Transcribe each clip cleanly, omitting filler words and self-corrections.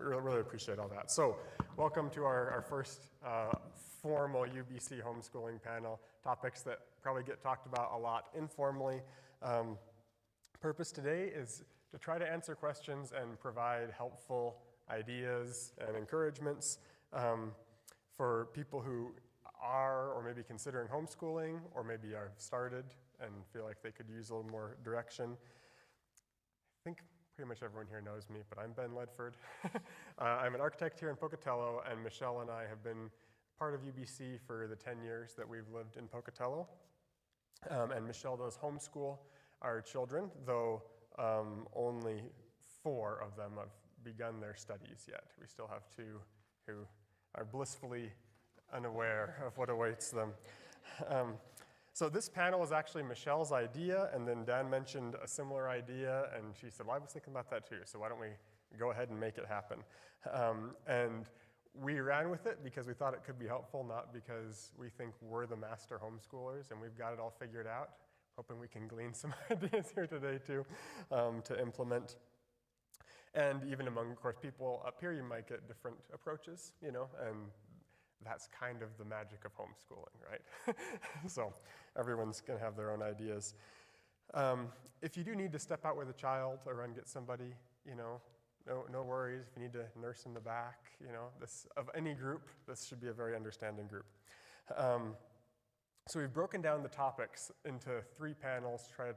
really appreciate all that. So welcome to our first formal UBC homeschooling panel. Topics that probably get talked about a lot informally. Purpose today is to try to answer questions and provide helpful ideas and encouragements for people who are or maybe considering homeschooling or maybe have started and feel like they could use a little more direction. I think pretty much everyone here knows me, but I'm Ben Ledford. I'm an architect here in Pocatello, and Michelle and I have been part of UBC for the 10 years that we've lived in Pocatello. And Michelle does homeschool our children, though only 4 of them have begun their studies yet. We still have 2 who are blissfully unaware of what awaits them. So this panel is actually Michelle's idea, and then Dan mentioned a similar idea, and she said, well, I was thinking about that too, so why don't we go ahead and make it happen? And we ran with it because we thought it could be helpful, not because we think we're the master homeschoolers and we've got it all figured out. Hoping we can glean some ideas here today too to implement. And even among, of course, people up here, you might get different approaches, and that's kind of the magic of homeschooling, right? So everyone's going to have their own ideas. If you do need to step out with a child or run get somebody, no worries. If you need to nurse in the back, this of any group, this should be a very understanding group. So we've broken down the topics into 3 panels to try to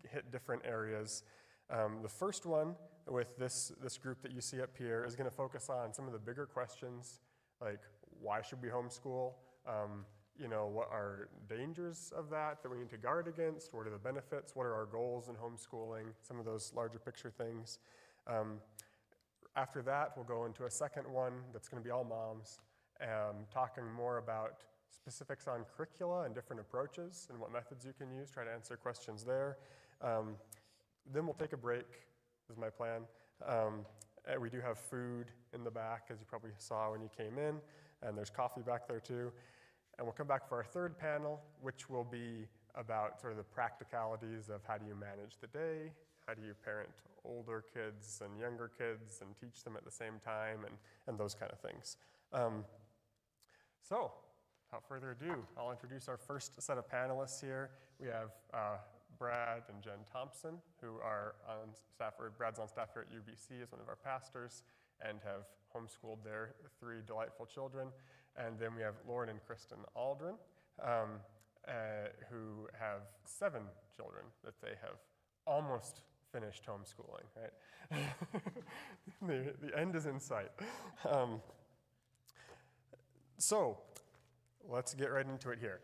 hit different areas. The first one with this group that you see up here is going to focus on some of the bigger questions, like why should we homeschool? What are dangers of that we need to guard against? What are the benefits? What are our goals in homeschooling? Some of those larger picture things. After that, we'll go into a second one that's going to be all moms, talking more about specifics on curricula and different approaches and what methods you can use, try to answer questions there. Then we'll take a break, is my plan. We do have food in the back, as you probably saw when you came in, and there's coffee back there too. And we'll come back for our third panel, which will be about sort of the practicalities of how do you manage the day, how do you parent older kids and younger kids and teach them at the same time, and those kind of things. So, without further ado, I'll introduce our first set of panelists here. We have Brad and Jen Thompson, who are on staff, or Brad's on staff here at UBC as one of our pastors and have homeschooled their 3 delightful children. And then we have Lauren and Kristen Aldrin, who have 7 children that they have almost finished homeschooling, right? The end is in sight. So let's get right into it here.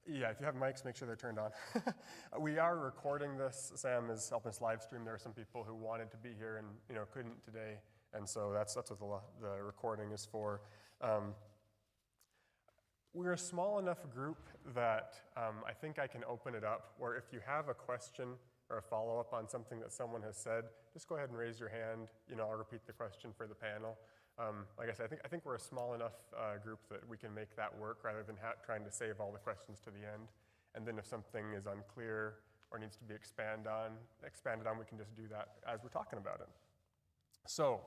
Yeah, if you have mics, make sure they're turned on. We are recording this. Sam is helping us live stream. There are some people who wanted to be here and couldn't today, and so that's what the recording is for. We're a small enough group that I think I can open it up where if you have a question or a follow-up on something that someone has said, just go ahead and raise your hand. I'll repeat the question for the panel. Like I said, I think we're a small enough group that we can make that work rather than trying to save all the questions to the end. And then if something is unclear or needs to be expanded on, we can just do that as we're talking about it. So,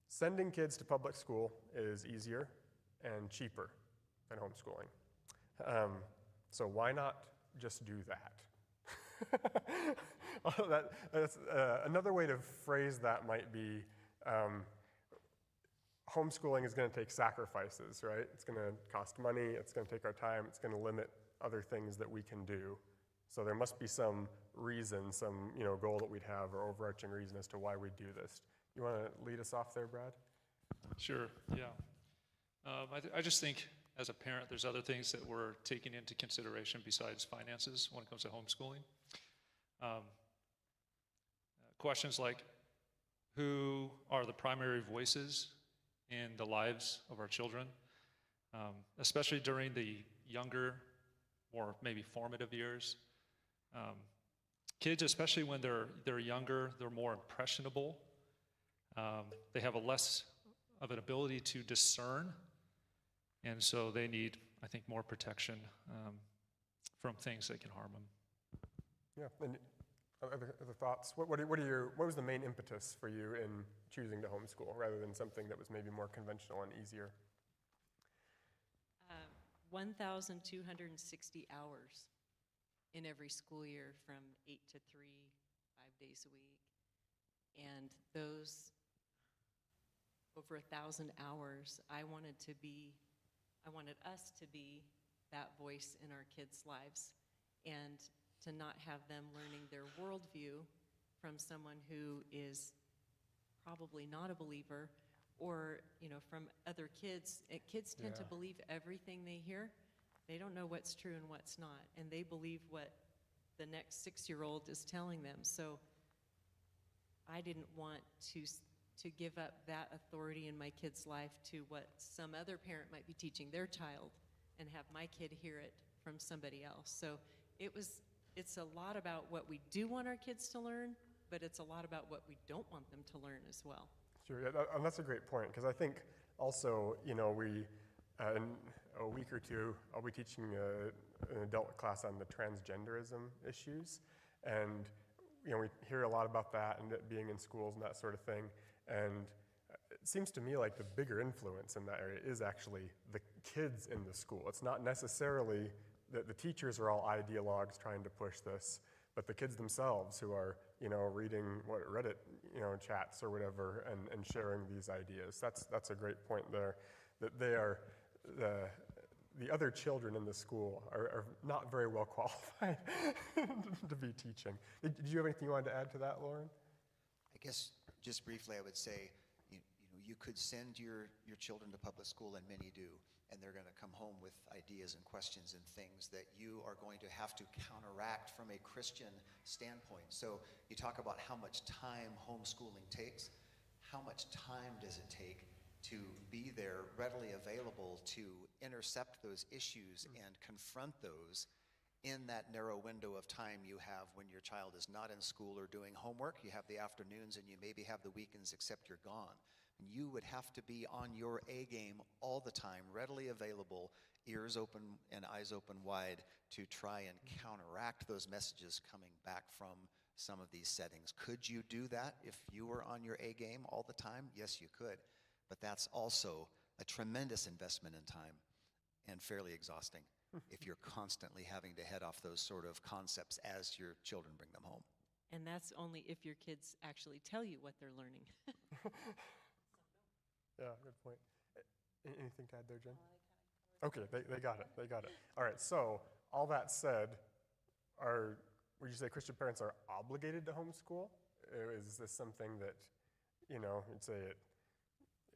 sending kids to public school is easier and cheaper than homeschooling. So why not just do that? Another way to phrase that might be, homeschooling is going to take sacrifices, right? It's going to cost money, it's going to take our time, it's going to limit other things that we can do. So there must be some reason, some goal that we'd have or overarching reason as to why we do this. You want to lead us off there, Brad? Sure, yeah. I just think as a parent, there's other things that we're taking into consideration besides finances when it comes to homeschooling. Questions like, who are the primary voices in the lives of our children, especially during the younger, or maybe formative years. Kids, especially when they're younger, they're more impressionable. They have a less of an ability to discern, and so they need, I think, more protection from things that can harm them. Yeah, and Other thoughts? What was the main impetus for you in choosing to homeschool rather than something that was maybe more conventional and easier? 1,260 hours in every school year from 8 to 3, 5 days a week. And those over 1,000 hours, I wanted us to be that voice in our kids' lives and to not have them learning their worldview from someone who is probably not a believer, or from other kids. Kids tend to believe everything they hear. They don't know what's true and what's not, and they believe what the next 6-year-old is telling them. So I didn't want to give up that authority in my kid's life to what some other parent might be teaching their child, and have my kid hear it from somebody else. So it's a lot about what we do want our kids to learn, but it's a lot about what we don't want them to learn as well. Sure, yeah, and that's a great point, because I think also, we, in a week or two, I'll be teaching an adult class on the transgenderism issues, and we hear a lot about that and it being in schools and that sort of thing, and it seems to me like the bigger influence in that area is actually the kids in the school. It's not necessarily that the teachers are all ideologues trying to push this, but the kids themselves who are, reading Reddit, chats or whatever, and sharing these ideas. That's a great point there, that they are, the other children in the school are not very well qualified to be teaching. Did you have anything you wanted to add to that, Lauren? I guess just briefly, I would say, you could send your children to public school, and many do, and they're going to come home with ideas and questions and things that you are going to have to counteract from a Christian standpoint. So you talk about how much time homeschooling takes. How much time does it take to be there, readily available to intercept those issues and confront those in that narrow window of time you have when your child is not in school or doing homework? You have the afternoons and you maybe have the weekends, except you're gone. You would have to be on your A game all the time, readily available, ears open and eyes open wide, to try and counteract those messages coming back from some of these settings. Could you do that if you were on your A game all the time? Yes, you could. But that's also a tremendous investment in time and fairly exhausting if you're constantly having to head off those sort of concepts as your children bring them home. And that's only if your kids actually tell you what they're learning. Yeah, good point. Anything to add there, Jen? Okay, they got it. They got it. All right, so all that said, would you say Christian parents are obligated to homeschool? Is this something that, you'd say it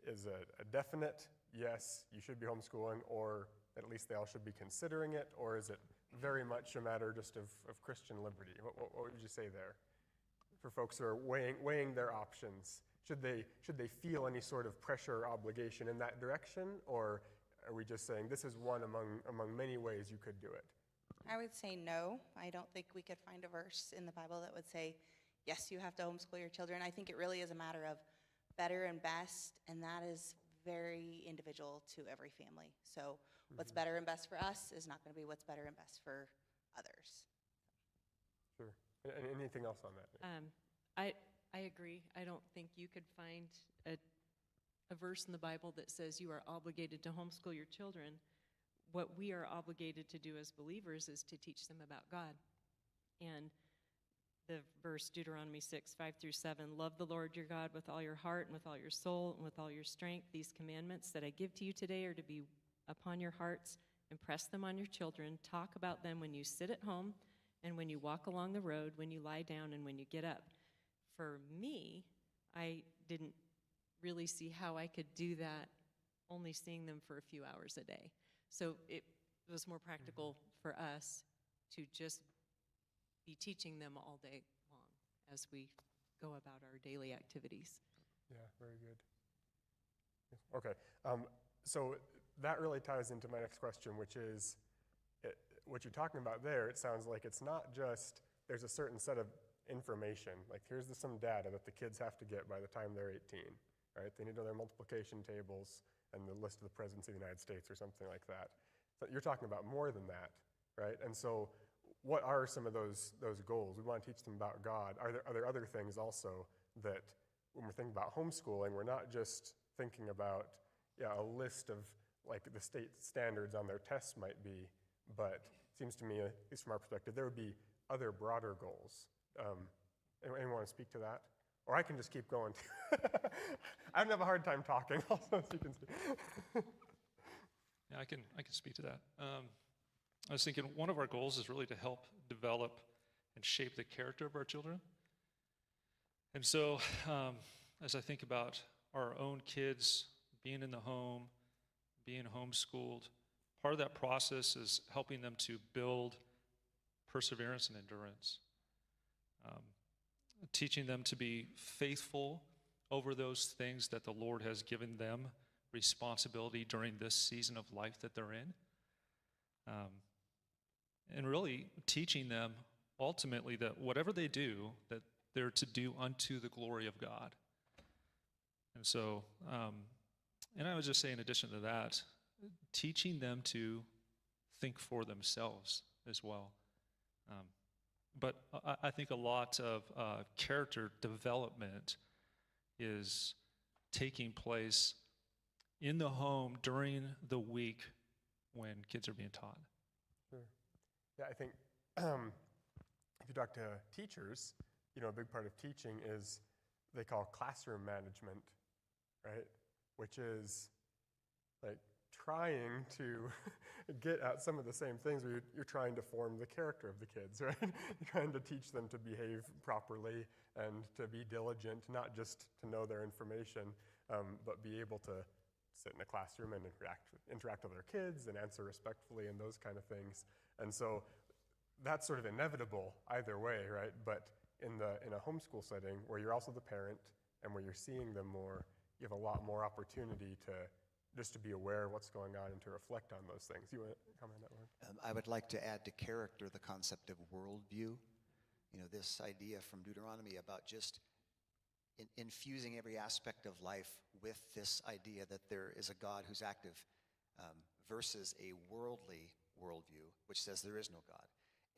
is a definite, yes, you should be homeschooling, or at least they all should be considering it, or is it very much a matter just of Christian liberty? What would you say there for folks who are weighing their options? Should they feel any sort of pressure or obligation in that direction, or are we just saying this is one among many ways you could do it? I would say no. I don't think we could find a verse in the Bible that would say, yes, you have to homeschool your children. I think it really is a matter of better and best, and that is very individual to every family. So what's better and best for us is not going to be what's better and best for others. Sure. Anything else on that? I agree. I don't think you could find a verse in the Bible that says you are obligated to homeschool your children. What we are obligated to do as believers is to teach them about God. And the verse, Deuteronomy 6:5-7, love the Lord your God with all your heart and with all your soul and with all your strength. These commandments that I give to you today are to be upon your hearts. Impress them on your children. Talk about them when you sit at home and when you walk along the road, when you lie down and when you get up. For me, I didn't really see how I could do that only seeing them for a few hours a day. So it was more practical for us to just be teaching them all day long as we go about our daily activities. Yeah, very good. Okay, so that really ties into my next question, which is, what you're talking about there, it sounds like it's not just there's a certain set of information, like here's some data that the kids have to get by the time they're 18, right? They need to know their multiplication tables and the list of the presidents of the United States or something like that. But you're talking about more than that, right? And so what are some of those goals? We want to teach them about God. Are there other things also that when we're thinking about homeschooling, we're not just thinking about a list of like the state standards on their tests might be, but it seems to me, at least from our perspective, there would be other broader goals. Anyone want to speak to that? Or I can just keep going. I don't have a hard time talking also, so you can speak. Yeah, I can speak to that. I was thinking one of our goals is really to help develop and shape the character of our children. And so as I think about our own kids being in the home, being homeschooled, part of that process is helping them to build perseverance and endurance. Teaching them to be faithful over those things that the Lord has given them responsibility during this season of life that they're in. And really teaching them ultimately that whatever they do, that they're to do unto the glory of God. And so, and I would just say in addition to that, teaching them to think for themselves as well. But I think a lot of character development is taking place in the home during the week when kids are being taught. Sure. Yeah, I think if you talk to teachers, a big part of teaching is they call classroom management, right? Which is like trying to get at some of the same things where you're trying to form the character of the kids, right? You're trying to teach them to behave properly and to be diligent, not just to know their information, but be able to sit in a classroom and interact with their kids and answer respectfully and those kind of things. And so that's sort of inevitable either way, right? But in a homeschool setting where you're also the parent and where you're seeing them more, you have a lot more opportunity to be aware of what's going on and to reflect on those things. You want to comment on that one? I would like to add to character the concept of worldview. This idea from Deuteronomy about just infusing every aspect of life with this idea that there is a God who's active versus a worldly worldview, which says there is no God.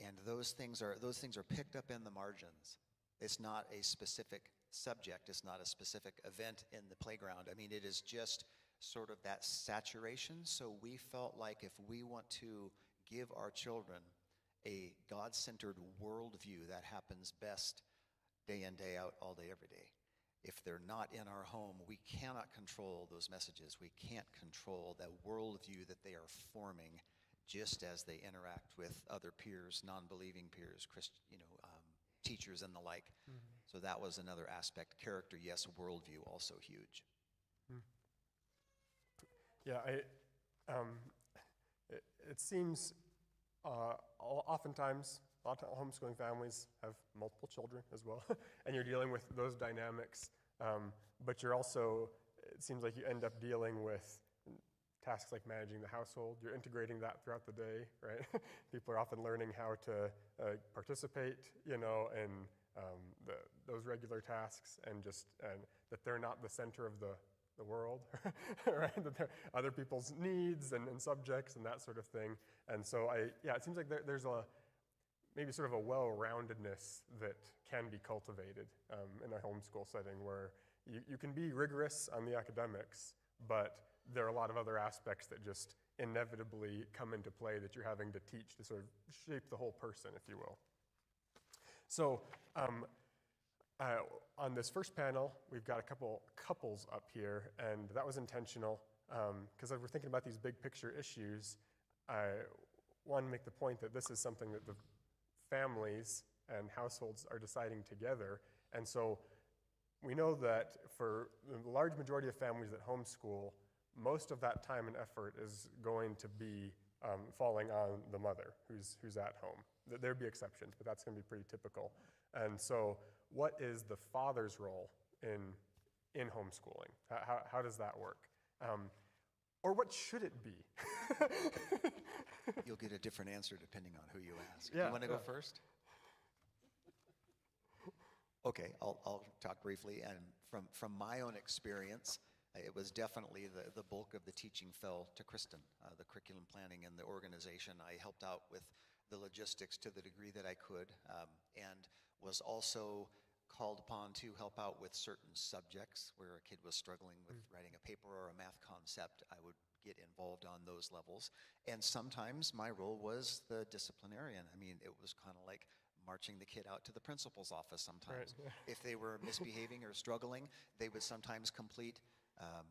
And those things are picked up in the margins. It's not a specific subject. It's not a specific event in the playground. I mean, it is just sort of that saturation. So we felt like if we want to give our children a God-centered worldview, that happens best day in, day out, all day, every day. If they're not in our home, we cannot control those messages. We can't control that worldview that they are forming just as they interact with other peers, non-believing peers, teachers and the like. Mm-hmm. So that was another aspect. Character, yes. Worldview, also huge. Mm. Yeah, it seems oftentimes a lot of homeschooling families have multiple children as well, and you're dealing with those dynamics, but you're also, it seems like you end up dealing with tasks like managing the household. You're integrating that throughout the day, right? People are often learning how to participate, in those regular tasks, and that they're not the center of the world, right? That there are other people's needs and subjects and that sort of thing. And so it seems like there's maybe sort of a well-roundedness that can be cultivated in a homeschool setting where you can be rigorous on the academics, but there are a lot of other aspects that just inevitably come into play that you're having to teach to sort of shape the whole person, if you will. So on this first panel, we've got a couple couples up here, and that was intentional because as we're thinking about these big picture issues, I want to make the point that this is something that the families and households are deciding together. And so we know that for the large majority of families that homeschool, most of that time and effort is going to be falling on the mother who's at home. There'd be exceptions, but that's going to be pretty typical. And so what is the father's role in homeschooling? How does that work? Or what should it be? You'll get a different answer depending on who you ask. Yeah, you want to go first? Okay, I'll talk briefly. And from my own experience, it was definitely the bulk of the teaching fell to Kristen, the curriculum planning and the organization. I helped out with the logistics to the degree that I could, and was also called upon to help out with certain subjects where a kid was struggling with writing a paper or a math concept. I would get involved on those levels. And sometimes my role was the disciplinarian. I mean, it was kind of like marching the kid out to the principal's office sometimes. Right. If they were misbehaving or struggling, they would sometimes complete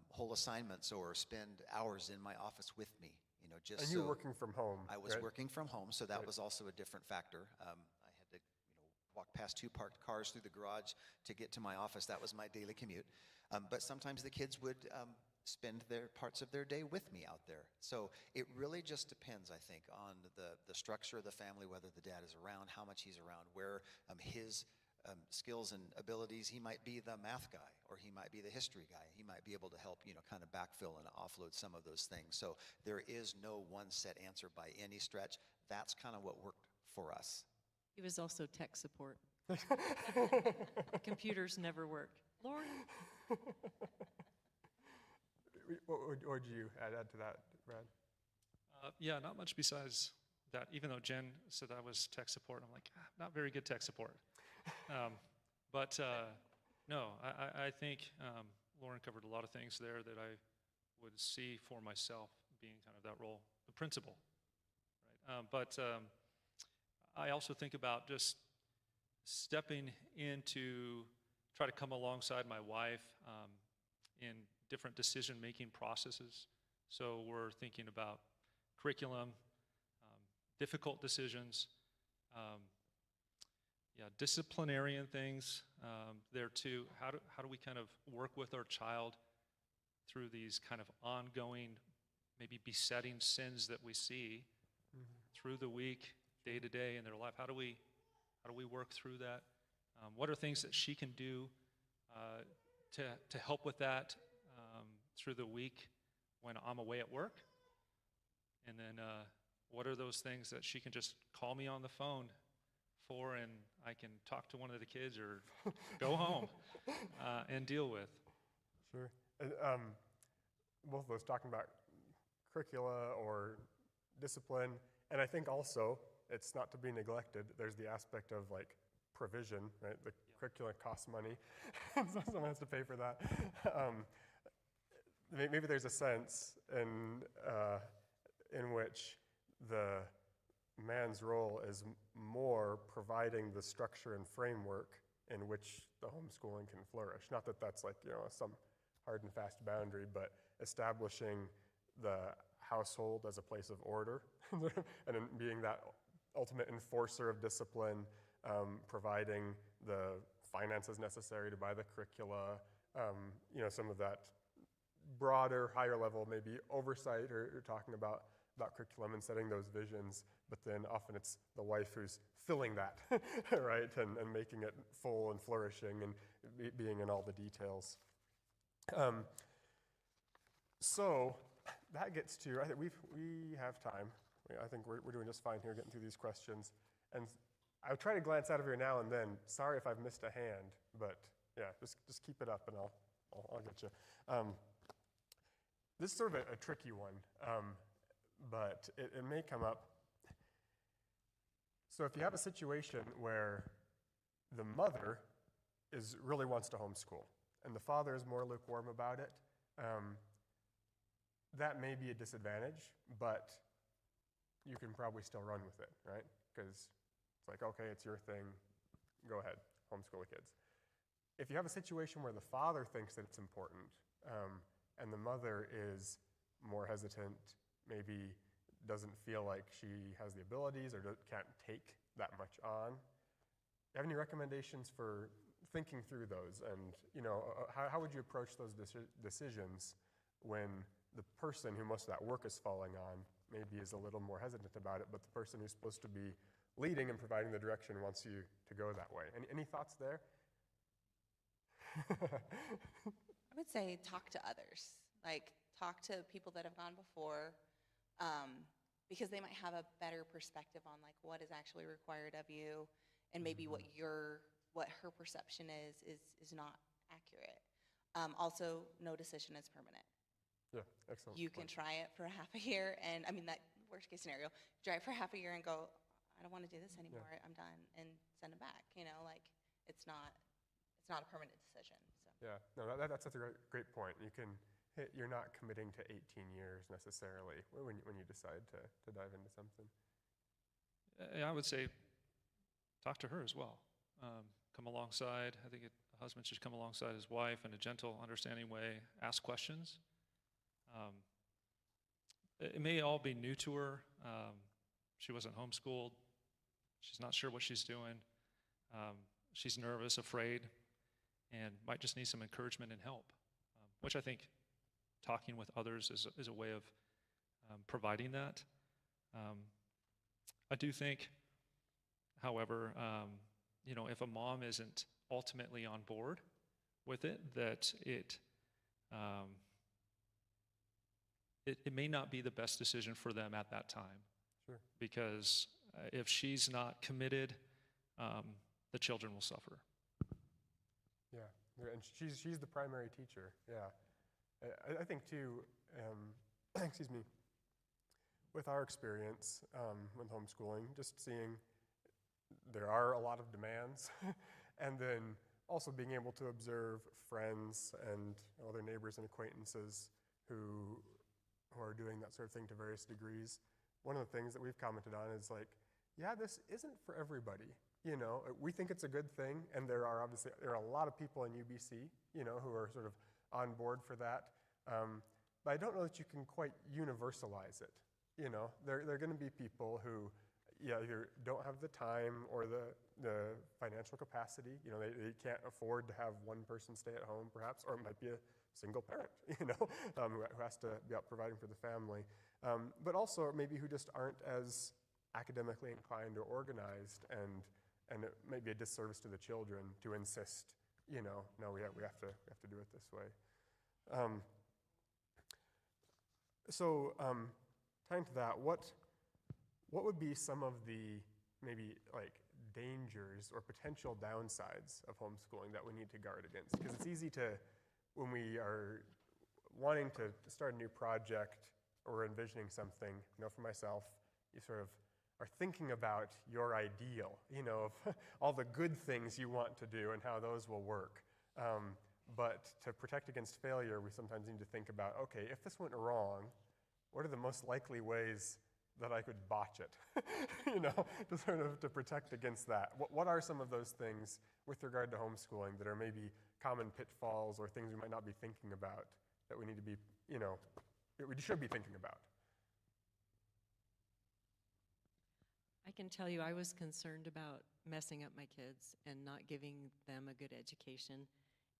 whole assignments or spend hours in my office with me. You know, just And you were working from home, I was right? working from home, so that Right. was also a different factor. I had to, walk past 2 parked cars through the garage to get to my office. That was my daily commute. But sometimes the kids would spend their parts of their day with me out there. So it really just depends, I think, on the structure of the family, whether the dad is around, how much he's around, where his skills and abilities. He might be the math guy, or he might be the history guy. He might be able to help, kind of backfill and offload some of those things. So there is no one set answer by any stretch. That's kind of what worked for us. He was also tech support. Computers never worked. Lord, What would you add to that, Brad? Yeah, not much besides that. Even though Jen said I was tech support, I'm like, not very good tech support. No, I think Lauren covered a lot of things there that I would see for myself being kind of that role, the principal. Right? I also think about just stepping in to try to come alongside my wife in different decision-making processes. So we're thinking about curriculum, difficult decisions, disciplinarian things there too. How do we kind of work with our child through these kind of ongoing, maybe besetting sins that we see through the week, day to day in their life? How do we work through that? What are things that she can do to help with that through the week when I'm away at work? And then what are those things that she can just call me on the phone for, and I can talk to one of the kids or go home and deal with? Sure. And, both of those talking about curricula or discipline, and I think also, it's not to be neglected, there's the aspect of like provision, right? The curriculum costs money, so someone has to pay for that. Maybe there's a sense in which the man's role is more providing the structure and framework in which the homeschooling can flourish. Not that that's like, some hard and fast boundary, but establishing the household as a place of order and then being that ultimate enforcer of discipline, providing the finances necessary to buy the curricula, some of that broader, higher level maybe oversight or talking about curriculum and setting those visions, but then often it's the wife who's filling that, right, and making it full and flourishing and being in all the details. So that gets to, I think we have time. I think we're doing just fine here getting through these questions. And I'll try to glance out of here now and then. Sorry if I've missed a hand, but yeah, just keep it up and I'll get you. This is sort of a tricky one, but it may come up. So if you have a situation where the mother really wants to homeschool and the father is more lukewarm about it, that may be a disadvantage, but you can probably still run with it, right? Because it's like, okay, it's your thing, go ahead, homeschool the kids. If you have a situation where the father thinks that it's important, and the mother is more hesitant, maybe doesn't feel like she has the abilities or can't take that much on, do you have any recommendations for thinking through those? And how would you approach those decisions when the person who most of that work is falling on maybe is a little more hesitant about it, but the person who's supposed to be leading and providing the direction wants you to go that way? Any thoughts there? I would say talk to others, like talk to people that have gone before, because they might have a better perspective on like what is actually required of you, and maybe what her perception is not accurate. Also, no decision is permanent. Yeah, excellent. You can try it for half a year, and I mean that worst case scenario. Try it for half a year and go, I don't want to do this anymore. I'm done, and send them back. Like it's not a permanent decision. So Yeah, no, that's such a great point. You're not committing to 18 years necessarily when you decide to dive into something. I would say talk to her as well. Come alongside. I think a husband should come alongside his wife in a gentle, understanding way, ask questions. It may all be new to her. She wasn't homeschooled. She's not sure what she's doing. She's nervous, afraid, and might just need some encouragement and help, which I think talking with others is a way of providing that. I do think, however, if a mom isn't ultimately on board with it, that it may not be the best decision for them at that time. Sure. Because if she's not committed, the children will suffer. Yeah, and she's the primary teacher. Yeah, I think too. Excuse me. With our experience with homeschooling, just seeing there are a lot of demands, and then also being able to observe friends and other neighbors and acquaintances who are doing that sort of thing to various degrees. One of the things that we've commented on is like, yeah, this isn't for everybody. We think it's a good thing, and there are a lot of people in UBC, who are sort of on board for that. But I don't know that you can quite universalize it. There are going to be people who, either don't have the time or the financial capacity. They can't afford to have one person stay at home, perhaps, or it might be a single parent, who has to be out providing for the family. But also maybe who just aren't as academically inclined or organized, and it may be a disservice to the children to insist, no, we have to do it this way. So tying to that, what would be some of the maybe like dangers or potential downsides of homeschooling that we need to guard against? Because it's easy to, when we are wanting to start a new project or envisioning something, for myself, you sort of are thinking about your ideal, of all the good things you want to do and how those will work. But to protect against failure, we sometimes need to think about, okay, if this went wrong, what are the most likely ways that I could botch it, to sort of to protect against that? What are some of those things with regard to homeschooling that are maybe common pitfalls or things we might not be thinking about that we need to be, we should be thinking about? I can tell you I was concerned about messing up my kids and not giving them a good education.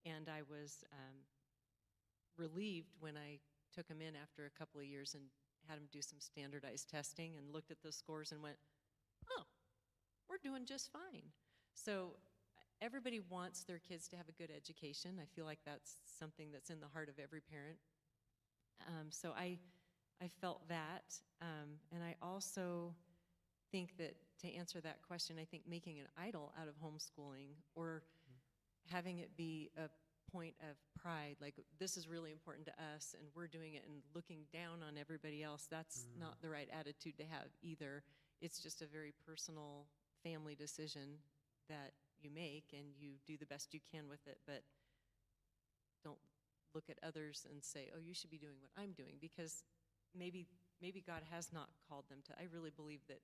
And I was relieved when I took them in after a couple of years and had them do some standardized testing and looked at the scores and went, oh, we're doing just fine. So everybody wants their kids to have a good education. I feel like that's something that's in the heart of every parent. So I felt that. And I also think that to answer that question, I think making an idol out of homeschooling or having it be a point of pride, like this is really important to us and we're doing it, and looking down on everybody else, that's not the right attitude to have either. It's just a very personal family decision that you make, and you do the best you can with it, but don't look at others and say, oh, you should be doing what I'm doing, because maybe God has not called them to. I really believe that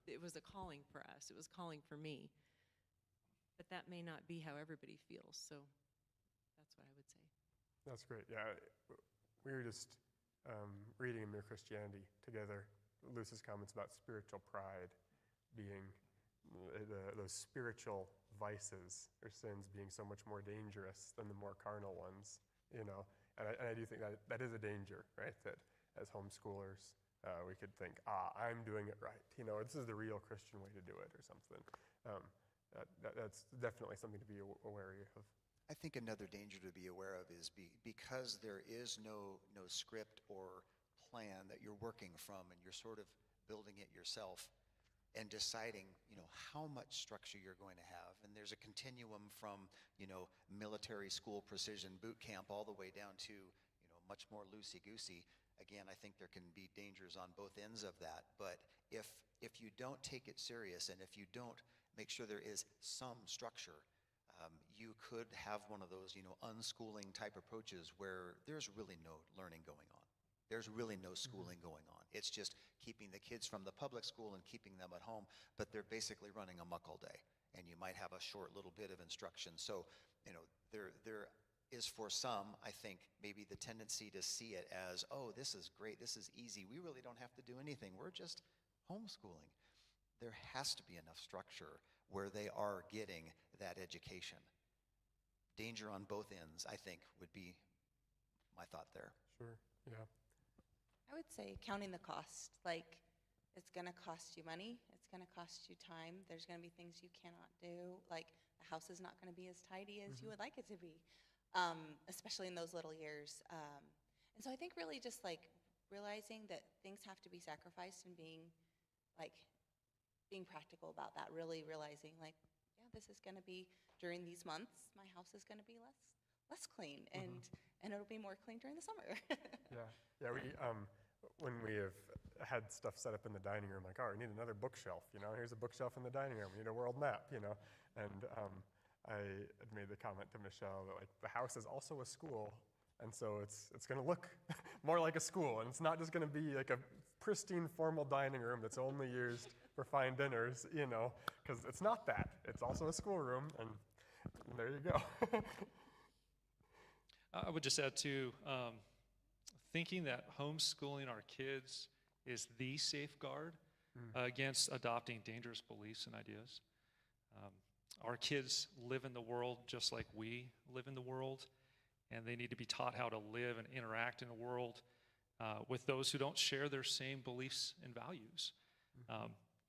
it was a calling for us. It was calling for me. But that may not be how everybody feels, so that's what I would say. That's great. Yeah, we were just reading in Mere Christianity together, Luce's comments about spiritual pride being those spiritual vices or sins being so much more dangerous than the more carnal ones, And I do think that is a danger, right? That as homeschoolers, we could think, I'm doing it right. This is the real Christian way to do it or something. That's definitely something to be wary of. I think another danger to be aware of is because there is no script or plan that you're working from, and you're sort of building it yourself and deciding, how much structure you're going to have. And there's a continuum from, military school precision boot camp all the way down to, much more loosey-goosey. Again, I think there can be dangers on both ends of that, but if you don't take it serious and if you don't make sure there is some structure, you could have one of those, unschooling type approaches where there's really no learning going on. There's really no schooling going on. It's just keeping the kids from the public school and keeping them at home, but they're basically running amok all day. And you might have a short little bit of instruction. So, there is for some, I think, maybe the tendency to see it as, oh, this is great, this is easy, we really don't have to do anything, we're just homeschooling. There has to be enough structure where they are getting that education. Danger on both ends, I think, would be my thought there. Sure, yeah. I would say counting the cost. Like, it's going to cost you money. It's going to cost you time. There's going to be things you cannot do. Like, the house is not going to be as tidy as you would like it to be, especially in those little years. And so I think really just like realizing that things have to be sacrificed and being practical about that. Really realizing like, yeah, this is going to be during these months. My house is going to be less clean, and it'll be more clean during the summer. Yeah. We when we have had stuff set up in the dining room, like, oh, we need another bookshelf. Here's a bookshelf in the dining room. We need a world map. And I had made the comment to Michelle that like the house is also a school, and so it's going to look more like a school, and it's not just going to be like a pristine formal dining room that's only used for fine dinners, because it's not that. It's also a schoolroom, and there you go. I would just add to thinking that homeschooling our kids is the safeguard against adopting dangerous beliefs and ideas. Our kids live in the world just like we live in the world, and they need to be taught how to live and interact in a world with those who don't share their same beliefs and values.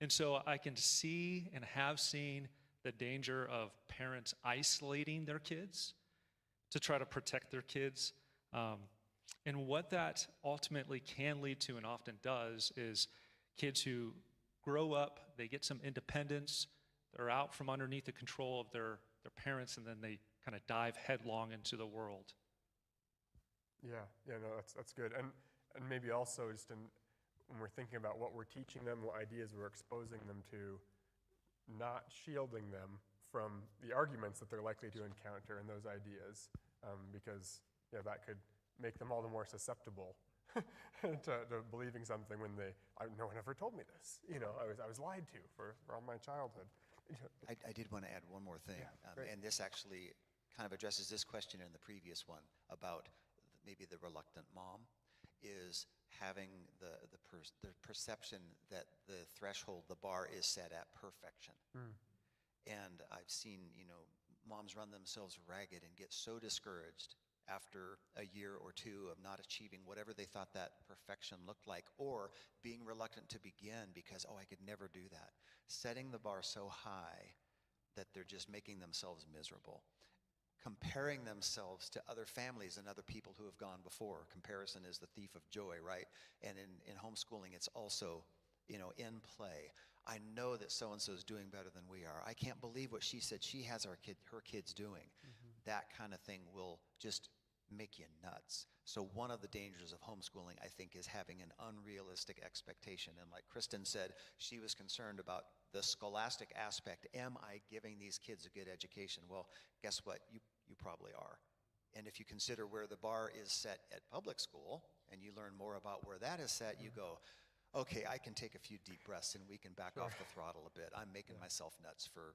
And so I can see and have seen the danger of parents isolating their kids to try to protect their kids. And what that ultimately can lead to, and often does, is kids who grow up, they get some independence, they're out from underneath the control of their parents, and then they kind of dive headlong into the world. Yeah, no, that's good. And maybe also just when we're thinking about what we're teaching them, what ideas we're exposing them to, not shielding them from the arguments that they're likely to encounter in those ideas, because that could make them all the more susceptible to believing something when no one ever told me this. I was lied to for all my childhood. I did want to add one more thing, and this actually kind of addresses this question in the previous one about maybe the reluctant mom, is having the perception that the threshold, the bar is set at perfection. And I've seen, moms run themselves ragged and get so discouraged after a year or two of not achieving whatever they thought that perfection looked like, or being reluctant to begin because, I could never do that. Setting the bar so high that they're just making themselves miserable. Comparing themselves to other families and other people who have gone before. Comparison is the thief of joy, right? And in homeschooling, it's also, in play. I know that so-and-so is doing better than we are. I can't believe what she said she has her kids doing. That kind of thing will just make you nuts. So one of the dangers of homeschooling, I think, is having an unrealistic expectation. And like Kristen said, she was concerned about the scholastic aspect. Am I giving these kids a good education? Well, guess what? You probably are. And if you consider where the bar is set at public school, and you learn more about where that is set, you go, okay, I can take a few deep breaths and we can back off the throttle a bit. I'm making myself nuts for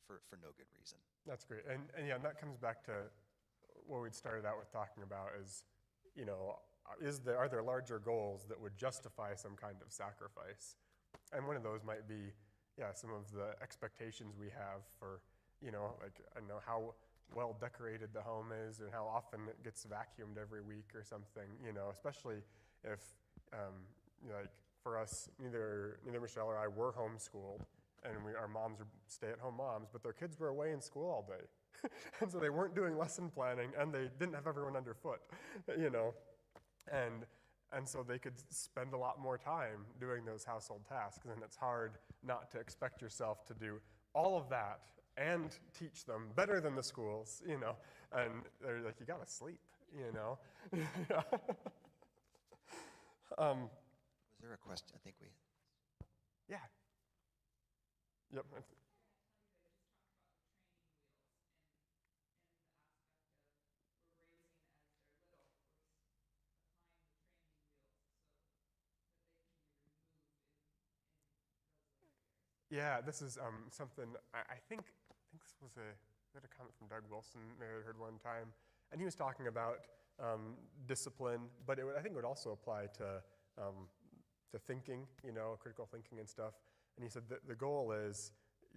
no good reason. That's great. And that comes back to what we'd started out with talking about is, are there larger goals that would justify some kind of sacrifice? And one of those might be, some of the expectations we have for, I don't know how well decorated the home is and how often it gets vacuumed every week or something, especially if, like for us, neither Michelle or I were homeschooled, and our moms are stay-at-home moms, but their kids were away in school all day. And so they weren't doing lesson planning, and they didn't have everyone underfoot, And so they could spend a lot more time doing those household tasks, and it's hard not to expect yourself to do all of that and teach them better than the schools, And they're like, you gotta sleep, you know? Was there a question? I think we, Yeah. Yep. Yeah, this is something I think this was we had a comment from Doug Wilson maybe I heard one time, and he was talking about discipline, but I think it would also apply to thinking, you know, critical thinking and stuff. And he said that the goal is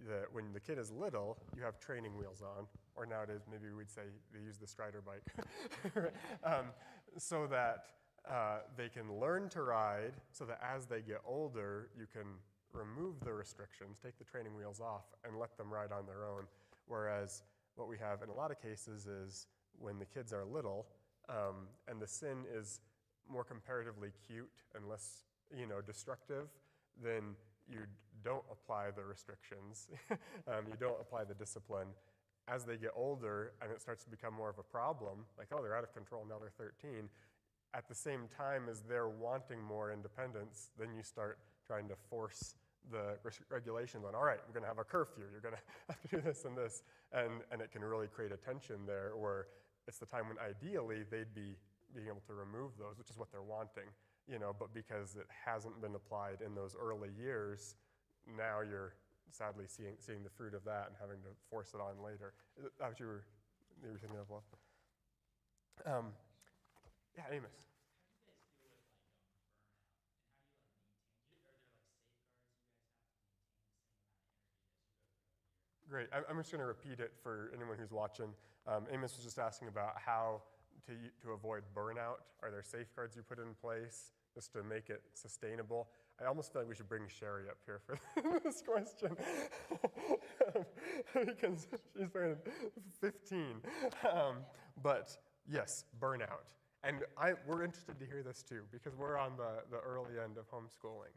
that when the kid is little, you have training wheels on, or nowadays maybe we'd say they use the Strider bike, so that they can learn to ride, so that as they get older, you can remove the restrictions, take the training wheels off, and let them ride on their own. Whereas what we have in a lot of cases is when the kids are little, and the sin is more comparatively cute and less, you know, destructive, then you don't apply the restrictions. You don't apply the discipline. As they get older and it starts to become more of a problem, like, oh, they're out of control, now they're 13, at the same time as they're wanting more independence, then you start trying to force the regulations on, all right, we're gonna have a curfew, you're gonna have to do this and this, and it can really create a tension there where it's the time when ideally they'd be being able to remove those, which is what they're wanting, you know, but because it hasn't been applied in those early years, now you're sadly seeing the fruit of that and having to force it on later. Is that what you were thinking of, Love? Yeah, Amos. Great. I'm just going to repeat it for anyone who's watching. Amos was just asking about how to avoid burnout. Are there safeguards you put in place just to make it sustainable? I almost feel like we should bring Sherry up here for this question because she's 15. But yes, burnout. And we're interested to hear this too because we're on the early end of homeschooling.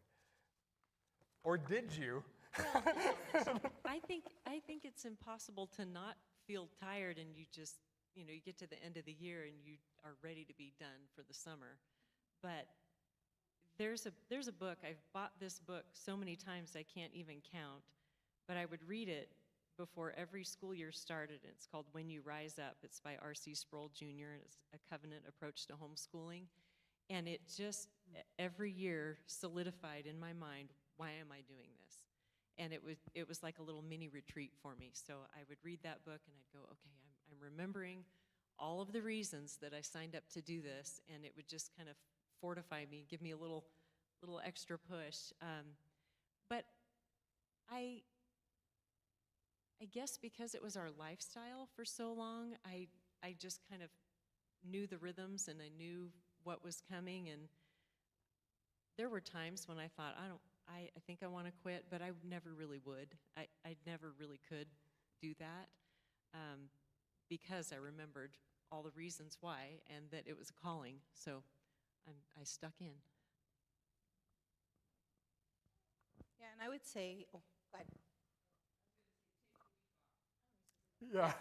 Or did you? I think it's impossible to not feel tired and you just, you know, you get to the end of the year and you are ready to be done for the summer. But there's a book, I've bought this book so many times I can't even count, but I would read it before every school year started. It's called When You Rise Up. It's by R.C. Sproul Jr. and it's a covenant approach to homeschooling. And it just every year solidified in my mind, why am I doing this? And it was like a little mini retreat for me. So I would read that book and I'd go, okay, I'm remembering all of the reasons that I signed up to do this, and it would just kind of fortify me, give me a little extra push. But I guess because it was our lifestyle for so long, I just kind of knew the rhythms and I knew what was coming. And there were times when I thought, I think I want to quit, but I never really would. I never really could do that because I remembered all the reasons why and that it was a calling. So I stuck in. Yeah, and I would say, oh, go ahead. Yeah.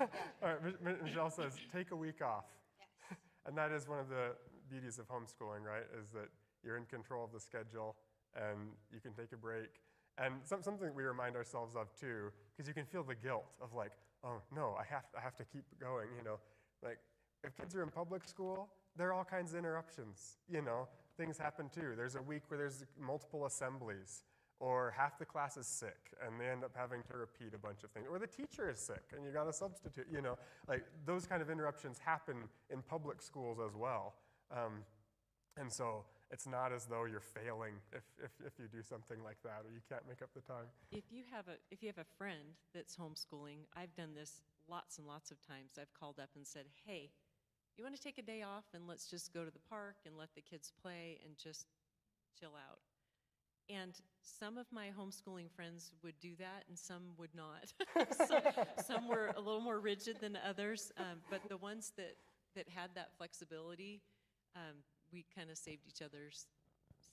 All right. Michelle says, take a week off. Yes. And that is one of the beauties of homeschooling, right? Is that you're in control of the schedule and you can take a break. And something we remind ourselves of too, because you can feel the guilt of like, oh no, I have to keep going, you know. Like if kids are in public school, there are all kinds of interruptions, you know. Things happen too. There's a week where there's multiple assemblies, or half the class is sick and they end up having to repeat a bunch of things, or the teacher is sick and you got to substitute, you know. Like those kind of interruptions happen in public schools as well. And so it's not as though you're failing if you do something like that or you can't make up the time. If you have a friend that's homeschooling, I've done this lots and lots of times. I've called up and said, hey, you want to take a day off and let's just go to the park and let the kids play and just chill out. And some of my homeschooling friends would do that and some would not. Some were a little more rigid than others, but the ones that had that flexibility, we kind of saved each other's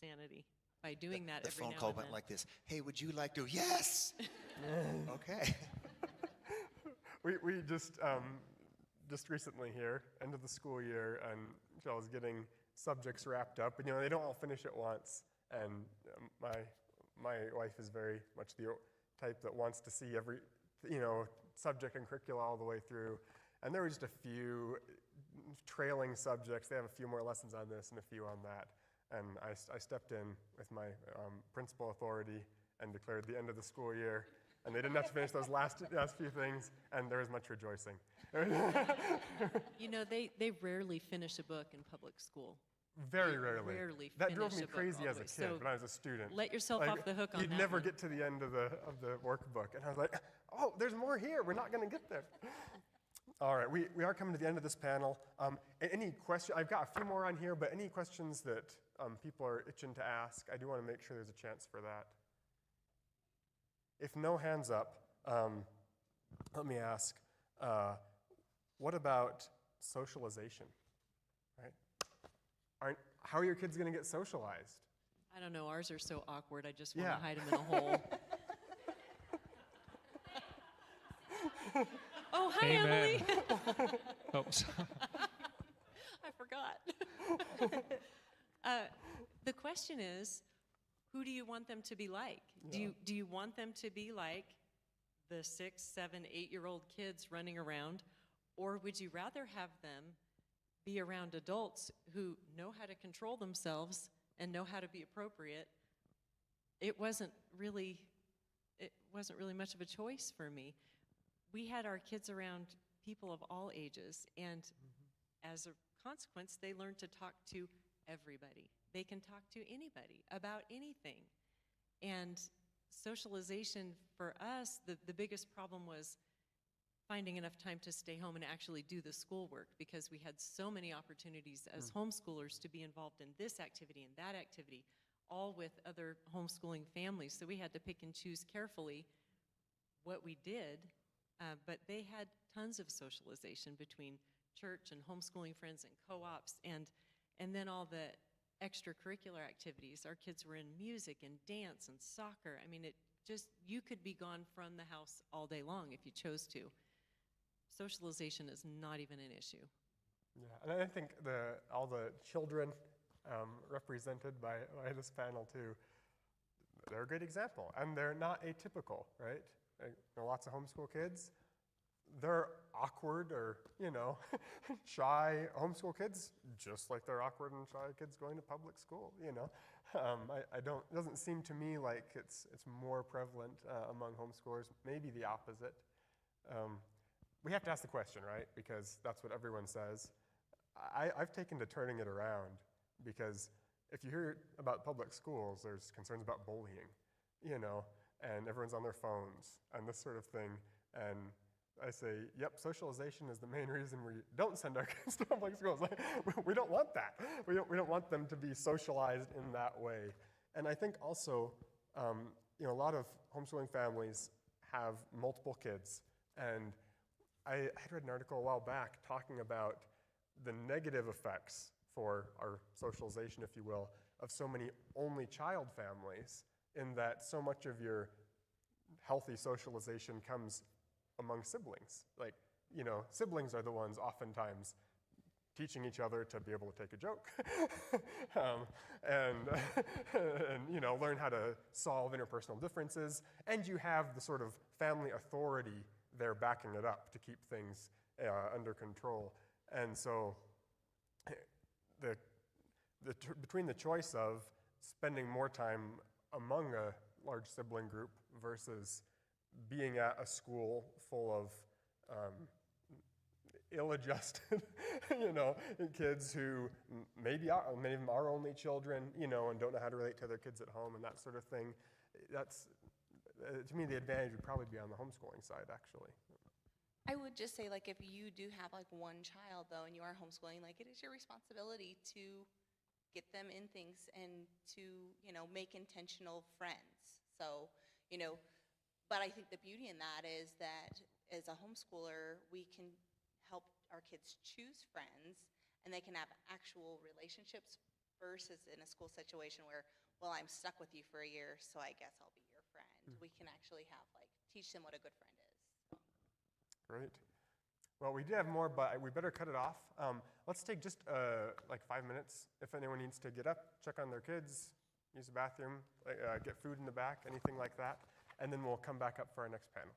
sanity by doing that the every phone now call and went then. like this. Hey, would you like to? Yes. Okay. We just just recently here, end of the school year, and Michelle's getting subjects wrapped up, and they don't all finish at once. And my wife is very much the type that wants to see every subject and curricula all the way through. And there were just a few trailing subjects. They have a few more lessons on this and a few on that. And I stepped in with my principal authority and declared the end of the school year. And they didn't have to finish those last few things, and there was much rejoicing. They rarely finish a book in public school. Very rarely. Rarely That finish drove me a book crazy all as the a way. kid So when I was a student. let yourself off the hook on You'd that never one. get to the end of the workbook. And I was like, oh, there's more here. We're not going to get there. All right, we are coming to the end of this panel. Any question? I've got a few more on here, but any questions that people are itching to ask, I do want to make sure there's a chance for that. If no hands up, let me ask, what about socialization? Right? How are your kids going to get socialized? I don't know. Ours are so awkward. I just want Yeah. to hide them in a hole. Oh, hi, Amen. Emily. Oh, so- I forgot. The question is, who do you want them to be like? Yeah. Do you want them to be like the 6, 7, 8-year-old kids running around, or would you rather have them be around adults who know how to control themselves and know how to be appropriate? It wasn't really much of a choice for me. We had our kids around people of all ages, and as a consequence, they learned to talk to everybody. They can talk to anybody about anything. And socialization for us, the biggest problem was finding enough time to stay home and actually do the schoolwork, because we had so many opportunities as homeschoolers to be involved in this activity and that activity, all with other homeschooling families. So we had to pick and choose carefully what we did, but they had tons of socialization between church and homeschooling friends and co-ops, and then all the extracurricular activities. Our kids were in music and dance and soccer. I mean, you could be gone from the house all day long if you chose to. Socialization is not even an issue. Yeah, and I think all the children represented by this panel too, they're a great example, and they're not atypical, right? Lots of homeschool kids, they're awkward or shy homeschool kids, just like they're awkward and shy kids going to public school. It doesn't seem to me like it's more prevalent among homeschoolers. Maybe the opposite. We have to ask the question, right? Because that's what everyone says. I've taken to turning it around, because if you hear about public schools, there's concerns about bullying, and everyone's on their phones and this sort of thing. And I say, yep, socialization is the main reason we don't send our kids to public schools. We don't want that. We don't want them to be socialized in that way. And I think also, a lot of homeschooling families have multiple kids. And I had read an article a while back talking about the negative effects for our socialization, if you will, of so many only child families, in that so much of your healthy socialization comes among siblings. Like, siblings are the ones oftentimes teaching each other to be able to take a joke and learn how to solve interpersonal differences. And you have the sort of family authority there backing it up to keep things under control. And so between the choice of spending more time among a large sibling group versus being at a school full of ill-adjusted, kids who maybe many of them are only children, and don't know how to relate to their kids at home and that sort of thing. That's, to me, the advantage would probably be on the homeschooling side, actually. I would just say, if you do have one child though, and you are homeschooling, it is your responsibility to get them in things and to, make intentional friends. So, but I think the beauty in that is that as a homeschooler, we can help our kids choose friends, and they can have actual relationships versus in a school situation where, well, I'm stuck with you for a year, so I guess I'll be your friend. We can actually have, teach them what a good friend is. Great. Well, we do have more, but we better cut it off. Let's take just like 5 minutes. If anyone needs to get up, check on their kids, use the bathroom, get food in the back, anything like that, and then we'll come back up for our next panel.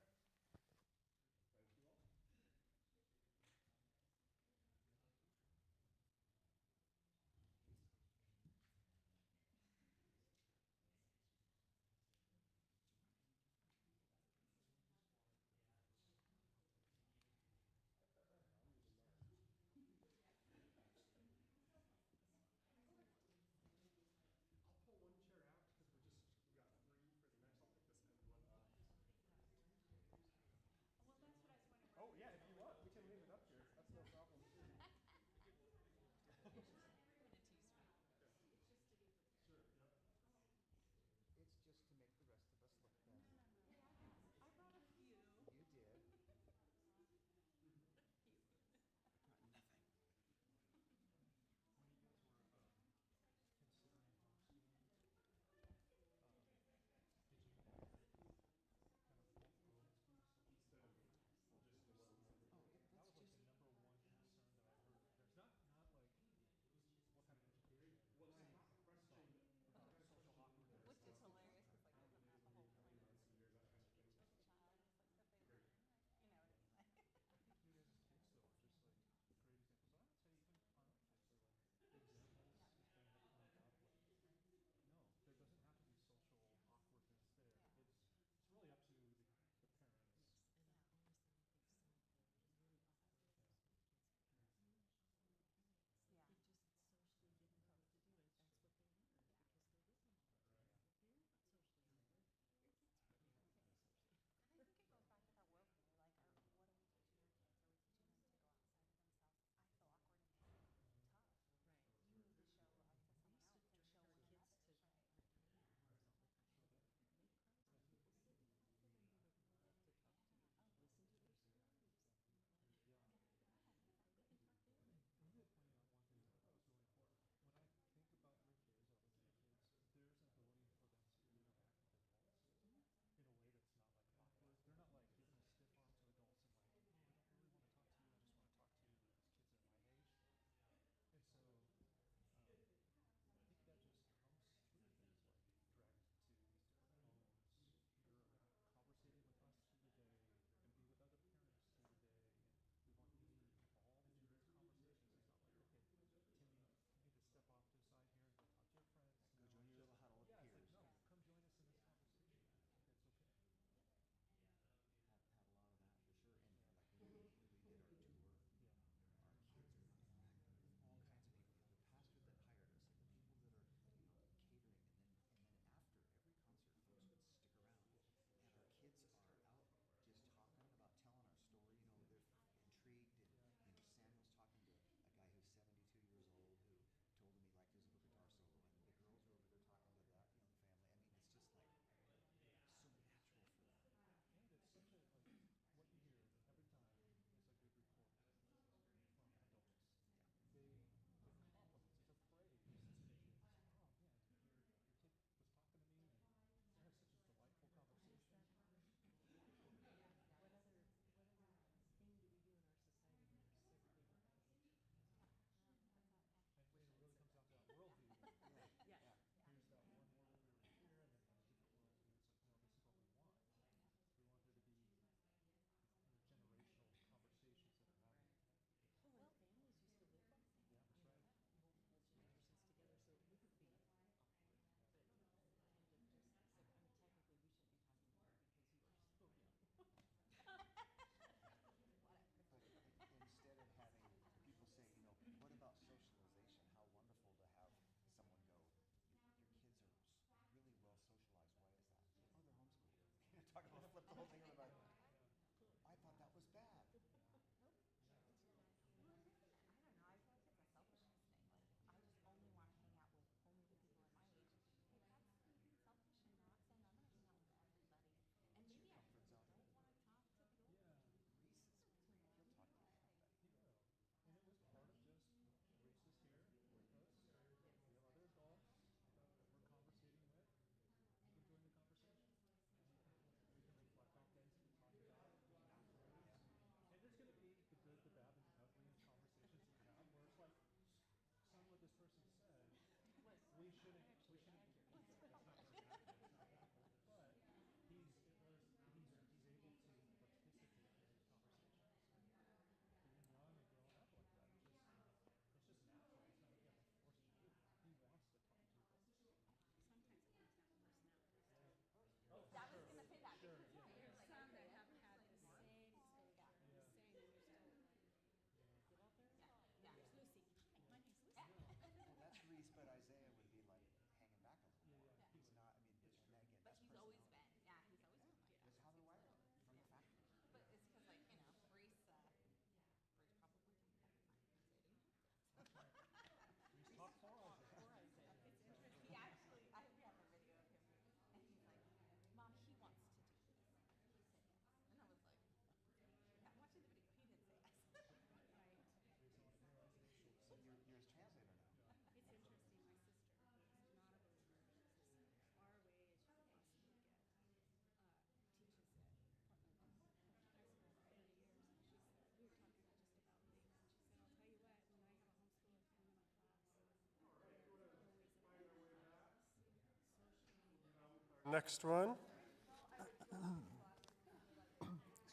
Next one.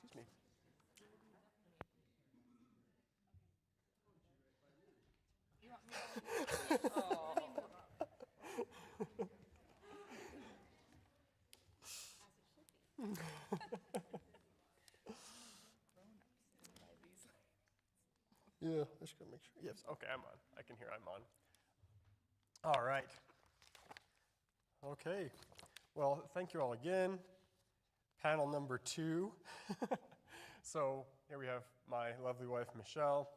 Excuse me. Yeah, I just gotta make sure. Yes, okay, I'm on. I can hear I'm on. All right. Okay. Well, thank you all again. Panel number 2. So here we have my lovely wife, Michelle.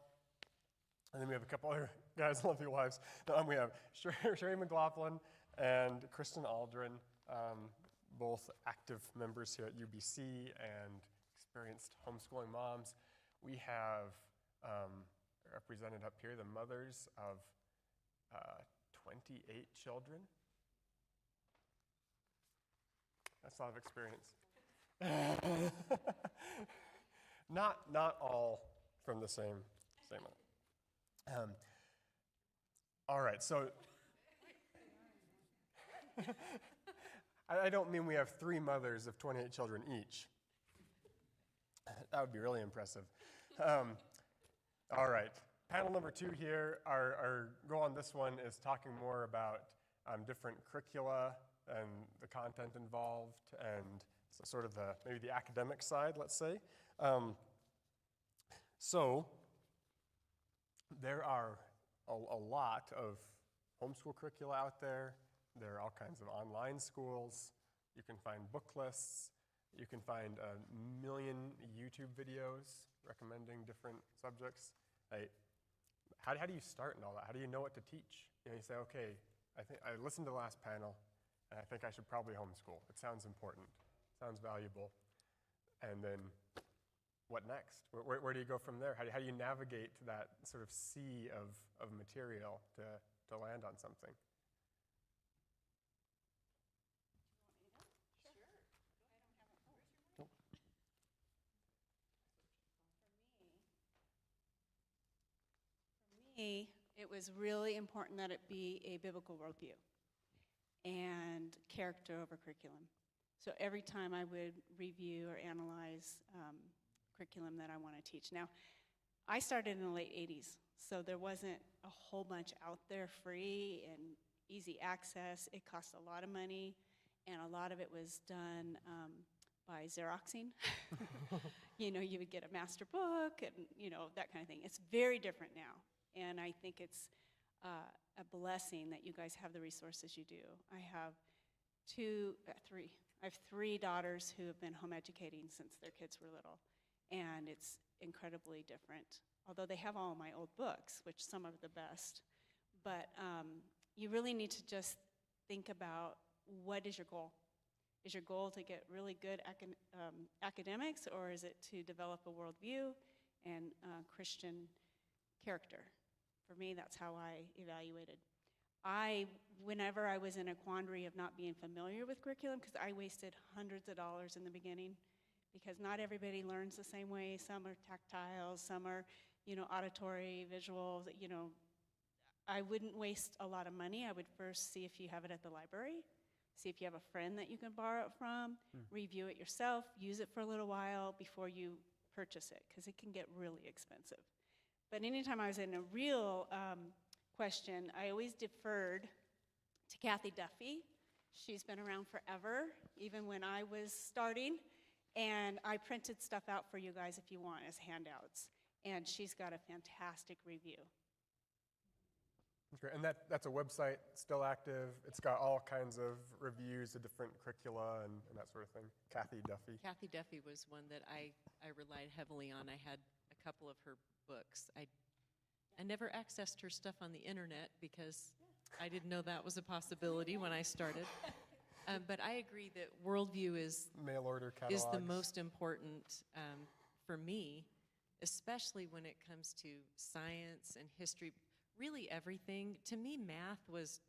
And then we have a couple other guys' lovely wives. We have Sherry McLaughlin and Kristen Aldrin, both active members here at UBC and experienced homeschooling moms. We have represented up here the mothers of 28 children. That's a lot of experience. Not all from the same one. All right, so I don't mean we have 3 mothers of 28 children each. That would be really impressive. All right, panel number 2 here. Our goal on this one is talking more about different curricula and the content involved, and so sort of maybe the academic side, let's say. So there are a lot of homeschool curricula out there. There are all kinds of online schools. You can find book lists. You can find a million YouTube videos recommending different subjects. How do you start in all that? How do you know what to teach? You say, okay, I listened to the last panel, and I think I should probably homeschool. It sounds important. It sounds valuable. And then what next? Where do you go from there? How do you navigate that sort of sea of material to land on something? For me, it was really important that it be a biblical worldview and character over curriculum. So every time I would review or analyze curriculum that I want to teach. Now, I started in the late 80s, so there wasn't a whole bunch out there free and easy access. It cost a lot of money, and a lot of it was done by Xeroxing. You would get a master book and, that kind of thing. It's very different now, and I think it's a blessing that you guys have the resources you do. I have three daughters who have been home educating since their kids were little, and it's incredibly different. Although they have all my old books, which some are the best, but you really need to just think about what is your goal. Is your goal to get really good academics, or is it to develop a worldview and Christian character? For me, that's how I evaluated. Whenever I was in a quandary of not being familiar with curriculum, because I wasted hundreds of dollars in the beginning, because not everybody learns the same way. Some are tactile, some are, auditory, visual. I wouldn't waste a lot of money. I would first see if you have it at the library, see if you have a friend that you can borrow it from, review it yourself, use it for a little while before you purchase it, because it can get really expensive. But anytime I was in a real question, I always deferred to Kathy Duffy. She's been around forever, even when I was starting. And I printed stuff out for you guys if you want as handouts. And she's got a fantastic review. Great. And that's a website, still active. It's got all kinds of reviews of different curricula and that sort of thing. Kathy Duffy. Kathy Duffy was one that I relied heavily on. I had a couple of her books. I never accessed her stuff on the internet because I didn't know that was a possibility when I started. But I agree that worldview is mail order catalogs. Is the most important for me, especially when it comes to science and history. Really everything. To me, math was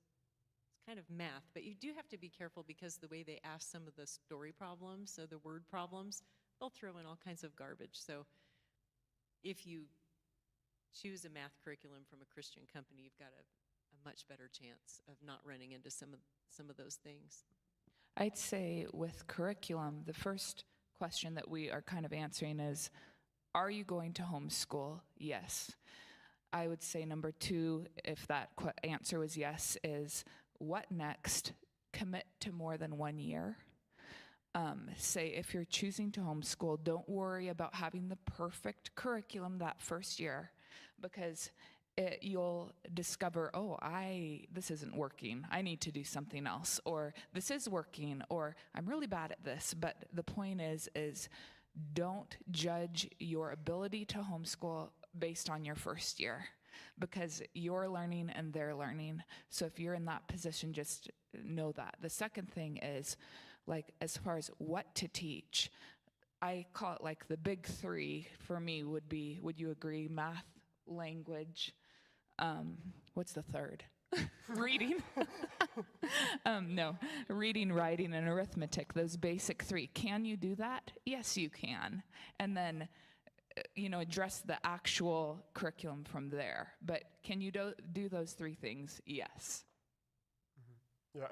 kind of math, but you do have to be careful because the way they ask some of the story problems, so the word problems, they'll throw in all kinds of garbage. So if you choose a math curriculum from a Christian company, you've got a much better chance of not running into some of those things. I'd say with curriculum, the first question that we are kind of answering is, are you going to homeschool? Yes. I would say number two, if that answer was yes, is what next? Commit to more than 1 year. Say if you're choosing to homeschool, don't worry about having the perfect curriculum that first year, because you'll discover, oh, this isn't working. I need to do something else, or this is working, or I'm really bad at this. But the point is don't judge your ability to homeschool based on your first year, because you're learning and they're learning. So if you're in that position, just know that. The second thing is, like, as far as what to teach, I call it like the big three for me would be, would you agree, math, language, what's the third? Reading. No, reading, writing, and arithmetic, those basic three. Can you do that? Yes, you can. And then, address the actual curriculum from there. But can you do those three things? Yes. Yeah,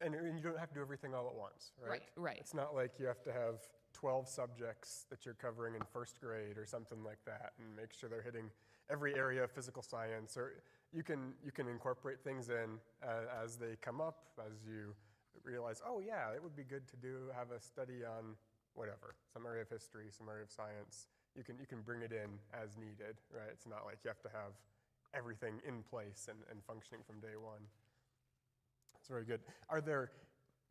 and you don't have to do everything all at once, right? Right. It's not like you have to have 12 subjects that you're covering in first grade or something like that, and make sure they're hitting every area of physical science. Or you can incorporate things in as they come up, as you realize, oh yeah, it would be good to have a study on whatever, some area of history, some area of science. You can bring it in as needed, right? It's not like you have to have everything in place and functioning from day one. That's very good. Are there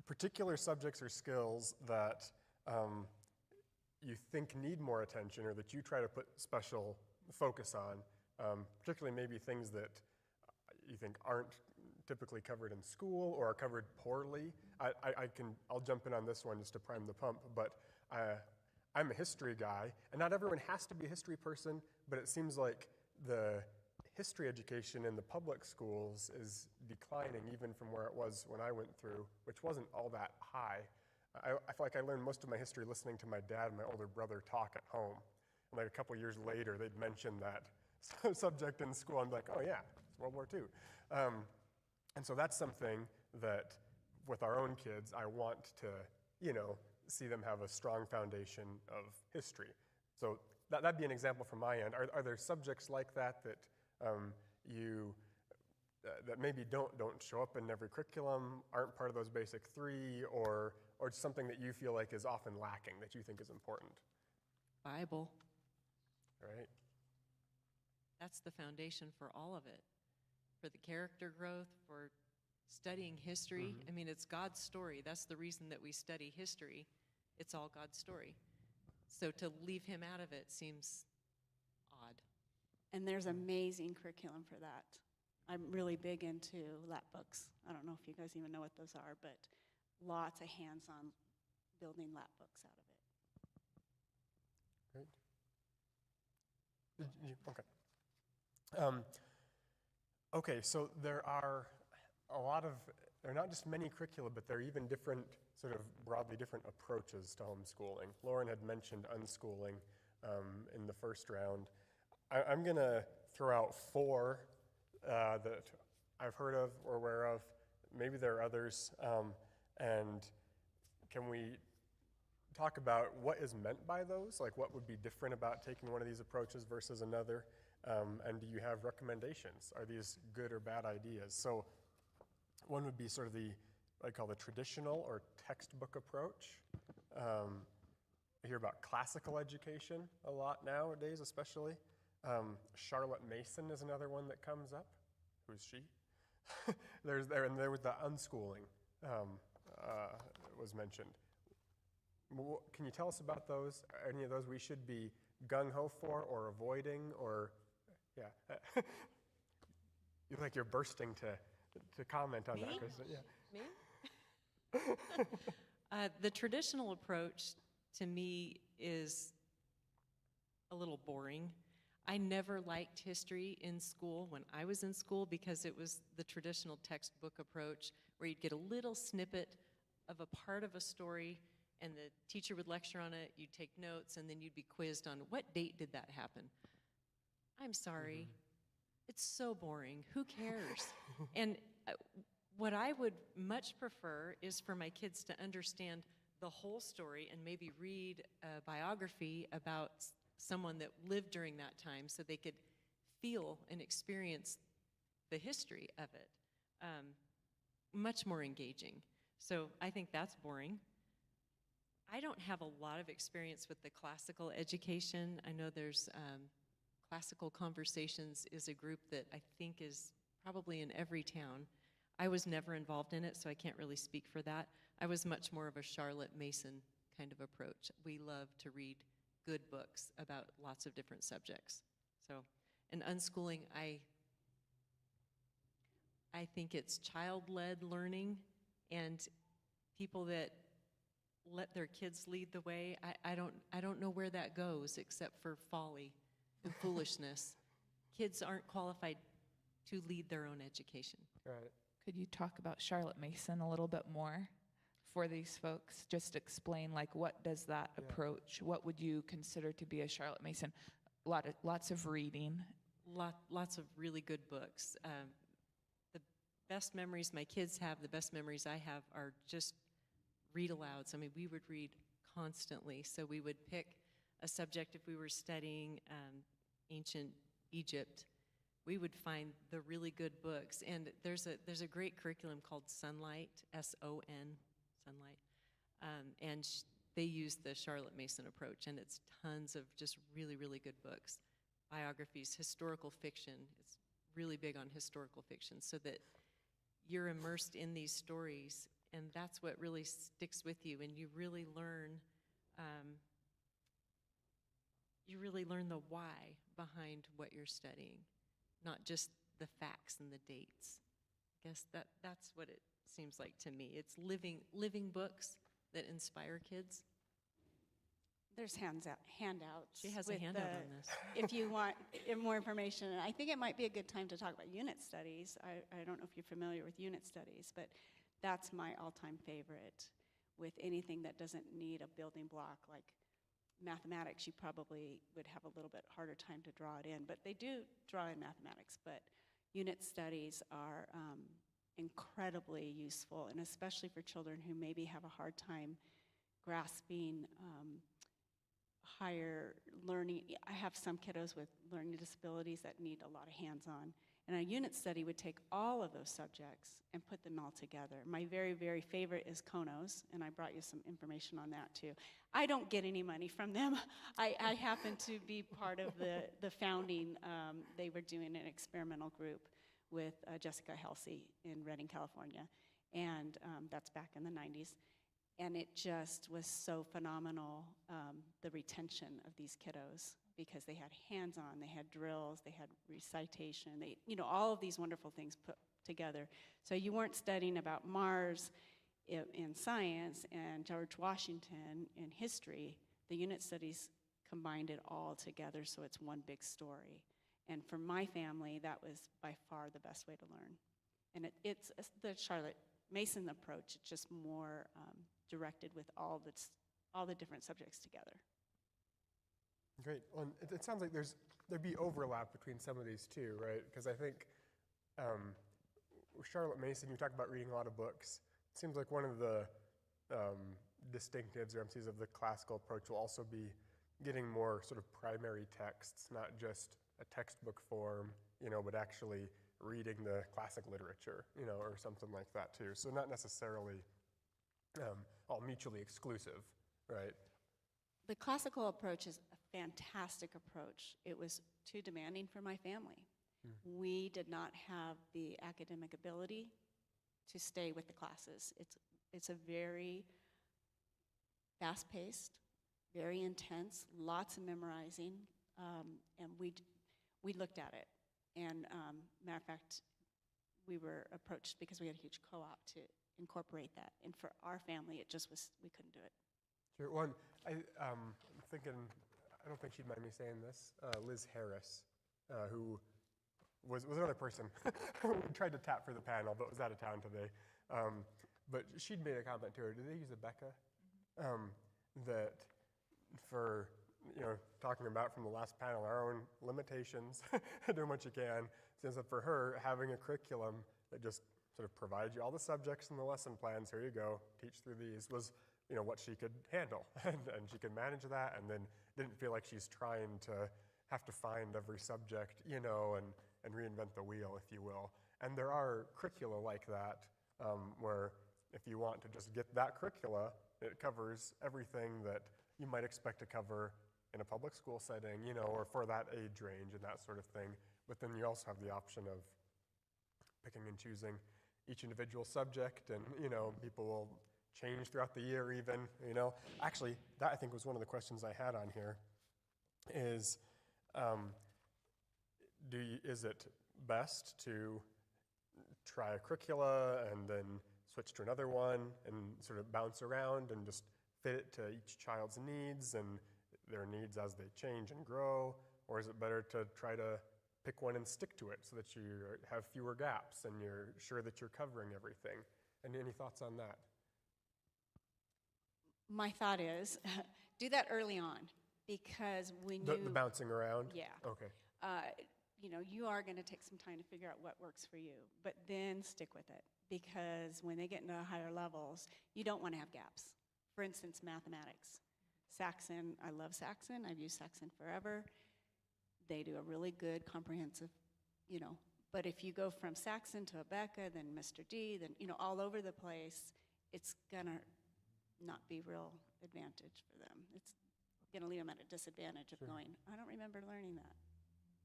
particular subjects or skills that you think need more attention, or that you try to put special focus on, particularly maybe things that you think aren't typically covered in school or are covered poorly? I'll jump in on this one just to prime the pump, but I'm a history guy, and not everyone has to be a history person, but it seems like the history education in the public schools is declining even from where it was when I went through, which wasn't all that high. I feel like I learned most of my history listening to my dad and my older brother talk at home. And like a couple years later, they'd mention that subject in school. I'm like, oh yeah, it's World War II. And so that's something that with our own kids, I want to, see them have a strong foundation of history. So that'd be an example from my end. Are there subjects like that that maybe don't show up in every curriculum, aren't part of those basic three, or something that you feel like is often lacking that you think is important? Bible. Right? That's the foundation for all of it, for the character growth, for studying history. I mean, it's God's story. That's the reason that we study history. It's all God's story. So to leave him out of it seems odd. And there's amazing curriculum for that. I'm really big into lap books. I don't know if you guys even know what those are, but lots of hands-on building lap books out of it. Great. Okay. Okay, so there are not just many curricula, but there are even different, sort of broadly different approaches to homeschooling. Lauren had mentioned unschooling in the first round. I'm going to throw out 4 that I've heard of or aware of. Maybe there are others. And can we talk about what is meant by those? Like, what would be different about taking one of these approaches versus another? And do you have recommendations? Are these good or bad ideas? So one would be sort of what I call the traditional or textbook approach. I hear about classical education a lot nowadays, especially. Charlotte Mason is another one that comes up. Who is she? There was the unschooling was mentioned. Can you tell us about those? Any of those we should be gung-ho for or avoiding, or, yeah. You look like you're bursting to comment on that. Me? 'Cause, yeah. Me? The traditional approach to me is a little boring. I never liked history in school when I was in school because it was the traditional textbook approach where you'd get a little snippet of a part of a story and the teacher would lecture on it, you'd take notes, and then you'd be quizzed on what date did that happen. I'm sorry. It's so boring. Who cares? And What I would much prefer is for my kids to understand the whole story and maybe read a biography about someone that lived during that time so they could feel and experience the history of it. Much more engaging. So I think that's boring. I don't have a lot of experience with the classical education. I know there's Classical Conversations is a group that I think is probably in every town. I was never involved in it, so I can't really speak for that. I was much more of a Charlotte Mason kind of approach. We love to read good books about lots of different subjects. So, and unschooling, I think it's child-led learning, and people that let their kids lead the way, I don't know where that goes except for folly and foolishness. Kids aren't qualified to lead their own education. Right. Could you talk about Charlotte Mason a little bit more for these folks? Just explain, like, what does that approach? What would you consider to be a Charlotte Mason? Lots of reading. Lots of really good books. The best memories my kids have, the best memories I have are just read alouds. I mean, we would read constantly. So we would pick a subject if we were studying ancient Egypt. We would find the really good books. And there's a great curriculum called Sunlight, S-O-N, Sunlight. And they use the Charlotte Mason approach, and it's tons of just really, really good books. Biographies, historical fiction. It's really big on historical fiction, so that you're immersed in these stories, and that's what really sticks with you, and you really learn the why behind what you're studying, not just the facts and the dates. I guess that's what it seems like to me. It's living books that inspire kids. There's handouts. She has a with handout on this. If you want more information, and I think it might be a good time to talk about unit studies. I don't know if you're familiar with unit studies, but that's my all-time favorite. With anything that doesn't need a building block, like mathematics, you probably would have a little bit harder time to draw it in, but they do draw in mathematics. But unit studies are incredibly useful, and especially for children who maybe have a hard time grasping higher learning. I have some kiddos with learning disabilities that need a lot of hands-on. And a unit study would take all of those subjects and put them all together. My very, very favorite is Konos, and I brought you some information on that too. I don't get any money from them. I happen to be part of the founding. They were doing an experimental group with Jessica Halsey in Redding, California, and that's back in the 90s. And it just was so phenomenal, the retention of these kiddos, because they had hands-on, they had drills, they had recitation, all of these wonderful things put together. So you weren't studying about Mars in science and George Washington in history. The unit studies combined it all together, so it's one big story. And for my family, that was by far the best way to learn. And it's the Charlotte Mason approach, it's just more directed with all the different subjects together. Great. Well, it sounds like there'd be overlap between some of these too, right? Because I think Charlotte Mason, you talk about reading a lot of books. It seems like one of the distinctives or emphases of the classical approach will also be getting more sort of primary texts, not just a textbook form, but actually reading the classic literature, or something like that too. So not necessarily all mutually exclusive, right? The classical approach is a fantastic approach. It was too demanding for my family. We did not have the academic ability to stay with the classes. It's a very fast-paced, very intense, lots of memorizing, and we looked at it. And matter of fact, we were approached because we had a huge co-op to incorporate that. And for our family, it just was, we couldn't do it. Sure. One, I'm thinking, I don't think she'd mind me saying this, Liz Harris, who was another person we tried to tap for the panel, but was out of town today. But she'd made a comment to her. Did they use a Becca? That for, talking about from the last panel, our own limitations, doing what you can. Since for her, having a curriculum that just sort of provide you all the subjects and the lesson plans, here you go, teach through these, was, what she could handle. and she could manage that, and then didn't feel like she's trying to have to find every subject, and reinvent the wheel, if you will. And there are curricula like that, where if you want to just get that curricula, it covers everything that you might expect to cover in a public school setting, or for that age range and that sort of thing. But then you also have the option of picking and choosing each individual subject, and, people will change throughout the year even, Actually, that I think was one of the questions I had on here, is is it best to try a curricula and then switch to another one and sort of bounce around and just fit it to each child's needs and their needs as they change and grow? Or is it better to try to pick one and stick to it so that you have fewer gaps and you're sure that you're covering everything? And any thoughts on that? My thought is, do that early on, because when The bouncing around? Yeah. Okay. You are going to take some time to figure out what works for you, but then stick with it, because when they get into higher levels, you don't want to have gaps. For instance, mathematics. Saxon, I love Saxon. I've used Saxon forever. They do a really good comprehensive, but if you go from Saxon to Abeka, then Mr. D, then, all over the place, it's going to not be real advantage for them. It's going to leave them at a disadvantage of going, I don't remember learning that.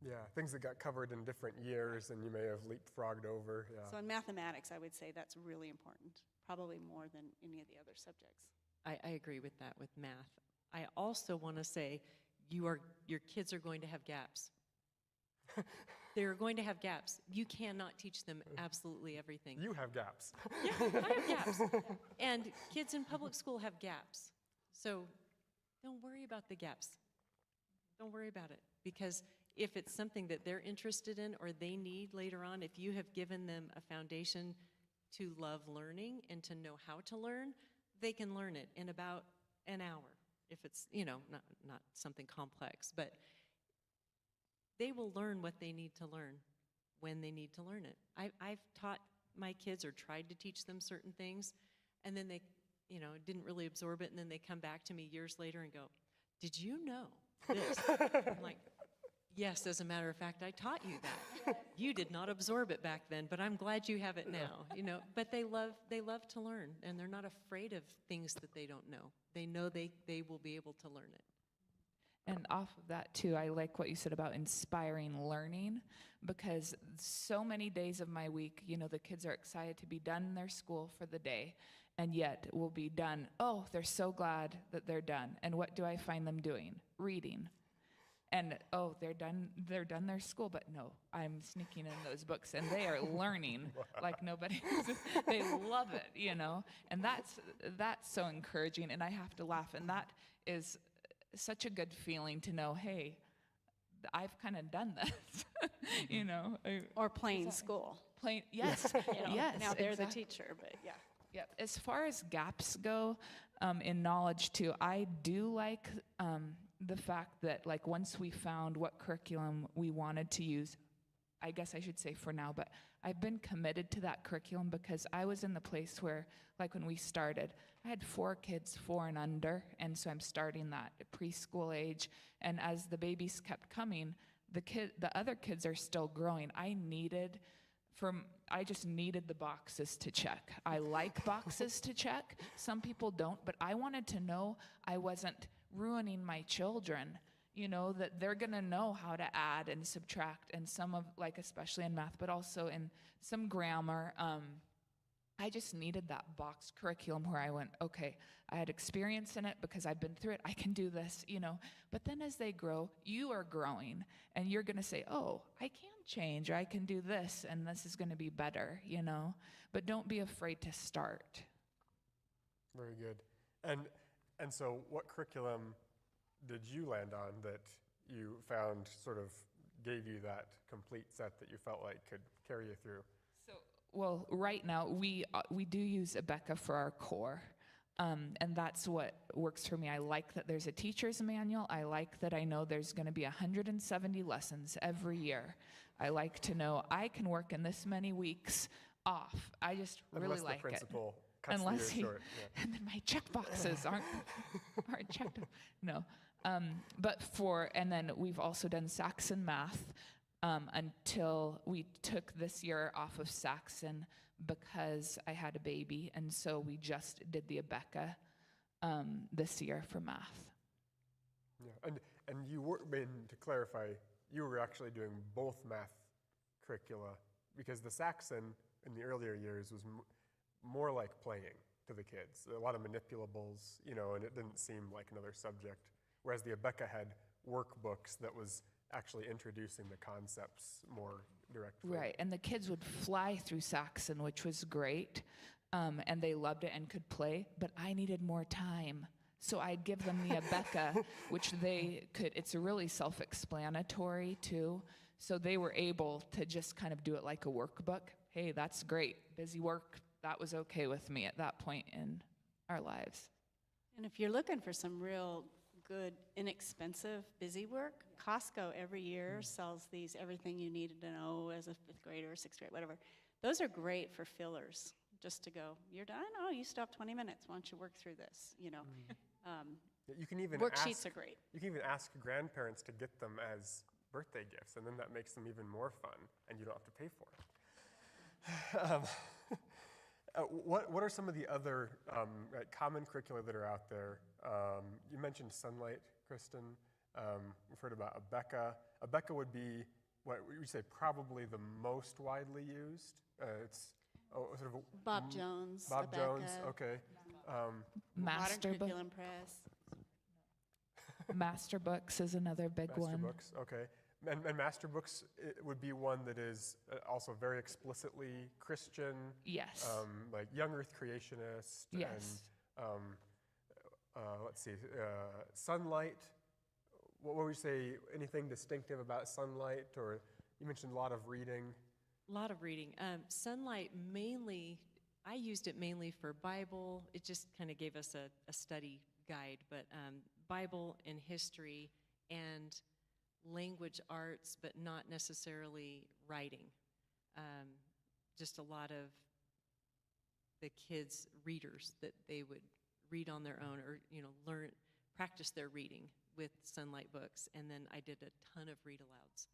Yeah, things that got covered in different years and you may have leapfrogged over. Yeah. So in mathematics, I would say that's really important, probably more than any of the other subjects. I agree with that with math. I also want to say your kids are going to have gaps. They're going to have gaps. You cannot teach them absolutely everything. You have gaps. Yeah, I have gaps. And kids in public school have gaps. So don't worry about the gaps. Don't worry about it. Because if it's something that they're interested in or they need later on, if you have given them a foundation to love learning and to know how to learn, they can learn it in about an hour. If it's, not something complex, but they will learn what they need to learn when they need to learn it. I've taught my kids or tried to teach them certain things, and then they, didn't really absorb it, and then they come back to me years later and go, did you know this? I'm like, yes, as a matter of fact, I taught you that. You did not absorb it back then, but I'm glad you have it now, But they love to learn, and they're not afraid of things that they don't know. They know they will be able to learn it. And off of that too, I like what you said about inspiring learning, because so many days of my week, the kids are excited to be done in their school for the day, and yet will be done. Oh, they're so glad that they're done. And what do I find them doing? Reading. And they're done their school, but no, I'm sneaking in those books, and they are learning like nobody. They love it, and that's so encouraging, and I have to laugh, and that is such a good feeling to know, hey, I've kind of done this, Or playing school. Yes, yes. Now they're exactly. the teacher, but yeah. Yeah, as far as gaps go in knowledge too, I do like the fact that once we found what curriculum we wanted to use, I guess I should say for now, but I've been committed to that curriculum because I was in the place where, when we started, I had 4 kids 4 and under, and so I'm starting that at preschool age, and as the babies kept coming, the other kids are still growing. I just needed the boxes to check. I like boxes to check. Some people don't, but I wanted to know I wasn't ruining my children, that they're going to know how to add and subtract, and some of, especially in math, but also in some grammar. I just needed that box curriculum where I went, okay, I had experience in it because I've been through it. I can do this, But then as they grow, you are growing, and you're going to say, oh, I can change, or I can do this, and this is going to be better, But don't be afraid to start. Very good. And so what curriculum did you land on that you found sort of gave you that complete set that you felt like could carry you through? Well, right now, we do use Abeka for our core, and that's what works for me. I like that there's a teacher's manual. I like that I know there's going to be 170 lessons every year. I like to know I can work in this many weeks off. I just really Unless like the it. principal cuts Unless the he, year short. Yeah. and then my check boxes aren't checked. No, and then we've also done Saxon math until we took this year off of Saxon because I had a baby, and so we just did the Abeka this year for math. Yeah, and you were, and to clarify, you were actually doing both math curricula because the Saxon in the earlier years was more like playing to the kids. A lot of manipulables, and it didn't seem like another subject. Whereas the Abeka had workbooks that was actually introducing the concepts more directly. Right, and the kids would fly through Saxon, which was great, and they loved it and could play, but I needed more time. So I'd give them the Abeka, which they could, it's really self-explanatory too, so they were able to just kind of do it like a workbook. Hey, that's great, busy work, that was okay with me at that point in our lives. And if you're looking for some real good, inexpensive, busy work, Costco every year sells these everything you needed to know as a 5th grader or 6th grade, whatever. Those are great for fillers, just to go, you're done? Oh, you still have 20 minutes. Why don't you work through this, You can even Worksheets are great. You can even ask grandparents to get them as birthday gifts, and then that makes them even more fun, and you don't have to pay for it. What are some of the other common curricula that are out there? You mentioned Sunlight, Kristen. We've heard about Abeka. Abeka would be, what would you say, probably the most widely used? It's sort of Bob Jones, Bob Abeka, Jones, okay. Modern Master Curriculum Press. Master Books is another big Master one. Books, okay. And Master Books would be one that is also very explicitly Christian. Yes. Like Young Earth Creationist. Yes. And let's see, Sunlight. What would you say, anything distinctive about Sunlight? Or you mentioned a lot of reading. A lot of reading. Sunlight mainly, I used it mainly for Bible. It just kind of gave us a study guide, but Bible and history and language arts, but not necessarily writing. Just a lot of the kids' readers that they would read on their own or, practice their reading with Sunlight books. And then I did a ton of read-alouds.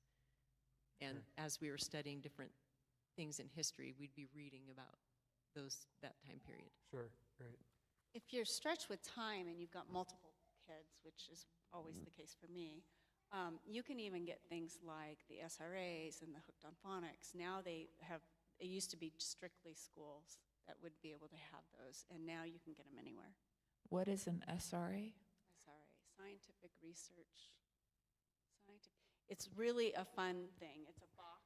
And as we were studying different things in history, we'd be reading about that time period. Sure, great. If you're stretched with time and you've got multiple kids, which is always the case for me, you can even get things like the SRAs and the Hooked on Phonics. Now it used to be strictly schools that would be able to have those, and now you can get them anywhere. What is an SRA? SRA, Scientific Research. It's really a fun thing. It's a box.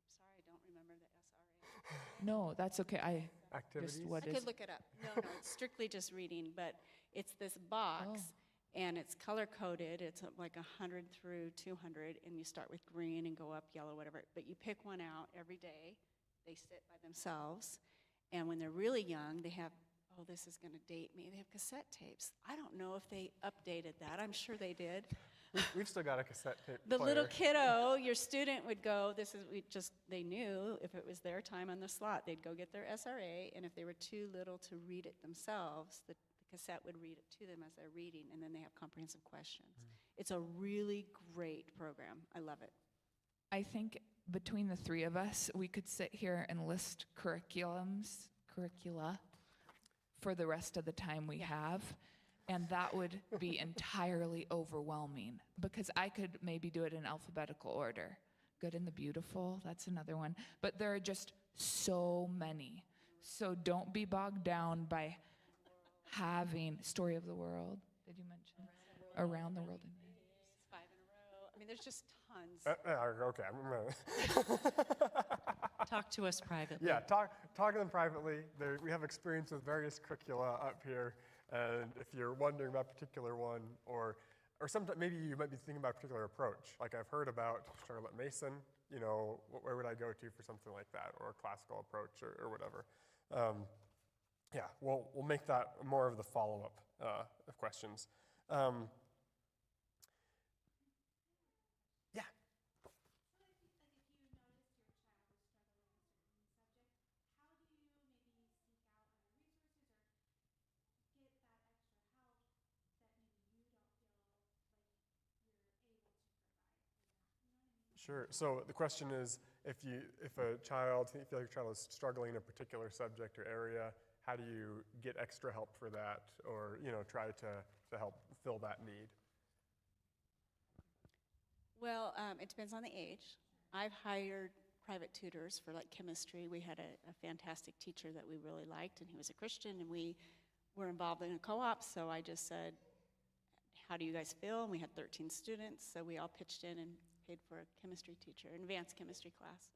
I'm sorry, I don't remember the SRA. No, that's okay. Activities? Just what I is? could look it up. No, it's strictly just reading, but it's this box, and it's color-coded. It's like 100 through 200, and you start with green and go up yellow, whatever. But you pick one out every day. They sit by themselves, and when they're really young, they have, this is going to date me, they have cassette tapes. I don't know if they updated that. I'm sure they did. We've still got a cassette tape The player. little kiddo, your student would go, they knew if it was their time on the slot, they'd go get their SRA, and if they were too little to read it themselves, the cassette would read it to them as they're reading, and then they have comprehensive questions. It's a really great program. I love it. I think between the three of us, we could sit here and list curricula for the rest of the time we have. And that would be entirely overwhelming because I could maybe do it in alphabetical order. Good and the Beautiful, that's another one. But there are just so many. So don't be bogged down by having Story of the World. Did you mention? Around the World in Me. 5 in a row. I mean, there's just tons. Okay, I'm gonna Talk to us privately. Yeah, talk to them privately. We have experience with various curricula up here, and if you're wondering about a particular one, or sometimes maybe you might be thinking about a particular approach. Like I've heard about Charlotte Mason, where would I go to for something like that, or a classical approach, or whatever. Yeah, we'll make that more of the follow-up of questions. Yeah. Like if you noticed your child was struggling with a certain subject, how do Sure. So the question is, if you feel like your child is struggling in a particular subject or area, how do you get extra help for that, or try to help fill that need? Well, it depends on the age. I've hired private tutors for like chemistry. We had a fantastic teacher that we really liked, and he was a Christian, and we were involved in a co-op, so I just said, how do you guys feel? And we had 13 students, so we all pitched in and paid for a chemistry teacher, an advanced chemistry class.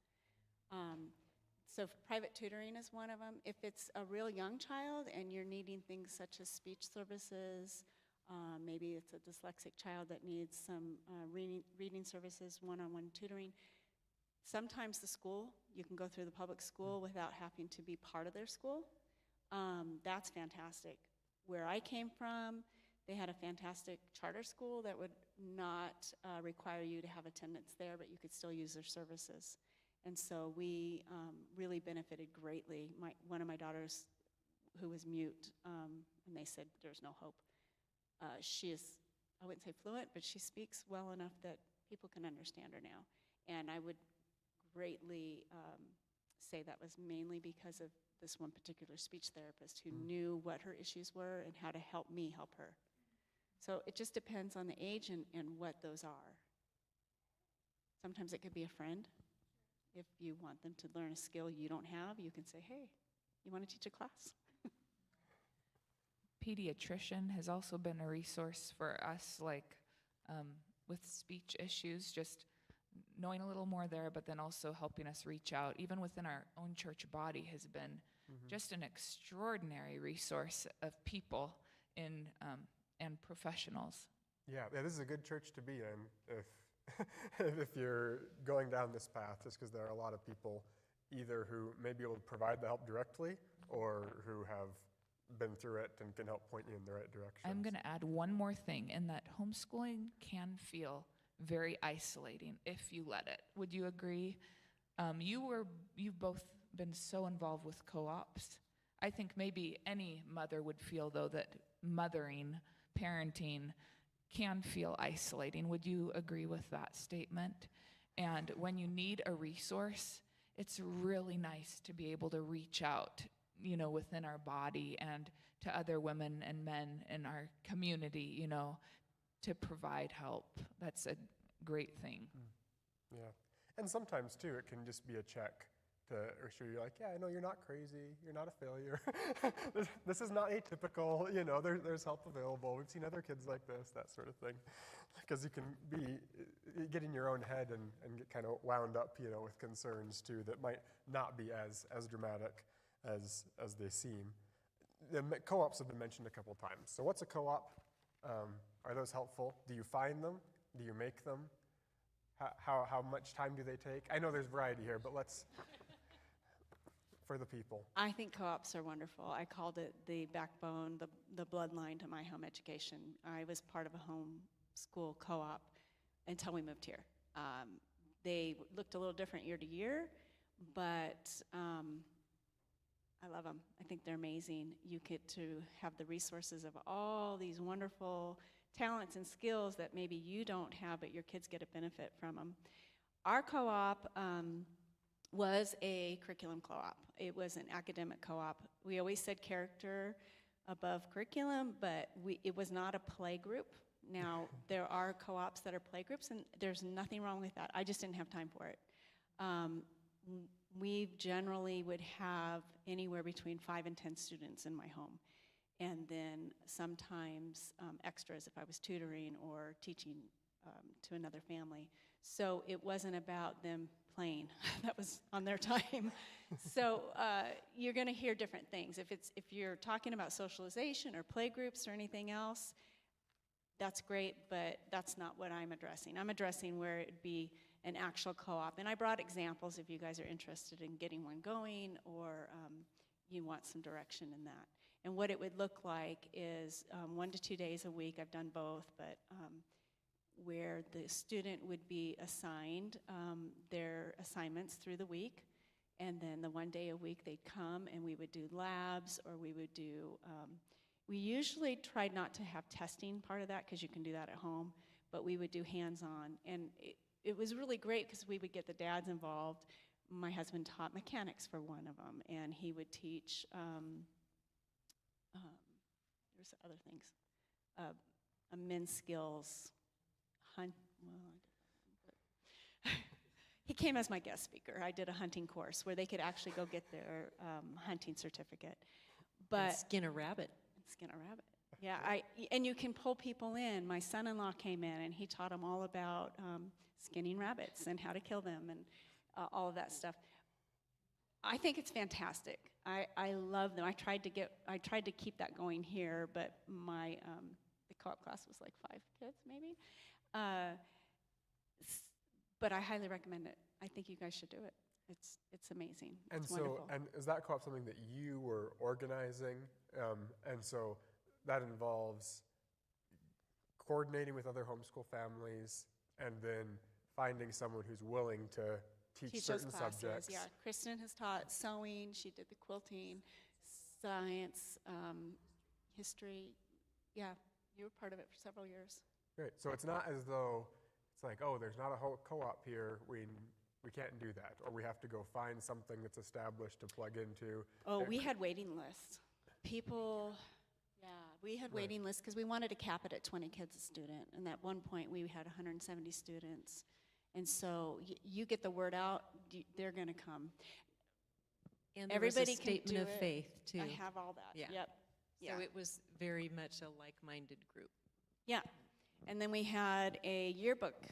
So private tutoring is one of them. If it's a real young child and you're needing things such as speech services, maybe it's a dyslexic child that needs some reading services, one-on-one tutoring. Sometimes the school, you can go through the public school without having to be part of their school. That's fantastic. Where I came from, they had a fantastic charter school that would not require you to have attendance there, but you could still use their services. And so we really benefited greatly. One of my daughters, who was mute, and they said there's no hope. She is, I wouldn't say fluent, but she speaks well enough that people can understand her now. And I would greatly say that was mainly because of this one particular speech therapist who knew what her issues were and how to help me help her. So it just depends on the age and what those are. Sometimes it could be a friend. If you want them to learn a skill you don't have, you can say, hey, you want to teach a class? Pediatrician has also been a resource for us, like with speech issues, just knowing a little more there, but then also helping us reach out, even within our own church body, has been just an extraordinary resource of people and professionals. Yeah, this is a good church to be in if you're going down this path, just because there are a lot of people either who may be able to provide the help directly or who have been through it and can help point you in the right direction. I'm going to add one more thing, in that homeschooling can feel very isolating if you let it. Would you agree? You've both been so involved with co-ops. I think maybe any mother would feel, though, that parenting can feel isolating. Would you agree with that statement? And when you need a resource, it's really nice to be able to reach out, within our body and to other women and men in our community, to provide help. That's a great thing. Yeah. And sometimes, too, it can just be a check to assure you, like, yeah, I know you're not crazy, you're not a failure. This is not atypical, there's help available. We've seen other kids like this, that sort of thing. Because you can get in your own head and get kind of wound up, with concerns, too, that might not be as dramatic as they seem. The co-ops have been mentioned a couple times. So what's a co-op? Are those helpful? Do you find them? Do you make them? How much time do they take? I know there's variety here, but let's, for the people. I think co-ops are wonderful. I called it the backbone, the bloodline to my home education. I was part of a homeschool co-op until we moved here. They looked a little different year to year, but I love them. I think they're amazing. You get to have the resources of all these wonderful talents and skills that maybe you don't have, but your kids get a benefit from them. Our co-op was a curriculum co-op. It was an academic co-op. We always said character above curriculum, but it was not a play group. Now, there are co-ops that are play groups, and there's nothing wrong with that. I just didn't have time for it. We generally would have anywhere between 5 and 10 students in my home, and then sometimes extras if I was tutoring or teaching to another family. So it wasn't about them playing. That was on their time. So you're going to hear different things. If you're talking about socialization or play groups or anything else, that's great, but that's not what I'm addressing. I'm addressing where it'd be an actual co-op. And I brought examples if you guys are interested in getting one going or you want some direction in that. And what it would look like is 1 to 2 days a week. I've done both, but where the student would be assigned their assignments through the week. And then the 1 day a week they'd come and we would do labs, or we would do, we usually tried not to have testing part of that because you can do that at home, but we would do hands-on. And it was really great because we would get the dads involved. My husband taught mechanics for one of them, and he would teach, there's other things, a men's skills, he came as my guest speaker. I did a hunting course where they could actually go get their hunting certificate. And But skin a rabbit. skin a rabbit. Yeah, and you can pull people in. My son-in-law came in and he taught them all about skinning rabbits and how to kill them and all of that stuff. I think it's fantastic. I love them. I tried to keep that going here, but the co-op class was like 5 kids maybe. But I highly recommend it. I think you guys should do it. It's amazing. And It's so, wonderful. and is that co-op something that you were organizing? And so that involves coordinating with other homeschool families and then finding someone who's willing to teach those certain classes. subjects. Yeah, Kristen has taught sewing. She did the quilting, science, history. Yeah, you were part of it for several years. Great. So it's not as though it's like, oh, there's not a whole co-op here. We can't do that, or we have to go find something that's established to plug into. Oh, we had waiting lists. People, yeah, we had Right. waiting lists because we wanted to cap it at 20 kids a student. And at one point, we had 170 students. And so you get the word out, they're going to come. And there was a Everybody can statement do of it. faith, too. I have all that. Yeah. Yep. Yeah. So it was very much a like-minded group. Yeah. And then we had a yearbook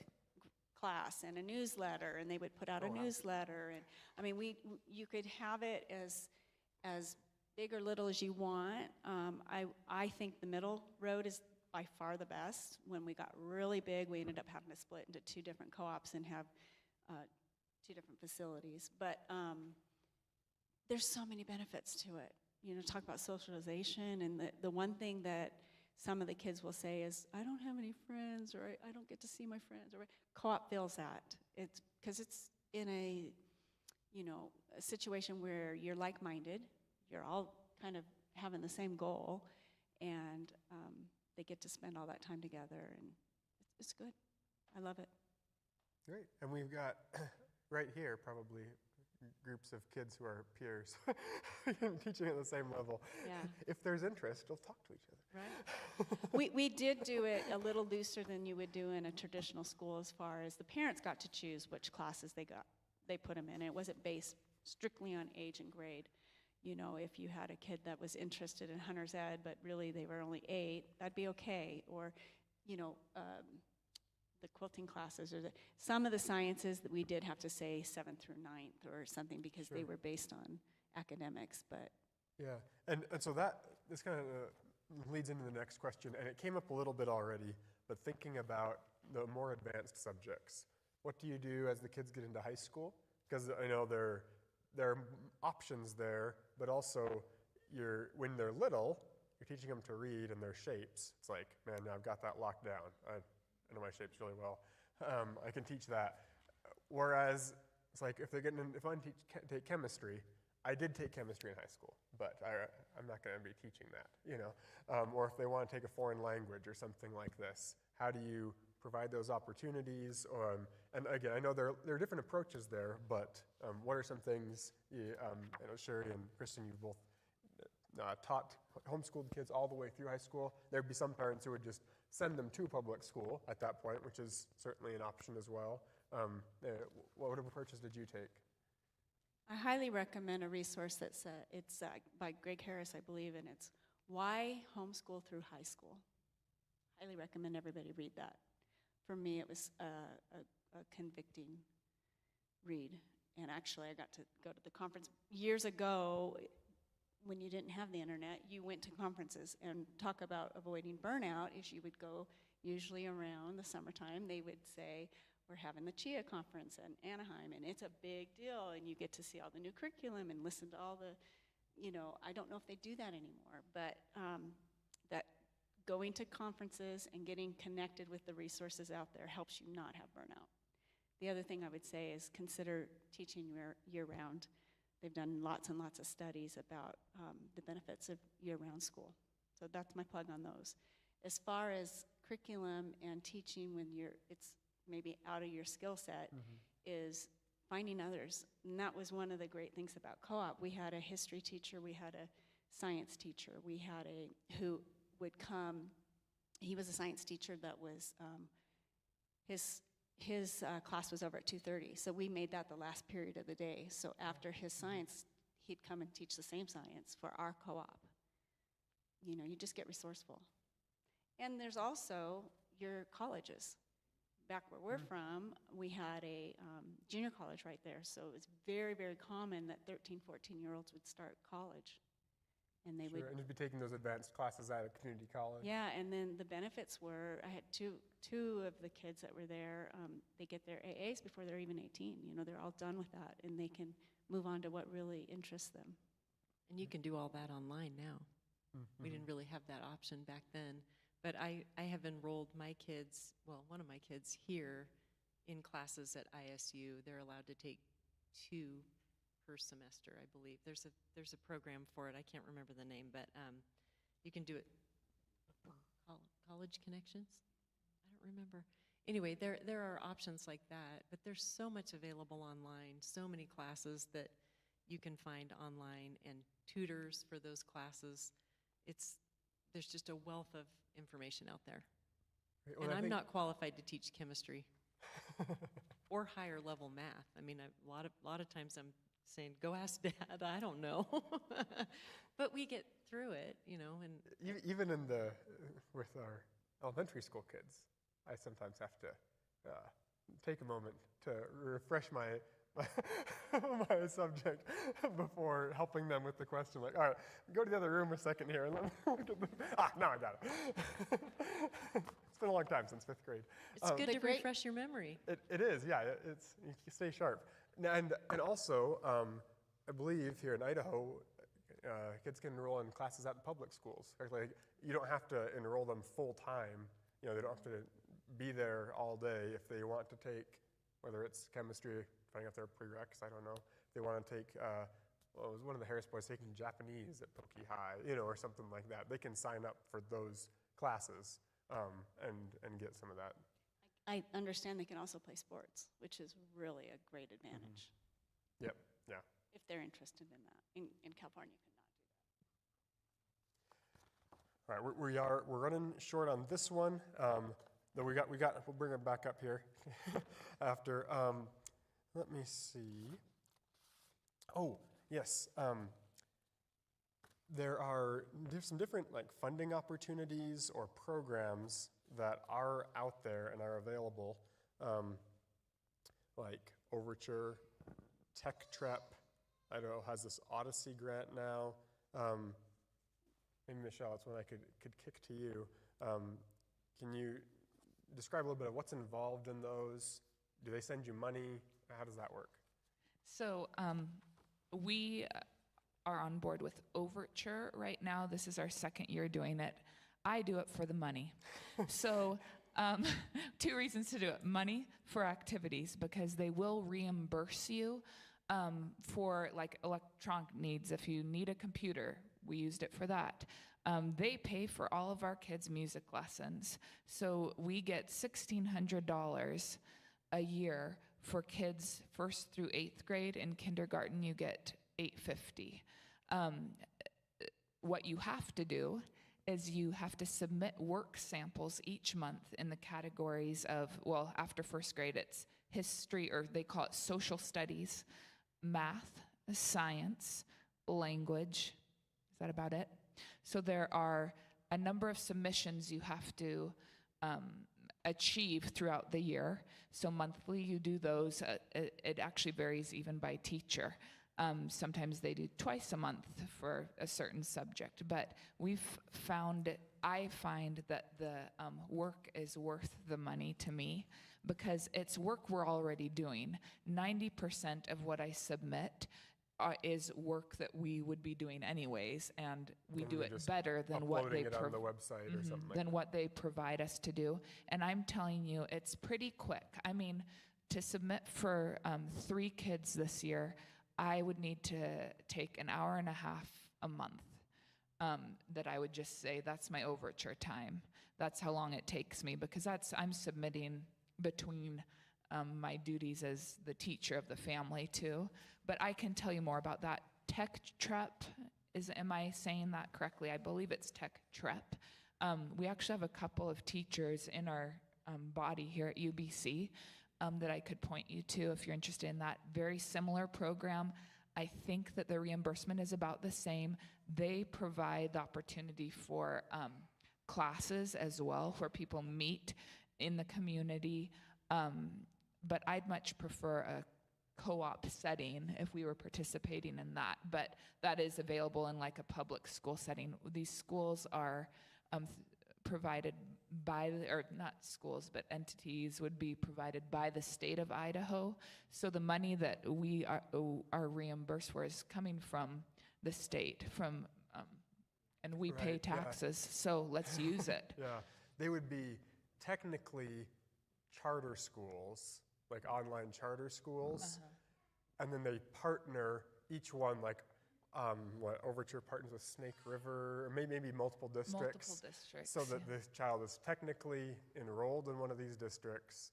class and a newsletter, and they would put out Oh, a wow. newsletter. And I mean, you could have it as big or little as you want. I think the middle road is by far the best. When we got really big, we ended up having to split into 2 different co-ops and have 2 different facilities. But there's so many benefits to it. You know, talk about socialization, and the one thing that some of the kids will say is, I don't have any friends, or I don't get to see my friends, or co-op feels that. It's because it's in a situation where you're like-minded, you're all kind of having the same goal, and they get to spend all that time together, and it's good. I love it. Great. And we've got right here probably groups of kids who are peers teaching at the same level. Yeah. If there's interest, they'll talk to each other. Right. We did do it a little looser than you would do in a traditional school, as far as the parents got to choose which classes they put them in. It wasn't based strictly on age and grade. You know, if you had a kid that was interested in hunter's ed, but really they were only 8, that'd be okay. Or, the quilting classes, or some of the sciences that we did have to say 7th through 9th or something, because they Sure. were based on academics. But Yeah, and so this kind of leads into the next question, and it came up a little bit already, but thinking about the more advanced subjects, what do you do as the kids get into high school? Because I know there are options there, but also when they're little, you're teaching them to read and their shapes. It's like, man, now I've got that locked down. I know my shapes really well. I can teach that. Whereas it's like if I take chemistry, I did take chemistry in high school, but I'm not going to be teaching that, Or if they want to take a foreign language or something like this, how do you provide those opportunities? And again, I know there are different approaches there, but what are some things? I know Sherry and Kristen, you've both taught homeschooled kids all the way through high school. There'd be some parents who would just send them to public school at that point, which is certainly an option as well. What approaches did you take? I highly recommend a resource it's by Greg Harris, I believe, and it's Why Homeschool Through High School. Highly recommend everybody read that. For me, it was a convicting read. And actually, I got to go to the conference years ago. When you didn't have the internet, you went to conferences and talk about avoiding burnout. As you would go, usually around the summertime, they would say, we're having the CHIA conference in Anaheim, and it's a big deal, and you get to see all the new curriculum and listen to all the, I don't know if they do that anymore, but that going to conferences and getting connected with the resources out there helps you not have burnout. The other thing I would say is consider teaching year-round. They've done lots and lots of studies about the benefits of year-round school. So that's my plug on those. As far as curriculum and teaching when it's maybe out of your skill set, is finding others. And that was one of the great things about co-op. We had a history teacher, we had a science teacher, we had who would come. He was a science teacher that was, his class was over at 2:30, so we made that the last period of the day. So after his science, he'd come and teach the same science for our co-op. You know, you just get resourceful. And there's also your colleges. Back where we're from, we had a junior college right there, so it was very, very common that 13, 14-year-olds would start college. And they would, And you'd be taking those advanced classes at a community college. yeah, and then the benefits were, I had two of the kids that were there, they get their AAs before they're even 18. You know, they're all done with that, and they can move on to what really interests them. And you can do all that online now. We didn't really have that option back then. But I have enrolled my kids, well, one of my kids here in classes at ISU. They're allowed to take 2 per semester, I believe. There's a program for it. I can't remember the name, but you can do it. College Connections? I don't remember. Anyway, there are options like that, but there's so much available online, so many classes that you can find online, and tutors for those classes. There's just a wealth of information out there. Right, well, And I I'm think- not qualified to teach chemistry or higher level math. I mean, a lot of times I'm saying, go ask Dad, I don't know. But we get through it, you know, and Even with our elementary school kids, I sometimes have to take a moment to refresh my subject before helping them with the question. Like, all right, go to the other room a second here and let me look at the. Now I got it. It's been a long time since 5th grade. it's good to refresh your memory. It is, yeah. It's you stay sharp, and also I believe here in Idaho, kids can enroll in classes at the public schools. Like, you don't have to enroll them full time. You know, they don't have to be there all day if they want to take, whether it's chemistry, finding out their prereqs, I don't know. If they want to take, it was one of the Harris boys taking Japanese at Pokey High, you know, or something like that. They can sign up for those classes and get some of that. I understand they can also play sports, which is really a great advantage. Yep, yeah. If they're interested in that. In California, you cannot do that. All right, we're running short on this one. Though we'll bring it back up here after. Let me see. Oh, yes. There's some different funding opportunities or programs that are out there and are available, like Overture, Tech Trep. I don't know, has this Odyssey grant now. Maybe Michelle, it's one I could kick to you. Can you describe a little bit of what's involved in those? Do they send you money? How does that work? So we are on board with Overture right now. This is our 2nd year doing it. I do it for the money. So 2 reasons to do it. Money for activities, because they will reimburse you for electronic needs. If you need a computer, we used it for that. They pay for all of our kids' music lessons. So we get $1,600 a year for kids 1st through 8th grade. In kindergarten, you get $850. What you have to do is you have to submit work samples each month in the categories of, well, after 1st grade, it's history, or they call it social studies, math, science, language. Is that about it? So there are a number of submissions you have to achieve throughout the year. So monthly you do those. It actually varies even by teacher. Sometimes they do twice a month for a certain subject. But I find that the work is worth the money to me, because it's work we're already doing. 90% of what I submit is work that we would be doing anyways, and we do it better than what they uploading it on the website or something like than that. what they provide us to do. And I'm telling you, it's pretty quick. I mean, to submit for 3 kids this year, I would need to take an hour and a half a month. That I would just say that's my Overture time. That's how long it takes me, because I'm submitting between my duties as the teacher of the family too. But I can tell you more about that. Tech Trep, am I saying that correctly? I believe it's Tech Trep. We actually have a couple of teachers in our body here at UBC that I could point you to if you're interested in that. Very similar program. I think that the reimbursement is about the same. They provide the opportunity for classes as well, where people meet in the community. But I'd much prefer a co-op setting if we were participating in that. But that is available in like a public school setting. These schools are provided by, or not schools, but entities would be provided by the state of Idaho. So the money that we are reimbursed for is coming from the state, and we pay Right, yeah. taxes, so let's use it. Yeah, they would be technically charter schools, like online charter schools, and then they partner, each one, like, Overture partners with Snake River, or maybe multiple districts. Multiple districts. So that the child is technically enrolled in one of these districts,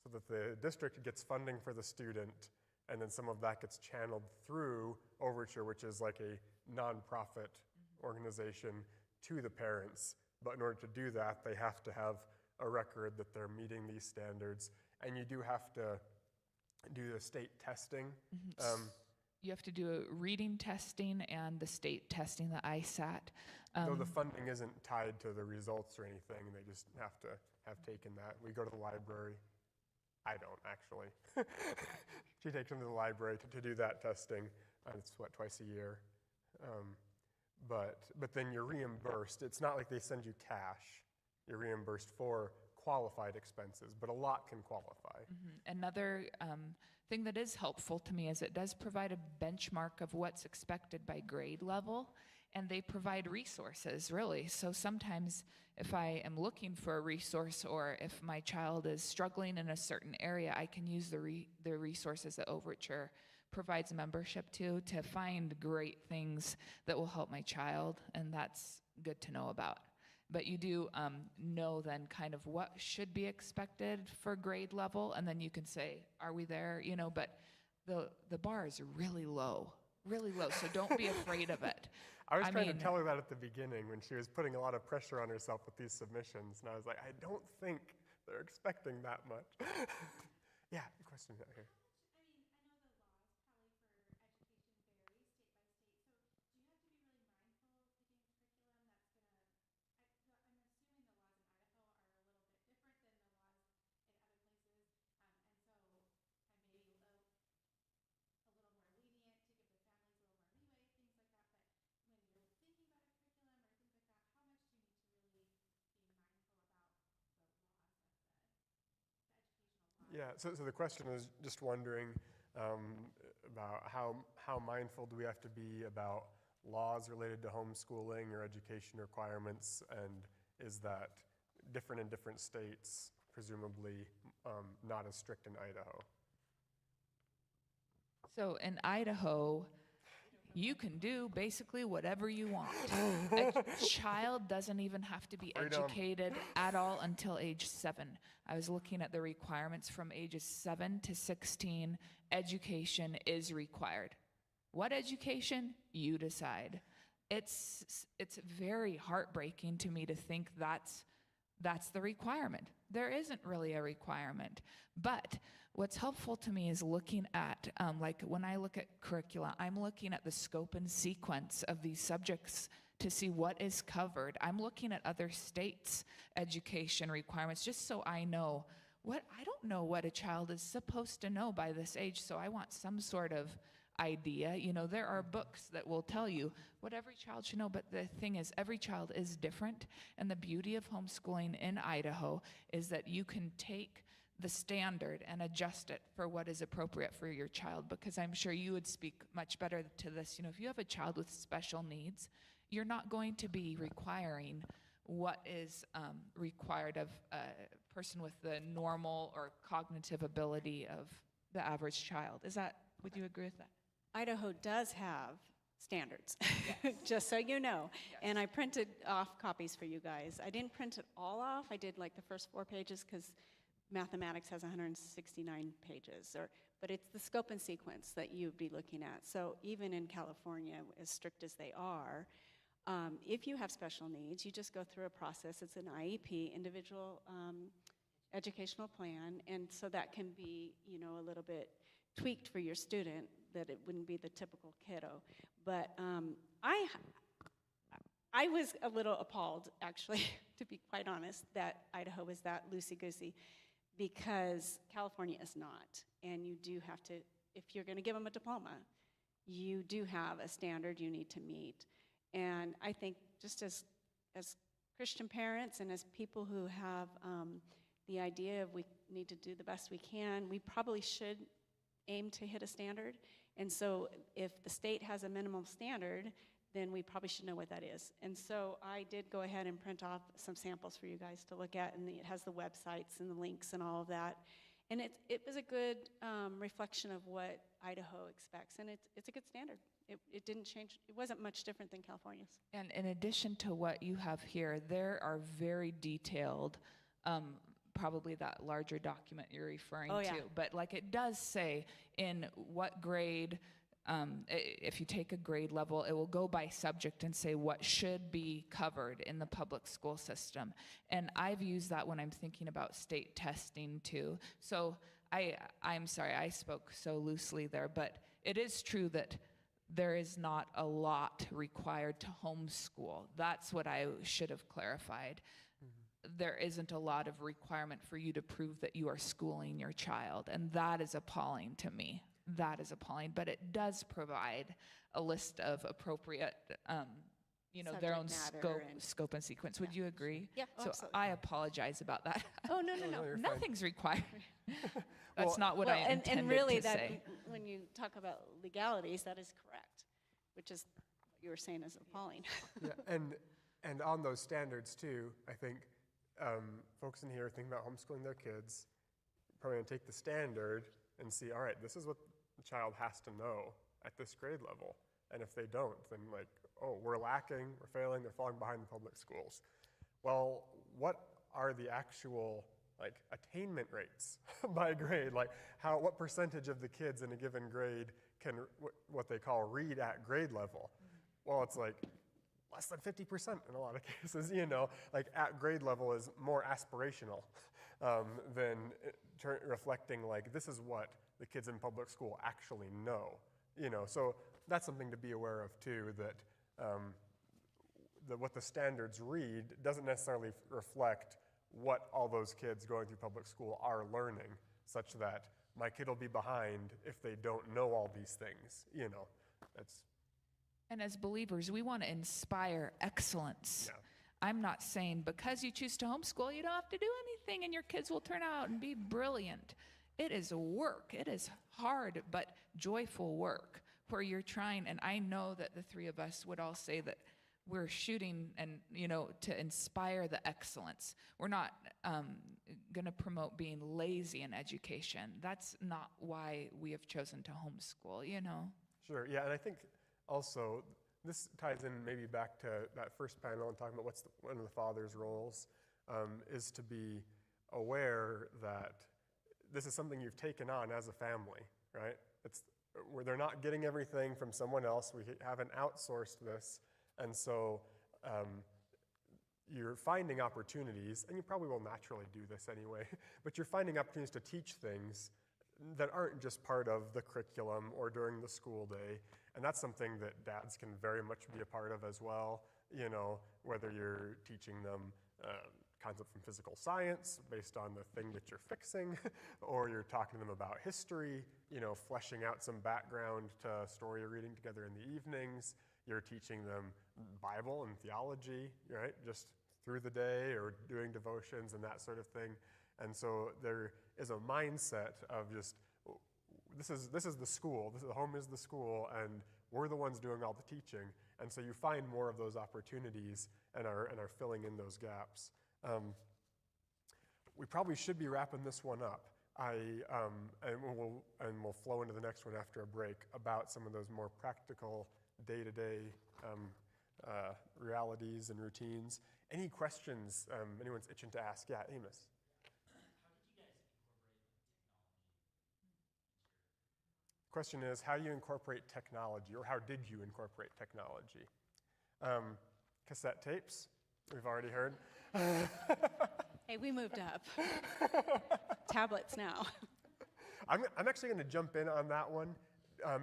so that the district gets funding for the student, and then some of that gets channeled through Overture, which is like a nonprofit organization, to the parents. But in order to do that, they have to have a record that they're meeting these standards, and you do have to do the state testing. You have to do a reading testing and the state testing, the ISAT. Though the funding isn't tied to the results or anything, they just have to have taken that. We go to the library. I don't, actually. She takes them to the library to do that testing. It's, twice a year? But then you're reimbursed. It's not like they send you cash. You're reimbursed for qualified expenses, but a lot can qualify. Another thing that is helpful to me is it does provide a benchmark of what's expected by grade level, and they provide resources, really. So sometimes if I am looking for a resource, or if my child is struggling in a certain area, I can use the resources that Overture provides membership to find great things that will help my child, and that's good to know about. But you do know then kind of what should be expected for grade level, and then you can say, are we there? You know, but the bar is really low, so don't be afraid of it. I was trying to tell her that at the beginning when she was putting a lot of pressure on herself with these submissions, and I was like, I don't think they're expecting that much. Yeah, question out here. Yeah, so the question is just wondering about how mindful do we have to be about laws related to homeschooling or education requirements, and is that different in different states, presumably not as strict in Idaho? So in Idaho, you can do basically whatever you want. A child doesn't even have to be educated at all until age 7. I was looking at the requirements from ages 7 to 16. Education is required. What education? You decide. It's very heartbreaking to me to think that's the requirement. There isn't really a requirement. But what's helpful to me is looking at, like when I look at curricula, I'm looking at the scope and sequence of these subjects to see what is covered. I'm looking at other states' education requirements just so I know I don't know what a child is supposed to know by this age, so I want some sort of idea. You know, there are books that will tell you what every child should know, but the thing is, every child is different, and the beauty of homeschooling in Idaho is that you can take the standard and adjust it for what is appropriate for your child, because I'm sure you would speak much better to this. You know, if you have a child with special needs, you're not going to be requiring what is required of a person with the normal or cognitive ability of the average child. Would you agree with that? Idaho does have standards, just so you know. Yes. And I printed off copies for you guys. I didn't print it all off. I did like the first 4 pages because mathematics has 169 pages, but it's the scope and sequence that you'd be looking at. So even in California, as strict as they are, if you have special needs, you just go through a process. It's an IEP, individual educational plan, and so that can be, a little bit tweaked for your student, that it wouldn't be the typical kiddo. But I was a little appalled, actually, to be quite honest, that Idaho was that loosey-goosey, because California is not. And you do have to, if you're going to give them a diploma, you do have a standard you need to meet. And I think just as Christian parents and as people who have the idea of we need to do the best we can, we probably should aim to hit a standard. And so if the state has a minimum standard, then we probably should know what that is. And so I did go ahead and print off some samples for you guys to look at, and it has the websites and the links and all of that. And it was a good reflection of what Idaho expects, and it's a good standard. It didn't change. It wasn't much different than California's. And in addition to what you have here, there are very detailed, probably that larger document you're referring Oh, yeah. to. But like it does say in what grade, if you take a grade level, it will go by subject and say what should be covered in the public school system. And I've used that when I'm thinking about state testing too. So I'm sorry, I spoke so loosely there, but it is true that there is not a lot required to homeschool. That's what I should have clarified. There isn't a lot of requirement for you to prove that you are schooling your child, and that is appalling to me. That is appalling, but it does provide a list of appropriate, their own Subject matter and- scope and sequence. Would you agree? Yeah, oh, So absolutely. I apologize about that. Oh, no. you're fine. Nothing's required. That's Well, not what I and intended really to that say. when you talk about legalities, that is correct, which is what you were saying is appalling. Yeah, and on those standards too, I think folks in here thinking about homeschooling their kids probably gonna take the standard and see, all right, this is what the child has to know at this grade level. And if they don't, then like, oh, we're lacking, we're failing, they're falling behind the public schools. Well, what are the actual like attainment rates by grade? Like what percentage of the kids in a given grade can what they call read at grade level? Well, it's like less than 50% in a lot of cases, like at grade level is more aspirational than reflecting like this is what the kids in public school actually know, So that's something to be aware of too, that what the standards read doesn't necessarily reflect what all those kids going through public school are learning, such that my kid will be behind if they don't know all these things, that's. And as believers, we want to inspire excellence. Yeah. I'm not saying because you choose to homeschool, you don't have to do anything and your kids will turn out and be brilliant. It is work. It is hard, but joyful work where you're trying. And I know that the three of us would all say that we're shooting and, to inspire the excellence. We're not going to promote being lazy in education. That's not why we have chosen to homeschool, Sure, yeah, and I think also this ties in maybe back to that first panel and talking about what's one of the father's roles is to be aware that this is something you've taken on as a family, right? It's where they're not getting everything from someone else. We haven't outsourced this, and so you're finding opportunities, and you probably will naturally do this anyway, but you're finding opportunities to teach things that aren't just part of the curriculum or during the school day, and that's something that dads can very much be a part of as well, whether you're teaching them concepts from physical science based on the thing that you're fixing, or you're talking to them about history, fleshing out some background to a story you're reading together in the evenings. You're teaching them Bible and theology, right, just through the day, or doing devotions and that sort of thing. And so there is a mindset of just, this is the school, the home is the school, and we're the ones doing all the teaching. And so you find more of those opportunities and are filling in those gaps. We probably should be wrapping this one up. And we'll flow into the next one after a break about some of those more practical day-to-day realities and routines. Any questions anyone's itching to ask? Yeah, Amos. How did you guys question is, how do you incorporate technology, or how did you incorporate technology? Cassette tapes, we've already heard. Hey, we moved up. Tablets now. I'm actually going to jump in on that one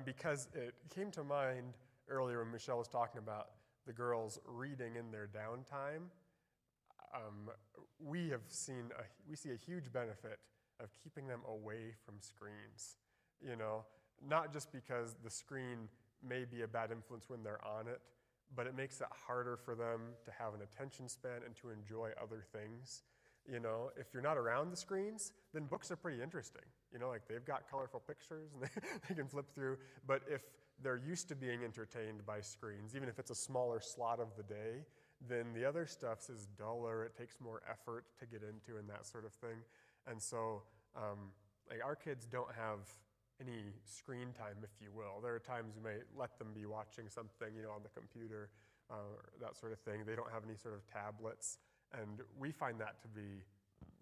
because it came to mind earlier when Michelle was talking about the girls reading in their downtime. We see a huge benefit of keeping them away from screens. You know, not just because the screen may be a bad influence when they're on it, but it makes it harder for them to have an attention span and to enjoy other things. You know, if you're not around the screens, then books are pretty interesting. You know, like they've got colorful pictures and they can flip through. But if they're used to being entertained by screens, even if it's a smaller slot of the day, then the other stuff is duller, it takes more effort to get into and that sort of thing. And so, like our kids don't have any screen time, if you will. There are times we may let them be watching something, you know, on the computer, that sort of thing. They don't have any sort of tablets. And we find that to be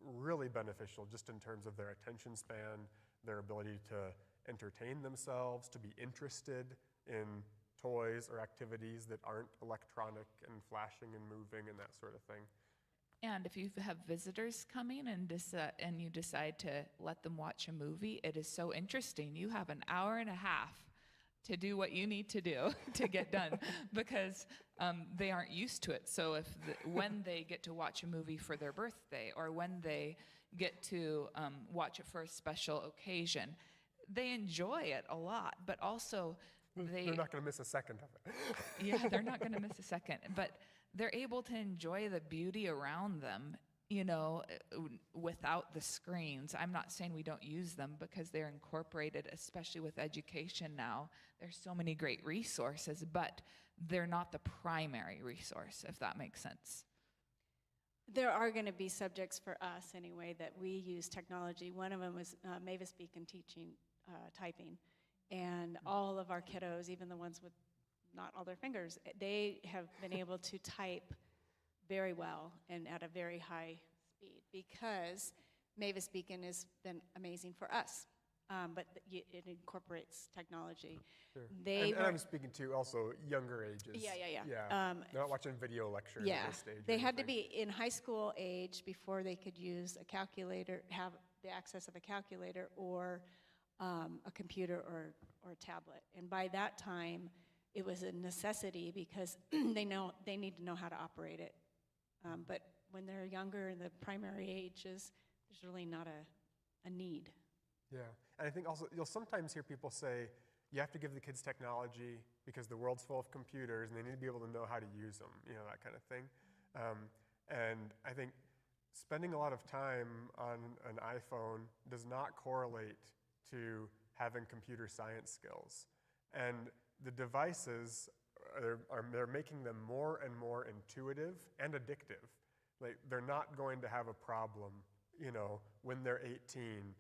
really beneficial just in terms of their attention span, their ability to entertain themselves, to be interested in toys or activities that aren't electronic and flashing and moving and that sort of thing. And if you have visitors coming and you decide to let them watch a movie, it is so interesting. You have an hour and a half to do what you need to do to get done because they aren't used to it. So when they get to watch a movie for their birthday or when they get to watch it for a special occasion, they enjoy it a lot, but also they're not going to miss a second of it. Yeah, they're not going to miss a second, but they're able to enjoy the beauty around them, you know, without the screens. I'm not saying we don't use them because they're incorporated, especially with education now. There's so many great resources, but they're not the primary resource, if that makes sense. There are going to be subjects for us anyway that we use technology. One of them was Mavis Beacon teaching typing. And all of our kiddos, even the ones with not all their fingers, they have been able to type very well and at a very high speed because Mavis Beacon has been amazing for us. But it incorporates technology. Sure. And I'm speaking to also younger ages. Yeah. They're not watching video lectures at this stage. They had to be in high school age before they could use a calculator, have the access of a calculator or a computer or a tablet. And by that time, it was a necessity because they need to know how to operate it. But when they're younger in the primary ages, there's really not a need. Yeah, and I think also you'll sometimes hear people say, you have to give the kids technology because the world's full of computers and they need to be able to know how to use them, you know, that kind of thing. And I think spending a lot of time on an iPhone does not correlate to having computer science skills. And the devices, they're making them more and more intuitive and addictive. Like, they're not going to have a problem, you know, when they're 18,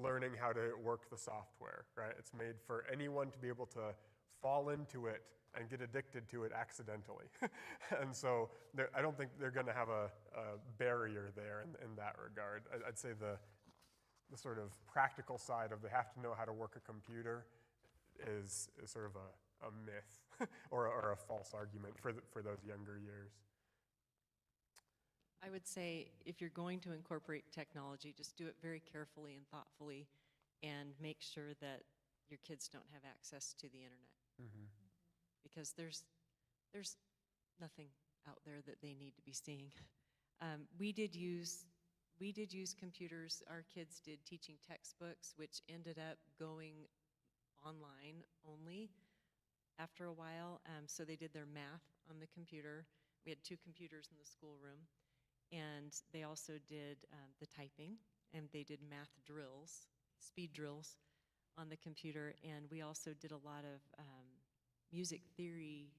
learning how to work the software, right? It's made for anyone to be able to fall into it and get addicted to it accidentally. And so I don't think they're going to have a barrier there in that regard. I'd say the sort of practical side of they have to know how to work a computer is sort of a myth or a false argument for those younger years. I would say if you're going to incorporate technology, just do it very carefully and thoughtfully and make sure that your kids don't have access to the internet. Mm-hmm. Because there's nothing out there that they need to be seeing. We did use computers. Our kids did teaching textbooks, which ended up going online only after a while. So they did their math on the computer. We had 2 computers in the schoolroom. And they also did the typing, and they did math drills, speed drills on the computer. And we also did a lot of music theory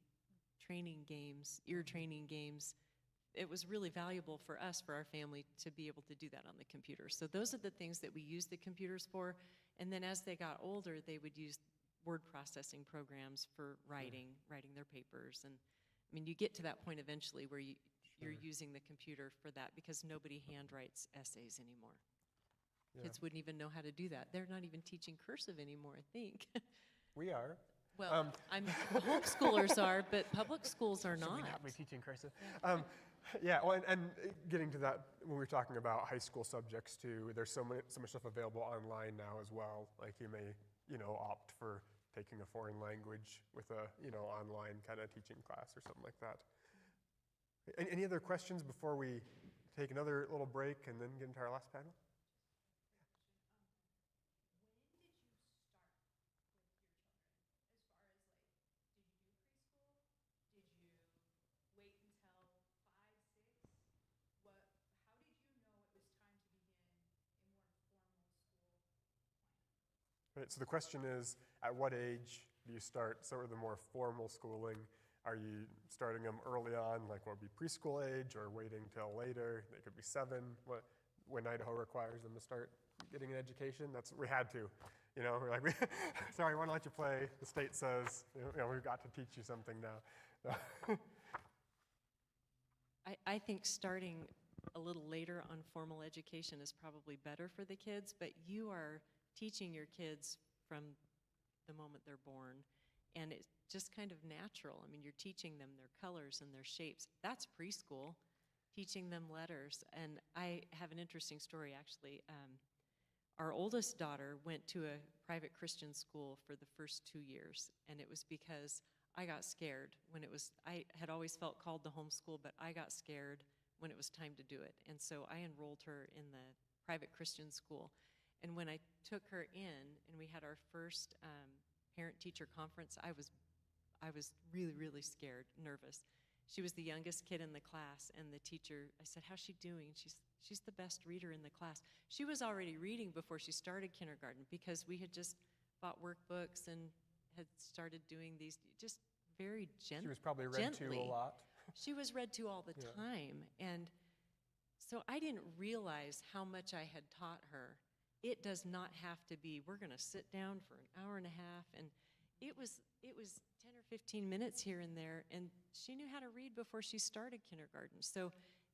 training games, ear training games. It was really valuable for us, for our family, to be able to do that on the computer. So those are the things that we used the computers for. And then as they got older, they would use word processing programs for writing their papers. And I mean, you get to that point eventually where you're using the computer for that because nobody handwrites essays anymore. Kids wouldn't even know how to do that. They're not even teaching cursive anymore, I think. We are. Well, homeschoolers are, but public schools are Should not. we not be teaching cursive? Yeah, well, and getting to that, when we were talking about high school subjects too, there's so much stuff available online now as well. Like you may, opt for taking a foreign language with a, online kind of teaching class or something like that. Any other questions before we take another little break and then get into our last panel? Right, so the question is, at what age do you start sort of the more formal schooling? Are you starting them early on, like what would be preschool age, or waiting till later? They could be 7, when Idaho requires them to start getting an education. That's we had to, we're like, sorry, we want to let you play. The state says, we've got to teach you something now. I think starting a little later on formal education is probably better for the kids, but you are teaching your kids from the moment they're born, and it's just kind of natural. I mean, you're teaching them their colors and their shapes. That's preschool, teaching them letters. And I have an interesting story, actually. Our oldest daughter went to a private Christian school for the first 2 years, and it was because I got scared when I had always felt called to homeschool, but I got scared when it was time to do it. And so I enrolled her in the private Christian school. And when I took her in and we had our first parent-teacher conference, I was really, really scared, nervous. She was the youngest kid in the class, and the teacher, I said, how's she doing? She's the best reader in the class. She was already reading before she started kindergarten because we had just bought workbooks and had started doing these just very gently. She was probably read to a lot. She was read to all the time. And so I didn't realize how much I had taught her. It does not have to be, we're going to sit down for an hour and a half. And it was 10 or 15 minutes here and there. And she knew how to read before she started kindergarten. So,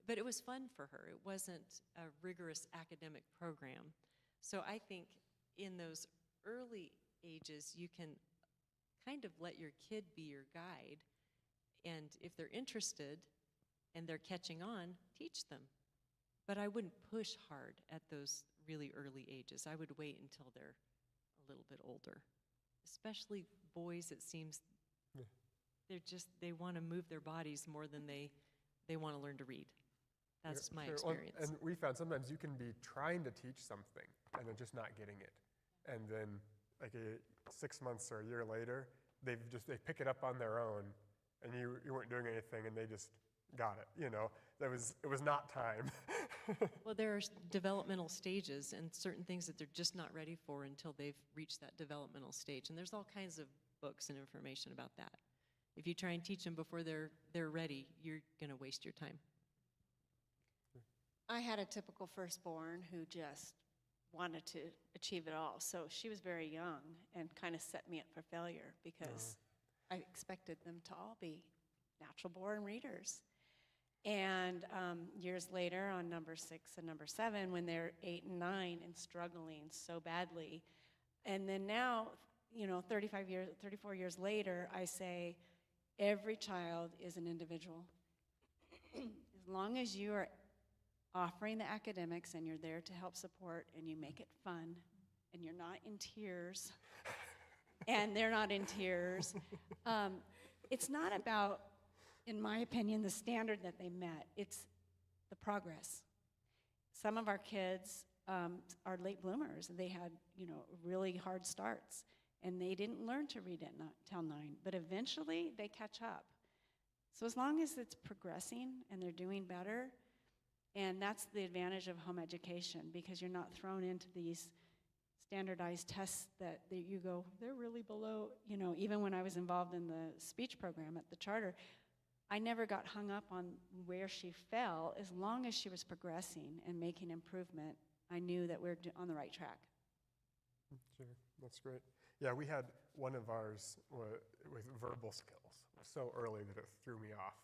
but it was fun for her. It wasn't a rigorous academic program. So I think in those early ages, you can kind of let your kid be your guide. And if they're interested and they're catching on, teach them. But I wouldn't push hard at those really early ages. I would wait until they're a little bit older. Especially boys, it seems they want to move their bodies more than they want to learn to read. That's my experience. And we found sometimes you can be trying to teach something and then just not getting it. And then like 6 months or a year later, they pick it up on their own, and you weren't doing anything, and they just got it. It was not time. Well, there are developmental stages and certain things that they're just not ready for until they've reached that developmental stage. And there's all kinds of books and information about that. If you try and teach them before they're ready, you're going to waste your time. I had a typical firstborn who just wanted to achieve it all. So she was very young and kind of set me up for failure because I expected them to all be natural-born readers. And years later, on number 6 and number 7, when they're 8 and 9 and struggling so badly, and then now, 34 years later, I say, every child is an individual. As long as you are offering the academics and you're there to help support and you make it fun and you're not in tears and they're not in tears, it's not about, in my opinion, the standard that they met. It's the progress. Some of our kids are late bloomers. They had, really hard starts, and they didn't learn to read till 9, but eventually they catch up. So as long as it's progressing and they're doing better, and that's the advantage of home education, because you're not thrown into these standardized tests that you go, they're really below, even when I was involved in the speech program at the charter, I never got hung up on where she fell. As long as she was progressing and making improvement, I knew that we're on the right track. Sure, that's great. Yeah, we had one of ours with verbal skills so early that it threw me off.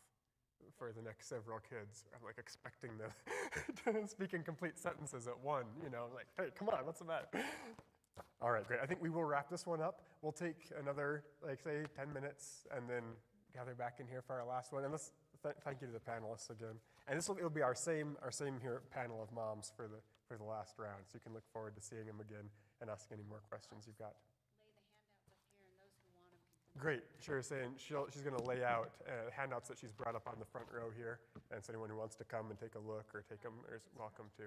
for the next several kids. I'm like expecting them to speak in complete sentences at one, you know, like, hey, come on, what's the matter? All right, great. I think we will wrap this one up. We'll take another, like, say, 10 minutes and then gather back in here for our last one. And let's thank you to the panelists again. And it'll be our same here panel of moms for the last round. So you can look forward to seeing them again and ask any more questions you've got. Great. Sure. Saying she's going to lay out handouts that she's brought up on the front row here, and so anyone who wants to come and take a look or take them is welcome to.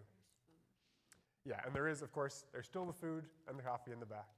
Yeah, and there is, of course, there's still the food and the coffee in the back.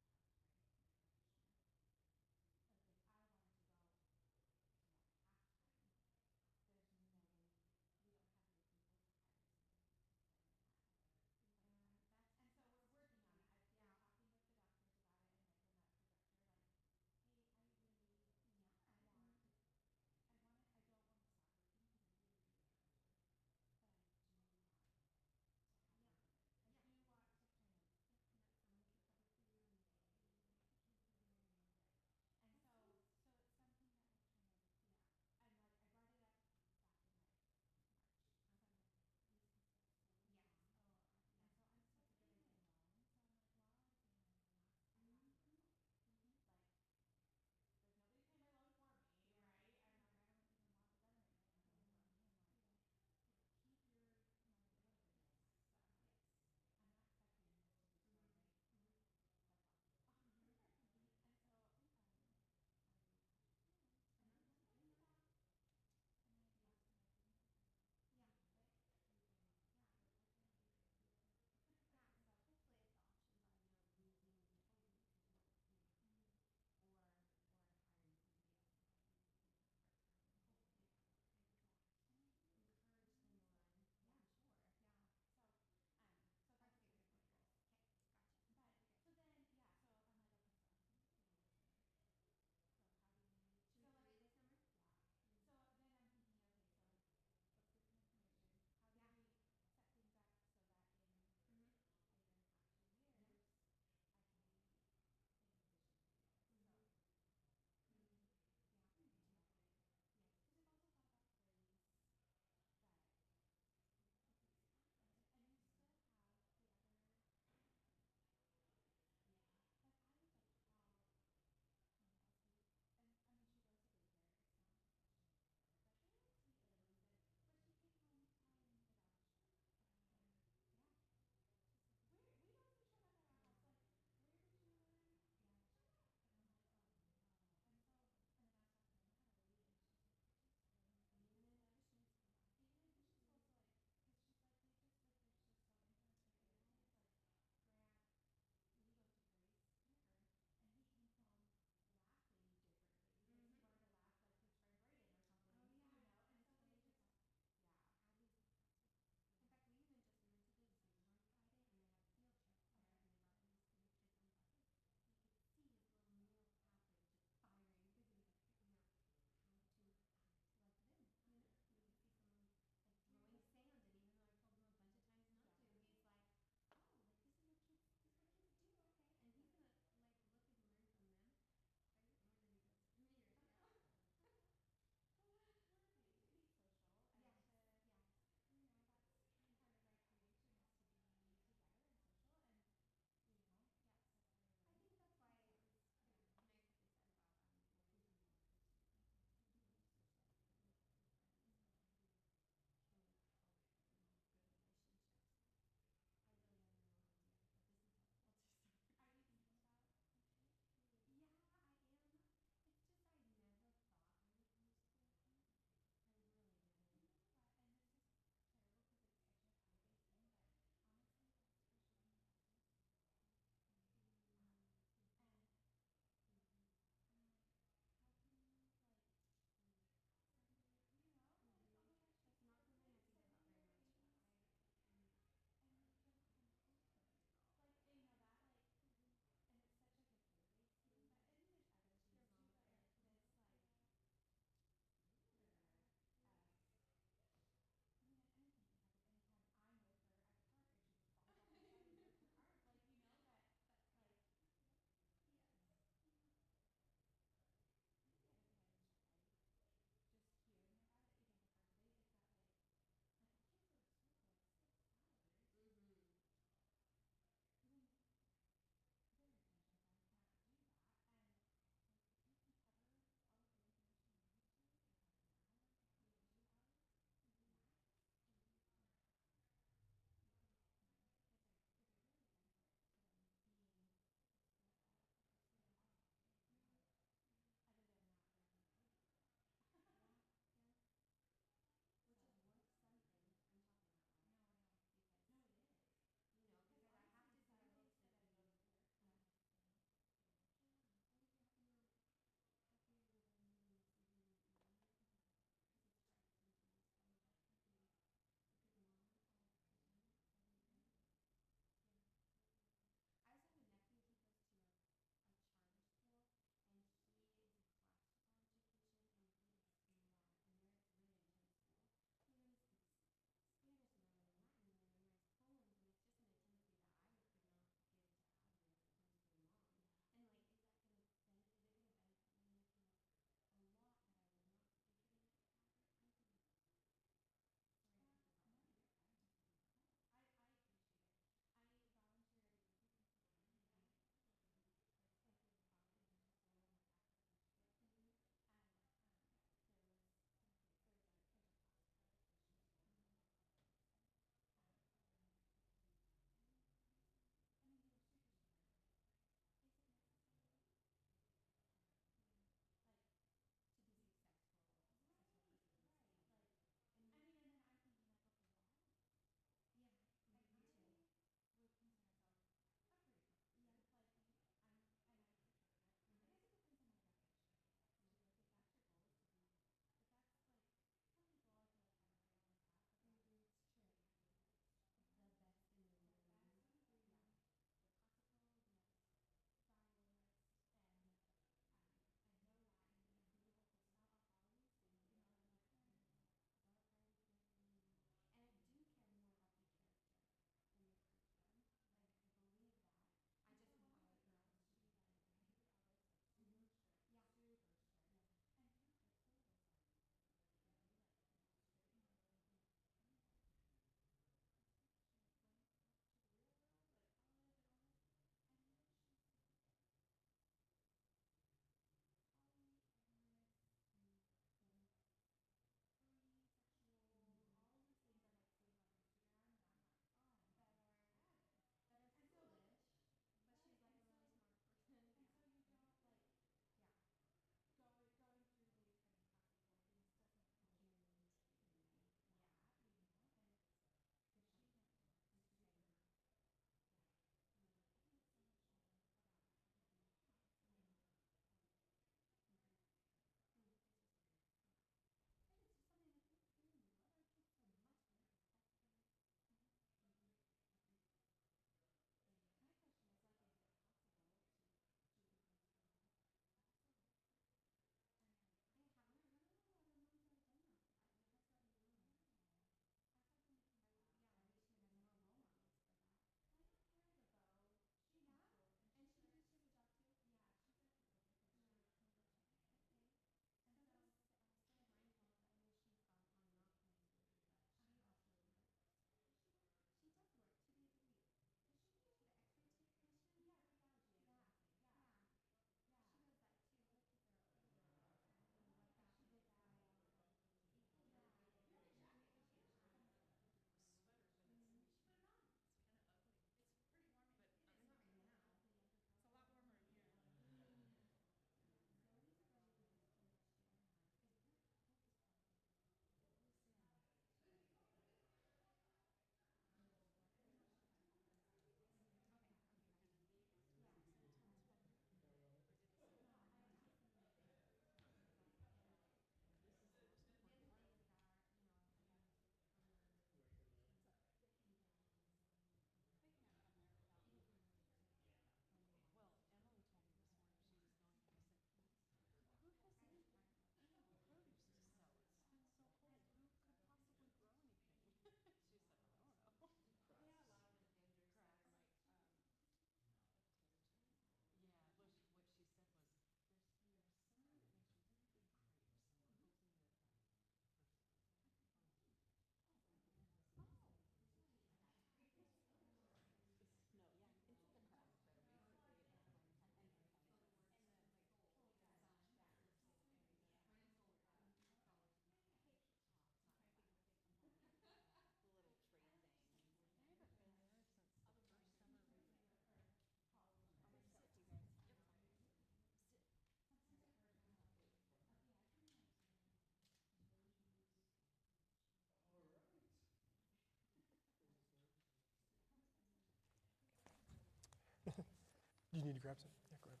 Do you need to grab some? Yeah, go ahead.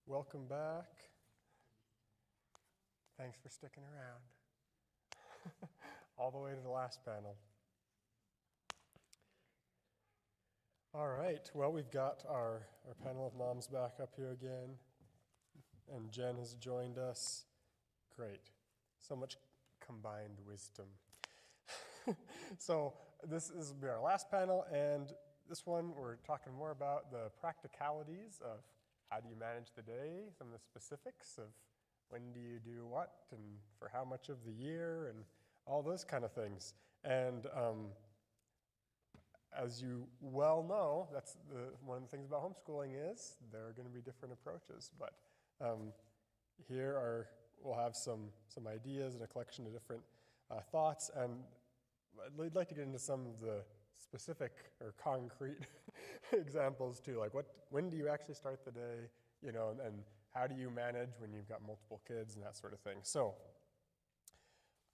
Welcome back. Thanks for sticking around. All the way to the last panel. All right, well, we've got our panel of moms back up here again, and Jen has joined us. Great. So much combined wisdom. So this will be our last panel, and this one we're talking more about the practicalities of how do you manage the day, some of the specifics of when do you do what and for how much of the year and all those kind of things. And as you well know, that's one of the things about homeschooling is there are going to be different approaches. But we'll have some ideas and a collection of different thoughts, and I'd like to get into some of the specific or concrete examples too, like when do you actually start the day, and how do you manage when you've got multiple kids and that sort of thing. So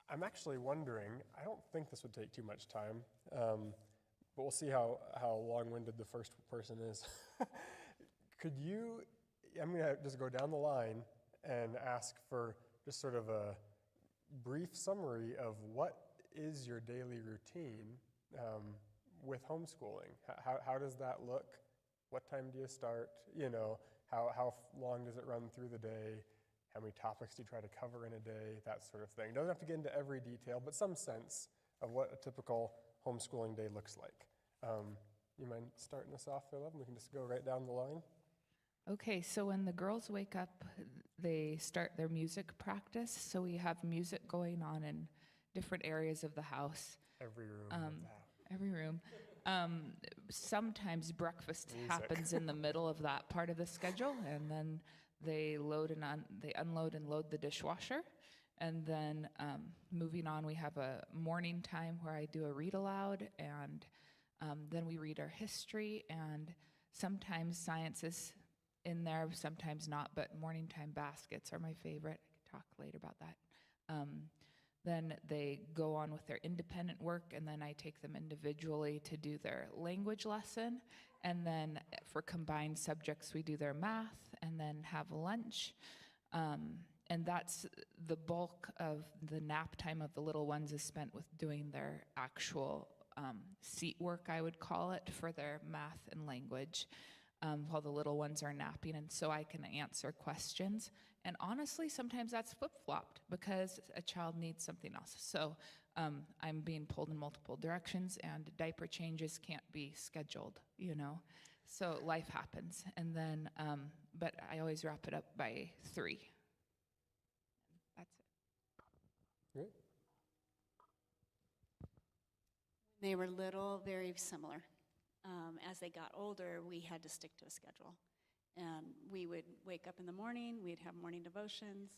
I'm actually wondering, I don't think this would take too much time, but we'll see how long-winded the first person is. I'm going to just go down the line and ask for just sort of a brief summary of what is your daily routine with homeschooling. How does that look? What time do you start? How long does it run through the day? How many topics do you try to cover in a day? That sort of thing. Doesn't have to get into every detail, but some sense of what a typical homeschooling day looks like. You mind starting us off there, Love? We can just go right down the line. Okay, so when the girls wake up, they start their music practice. So we have music going on in different areas of the house. Every room of the house. Every room. Sometimes breakfast Music. happens in the middle of that part of the schedule, and then they unload and load the dishwasher. And then moving on, we have a morning time where I do a read aloud, and then we read our history, and sometimes science is in there, sometimes not, but morning time baskets are my favorite. I can talk later about that. Then they go on with their independent work, and then I take them individually to do their language lesson. And then for combined subjects, we do their math and then have lunch. And that's the bulk of the nap time of the little ones is spent with doing their actual seat work, I would call it, for their math and language, while the little ones are napping. And so I can answer questions. And honestly, sometimes that's flip-flopped because a child needs something else. So I'm being pulled in multiple directions, and diaper changes can't be scheduled, So life happens. And then, but I always wrap it up by 3. That's it. Great. They were little, very similar. As they got older, we had to stick to a schedule. And we would wake up in the morning, we'd have morning devotions,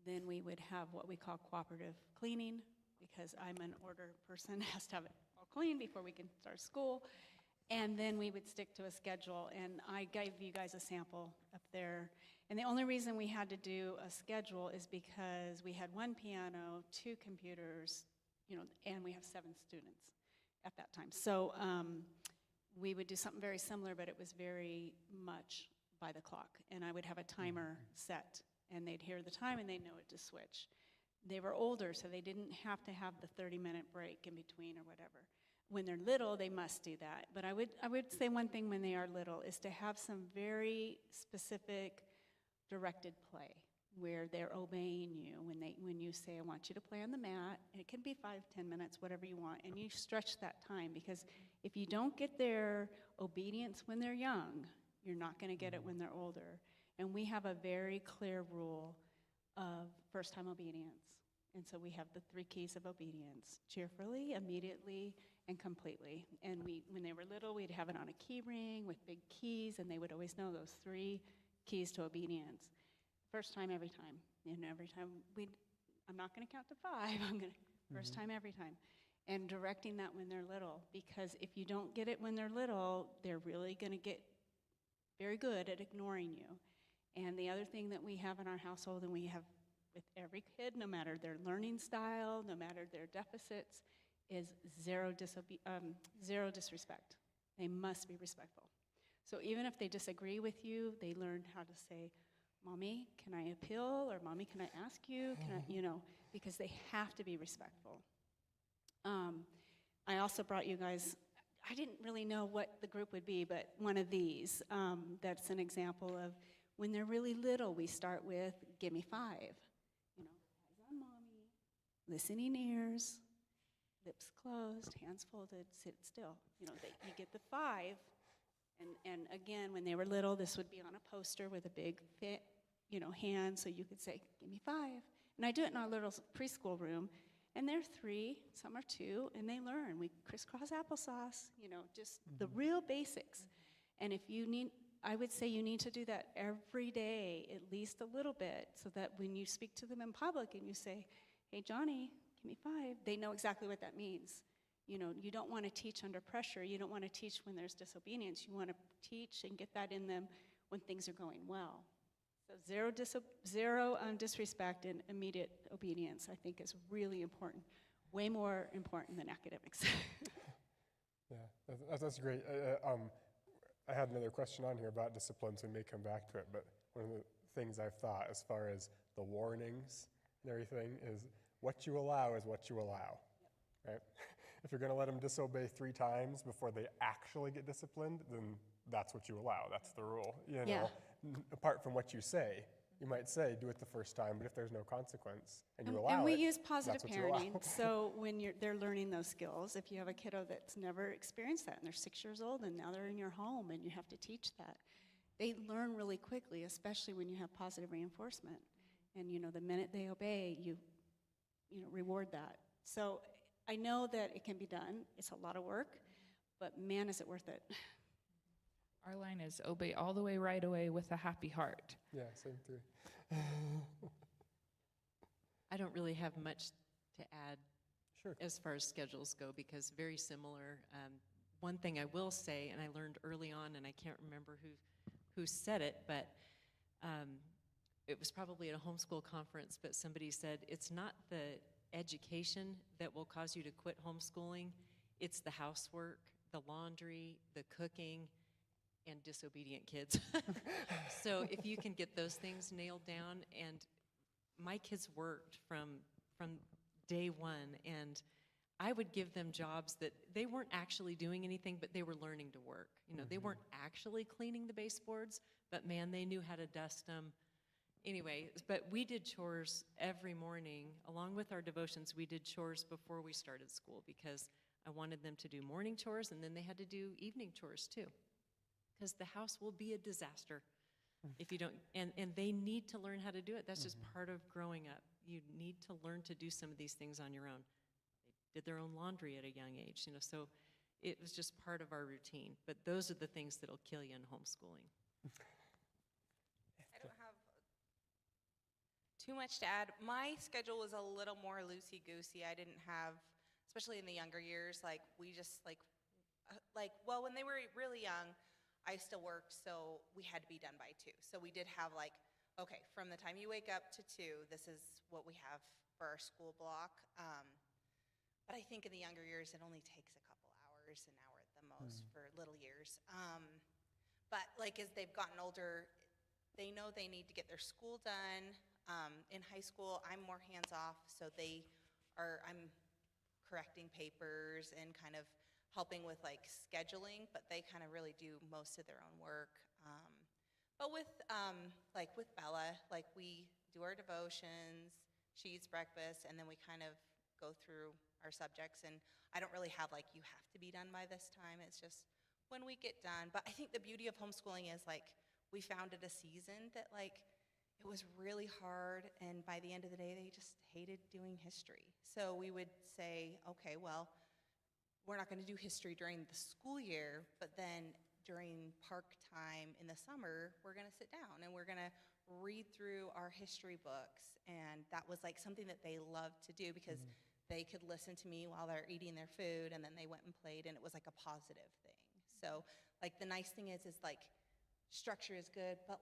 then we would have what we call cooperative cleaning, because I'm an order person, has to have it all clean before we can start school. And then we would stick to a schedule, and I gave you guys a sample up there. And the only reason we had to do a schedule is because we had 1 piano, 2 computers, and we have 7 students at that time. So we would do something very similar, but it was very much by the clock. And I would have a timer set, and they'd hear the time and they'd know it to switch. They were older, so they didn't have to have the 30-minute break in between or whatever. When they're little, they must do that. But I would say one thing when they are little is to have some very specific directed play where they're obeying you. When you say, I want you to play on the mat, and it can be 5-10 minutes, whatever you want, and you stretch that time, because if you don't get their obedience when they're young, you're not going to get it when they're older. And we have a very clear rule of first-time obedience. And so we have the 3 keys of obedience: cheerfully, immediately, and completely. And when they were little, we'd have it on a key ring with big keys, and they would always know those 3 keys to obedience. First time, every time. Every time I'm not going to count to 5. First time, every time. And directing that when they're little, because if you don't get it when they're little, they're really going to get very good at ignoring you. And the other thing that we have in our household, and we have with every kid, no matter their learning style, no matter their deficits, is zero disrespect. They must be respectful. So even if they disagree with you, they learn how to say, Mommy, can I appeal? Or Mommy, can I ask you? Can I, because they have to be respectful. I also brought you guys, I didn't really know what the group would be, but one of these, that's an example of when they're really little, we start with, give me 5. Eyes on Mommy, listening ears, lips closed, hands folded, sit still. You get the 5. And again, when they were little, this would be on a poster with a big hand, so you could say, give me 5. And I do it in our little preschool room, and they're 3, some are 2, and they learn. We crisscross applesauce, just the real basics. And if you need, I would say you need to do that every day, at least a little bit, so that when you speak to them in public and you say, hey, Johnny, give me 5, they know exactly what that means. You don't want to teach under pressure. You don't want to teach when there's disobedience. You want to teach and get that in them when things are going well. So zero disrespect and immediate obedience, I think, is really important, way more important than academics. Yeah, that's great. I had another question on here about discipline, so we may come back to it, but one of the things I've thought as far as the warnings and everything is what you allow is what you allow, right? If you're going to let them disobey 3 times before they actually get disciplined, then that's what you allow. That's the rule. Yeah. Apart from what you say, you might say, do it the first time, but if there's no consequence and you allow it, and we use positive that's what you allow. parenting. So when they're learning those skills, if you have a kiddo that's never experienced that and they're 6 years old and now they're in your home and you have to teach that, they learn really quickly, especially when you have positive reinforcement. And the minute they obey, you reward that. So I know that it can be done. It's a lot of work, but man, is it worth it. Our line is obey all the way, right away with a happy heart. Yeah, same theory. I don't really have much to add Sure. as far as schedules go because very similar. One thing I will say, and I learned early on, and I can't remember who said it, but it was probably at a homeschool conference, but somebody said, it's not the education that will cause you to quit homeschooling, it's the housework, the laundry, the cooking, and disobedient kids. So if you can get those things nailed down, and my kids worked from day one, and I would give them jobs that they weren't actually doing anything, but they were learning to work. They weren't actually cleaning the baseboards, but man, they knew how to dust them. Anyway, but we did chores every morning. Along with our devotions, we did chores before we started school because I wanted them to do morning chores, and then they had to do evening chores too. Because the house will be a disaster if you don't, and they need to learn how to do it. That's just part of growing up. You need to learn to do some of these things on your own. They did their own laundry at a young age, so it was just part of our routine. But those are the things that'll kill you in homeschooling. I don't have too much to add. My schedule was a little more loosey-goosey. I didn't have, especially in the younger years, we just when they were really young, I still worked, so we had to be done by 2. So we did have okay, from the time you wake up to 2, this is what we have for our school block. But I think in the younger years, it only takes a couple hours, an hour at the most for little years. But as they've gotten older, they know they need to get their school done. In high school, I'm more hands-off, so I'm correcting papers and kind of helping with scheduling, but they kind of really do most of their own work. But with Bella, we do our devotions, she eats breakfast, and then we kind of go through our subjects, and I don't really have you have to be done by this time. It's just when we get done. But I think the beauty of homeschooling is we found at a season that it was really hard, and by the end of the day, they just hated doing history. So we would say, okay, well, we're not going to do history during the school year, but then during park time in the summer, we're going to sit down and we're going to read through our history books. And that was something that they loved to do because they could listen to me while they're eating their food, and then they went and played, and it was a positive thing. So the nice thing is structure is good, but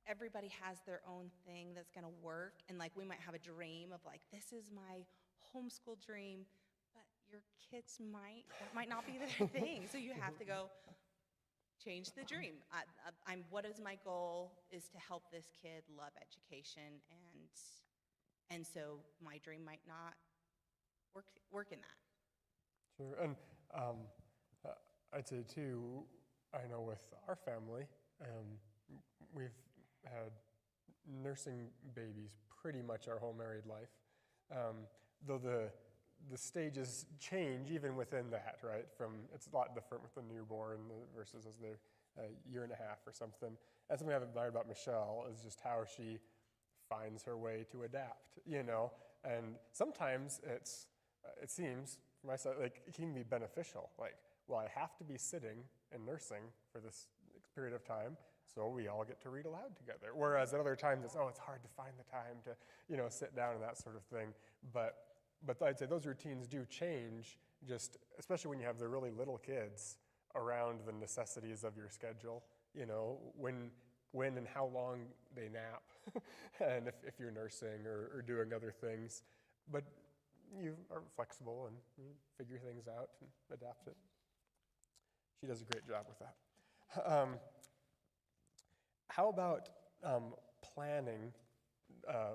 everybody has their own thing that's going to work. And we might have a dream of this is my homeschool dream, but your kids that might not be their thing. So you have to go change the dream. What is my goal is to help this kid love education, and so my dream might not work in that. Sure, and I'd say too, I know with our family, we've had nursing babies pretty much our whole married life, though the stages change even within that, right? It's a lot different with the newborn versus as they're a year and a half or something. And something I've admired about Michelle is just how she finds her way to adapt, and sometimes it seems, from my side, like it can be beneficial. Like, well, I have to be sitting and nursing for this period of time, so we all get to read aloud together. Whereas at other times, it's hard to find the time to, sit down and that sort of thing. But I'd say those routines do change, just especially when you have the really little kids around the necessities of your schedule. When and how long they nap, and if you're nursing or doing other things. But you are flexible and you figure things out and adapt it. She does a great job with that. How about planning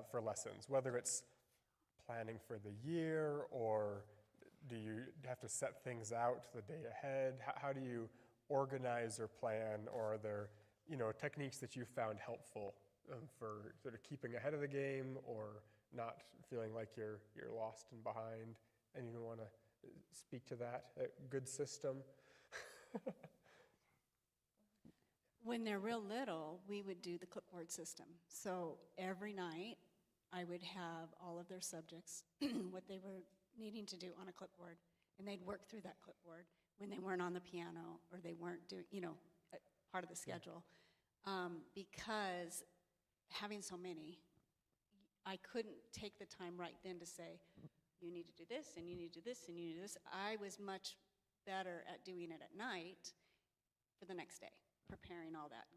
for lessons, whether it's planning for the year, or do you have to set things out the day ahead? How do you organize or plan, or are there techniques that you found helpful for sort of keeping ahead of the game or not feeling like you're lost and behind? And you want to speak to that? A good system? When they're real little, we would do the clipboard system. So every night, I would have all of their subjects, what they were needing to do on a clipboard, and they'd work through that clipboard when they weren't on the piano or they weren't doing, part of the schedule. Because having so many, I couldn't take the time right then to say, you need to do this, and you need to do this, and you need to do this. I was much better at doing it at night for the next day, preparing all that,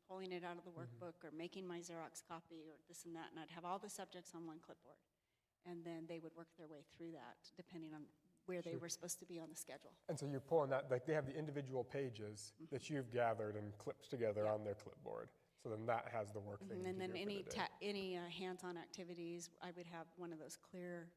pulling it out of the workbook or making my Xerox copy or this and that, and I'd have all the subjects on one clipboard. And then they would work their way through that, depending on where they were supposed to be on the schedule. And so you're pulling that, like they have the individual pages that you've gathered and clipped together on their clipboard. So then that has the work thing. And then any hands-on activities, I would have one of those clear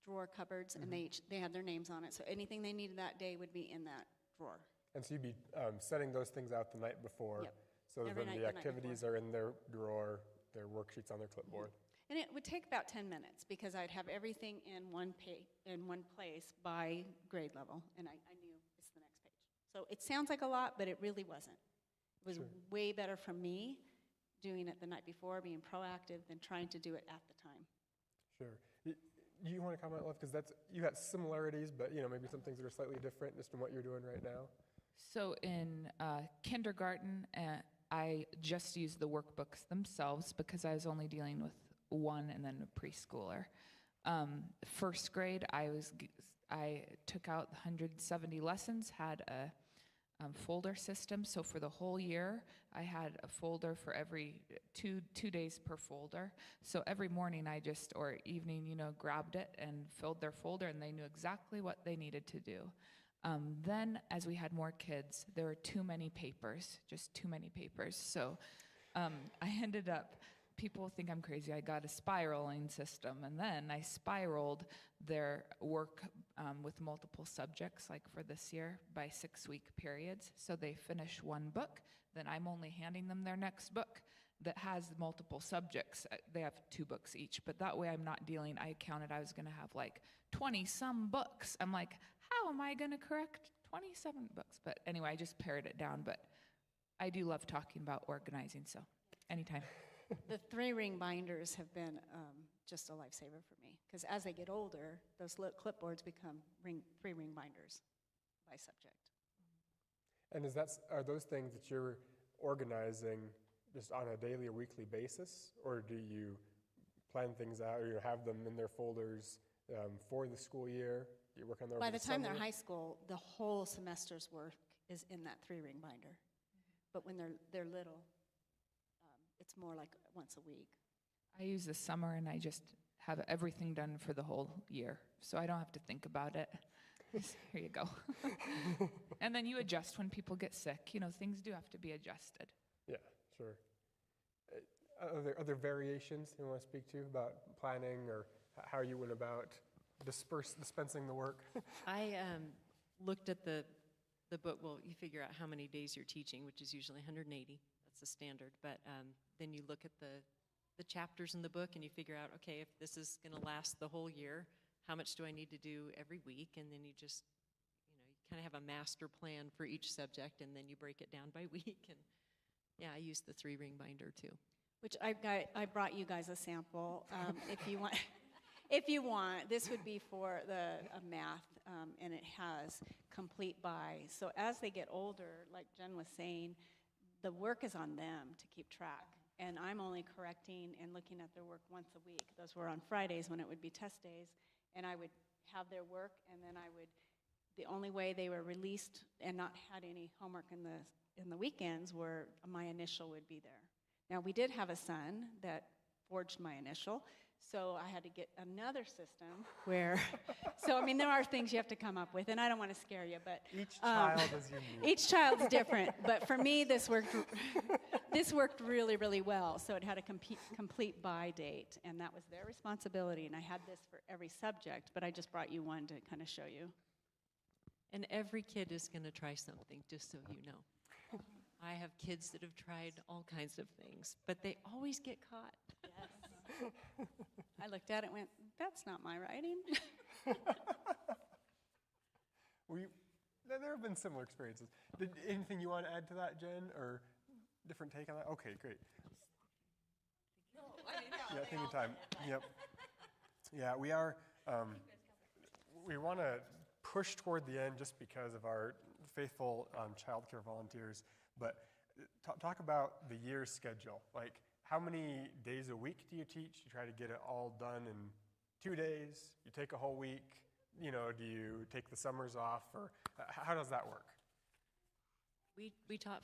drawer cupboards, and they had their names on it. So anything they needed that day would be in that drawer. And so you'd be setting those things out the night before. Yep. So Every then night the the night activities are in their drawer, their worksheets on their clipboard. And it would take about 10 minutes because I'd have everything in one place by grade level, and I knew it's the next page. So it sounds like a lot, but it really wasn't. It was way better for me doing it the night before, being proactive, than trying to do it at the time. Sure. You want to comment, Lev? Because you got similarities, but maybe some things that are slightly different just from what you're doing right now. So in kindergarten, I just used the workbooks themselves because I was only dealing with one and then a preschooler. First grade, I took out 170 lessons, had a folder system. So for the whole year, I had a folder for every two days per folder. So every morning or evening, grabbed it and filled their folder, and they knew exactly what they needed to do. Then as we had more kids, there were too many papers, just too many papers. So I ended up, people think I'm crazy, I got a spiraling system, and then I spiraled their work with multiple subjects, like for this year, by 6-week periods. So they finish one book, then I'm only handing them their next book that has multiple subjects. They have 2 books each, but that way I'm not dealing, I counted I was gonna have like 20-some books. I'm like, how am I gonna correct 27 books? But anyway, I just pared it down, but I do love talking about organizing, so anytime. The 3-ring binders have been just a lifesaver for me, because as they get older, those clipboards become 3-ring binders by subject. And are those things that you're organizing just on a daily or weekly basis, or do you plan things out, or you have them in their folders for the school year? Do you work on them By over the time summer? they're high school, the whole semester's work is in that 3-ring binder. But when they're little, it's more like once a week. I use the summer and I just have everything done for the whole year, so I don't have to think about it. Here you go. And then you adjust when people get sick. You know, things do have to be adjusted. Yeah, sure. Are there variations you want to speak to about planning or how you went about dispensing the work? I looked at the book. Well, you figure out how many days you're teaching, which is usually 180. That's the standard. But then you look at the chapters in the book and you figure out, okay, if this is going to last the whole year, how much do I need to do every week? And then you just, you kind of have a master plan for each subject, and then you break it down by week. And yeah, I use the 3-ring binder too. Which I brought you guys a sample. If you want, if you want, this would be for the math, and it has complete by. So as they get older, like Jen was saying, the work is on them to keep track. And I'm only correcting and looking at their work once a week. Those were on Fridays when it would be test days. And I would have their work, and then the only way they were released and not had any homework in the weekends were my initial would be there. Now, we did have a son that forged my initial, so I had to get another system where, so I mean, there are things you have to come up with, and I don't want to scare you, but Each child is unique. each child's different. But for me, this worked really, really well. So it had a complete by date, and that was their responsibility. And I had this for every subject, but I just brought you one to kind of show you. And every kid is going to try something, just so you know. I have kids that have tried all kinds of things, but they always get caught. Yes. I looked at it and went, that's not my writing. There have been similar experiences. Anything you want to add to that, Jen, or different take on that? Okay, great. No, I mean, no. Yeah, taking time. Yep. Yeah, we are. We want to push toward the end just because of our faithful childcare volunteers. But talk about the year's schedule. Like, how many days a week do you teach? You try to get it all done in 2 days? You take a whole week? You know, do you take the summers off? Or how does that work? We taught